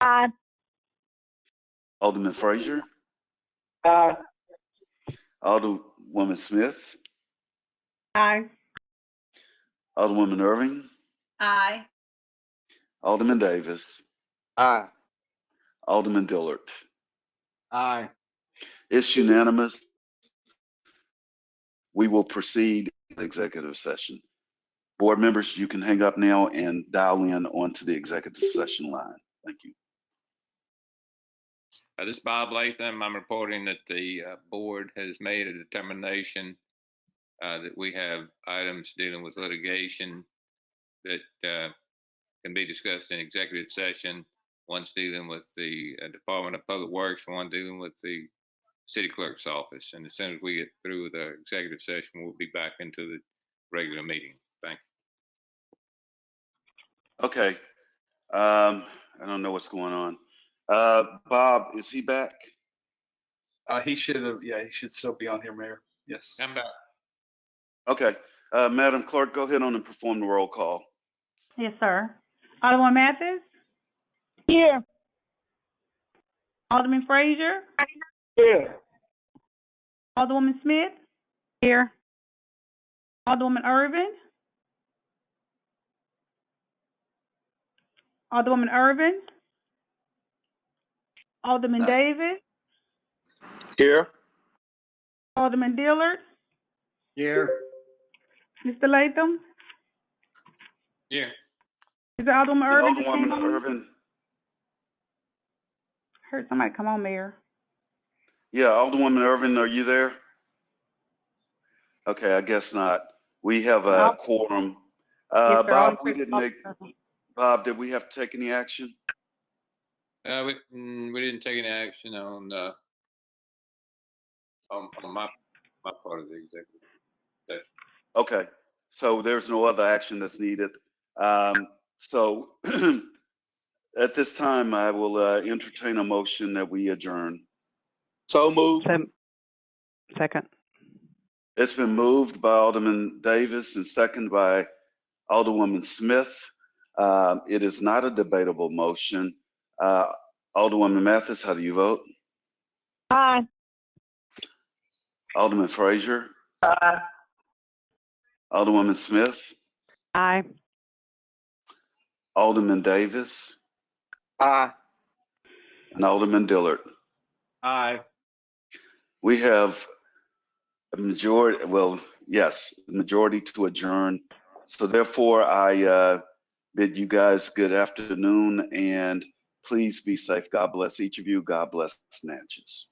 Speaker 11: Aye.
Speaker 1: Alderman Frazier?
Speaker 11: Aye.
Speaker 1: Alderwoman Smith?
Speaker 18: Aye.
Speaker 1: Alderwoman Irving?
Speaker 4: Aye.
Speaker 1: Alderman Davis?
Speaker 15: Aye.
Speaker 1: Alderman Dillard?
Speaker 15: Aye.
Speaker 1: It's unanimous. We will proceed in executive session. Board members, you can hang up now and dial in onto the executive session line. Thank you.
Speaker 8: This is Bob Latham. I'm reporting that the board has made a determination that we have items dealing with litigation that can be discussed in executive session. One's dealing with the Department of Public Works, one dealing with the city clerk's office. And as soon as we get through with the executive session, we'll be back into the regular meeting. Thank you.
Speaker 1: Okay. I don't know what's going on. Bob, is he back?
Speaker 2: He should have, yeah, he should still be on here, Mayor. Yes.
Speaker 8: I'm back.
Speaker 1: Okay. Madam Clerk, go ahead on and perform the roll call.
Speaker 18: Yes, sir. Alderman Mathis?
Speaker 11: Here.
Speaker 18: Alderman Frazier,
Speaker 7: Here.
Speaker 18: Alderwoman Smith,
Speaker 16: Here.
Speaker 18: Alderwoman Irvin, Alderwoman Irvin, Alderman Davis,
Speaker 15: Here.
Speaker 18: Alderman Dillard,
Speaker 15: Here.
Speaker 18: Mr. Latham.
Speaker 8: Here.
Speaker 18: Is it Alderwoman Irvin just came
Speaker 1: Alderwoman
Speaker 18: on?
Speaker 1: Irvin.
Speaker 18: Heard somebody come on, Mayor.
Speaker 1: Yeah, Alderwoman Irvin, are you there? Okay, I guess not. We have a quorum.
Speaker 18: Yes, sir.
Speaker 1: Bob, Bob, did we have to take any action?
Speaker 8: We didn't take any action on my part of the executive session.
Speaker 1: Okay, so there's no other action that's needed. So at this time, I will entertain a motion that we adjourn.
Speaker 15: So moved.
Speaker 16: Second.
Speaker 1: It's been moved by Alderman Davis and seconded by Alderwoman Smith. It is not a debatable motion. Alderwoman Mathis, how do you vote?
Speaker 5: Aye.
Speaker 1: Alderman Frazier?
Speaker 5: Aye.
Speaker 1: Alderwoman Smith?
Speaker 16: Aye.
Speaker 1: Alderman Davis?
Speaker 15: Aye.
Speaker 1: And Alderman Dillard?
Speaker 15: Aye.
Speaker 1: We have a majority, well, yes, majority to adjourn. So therefore, I bid you guys good afternoon and please be safe. God bless each of you. God bless Natchez.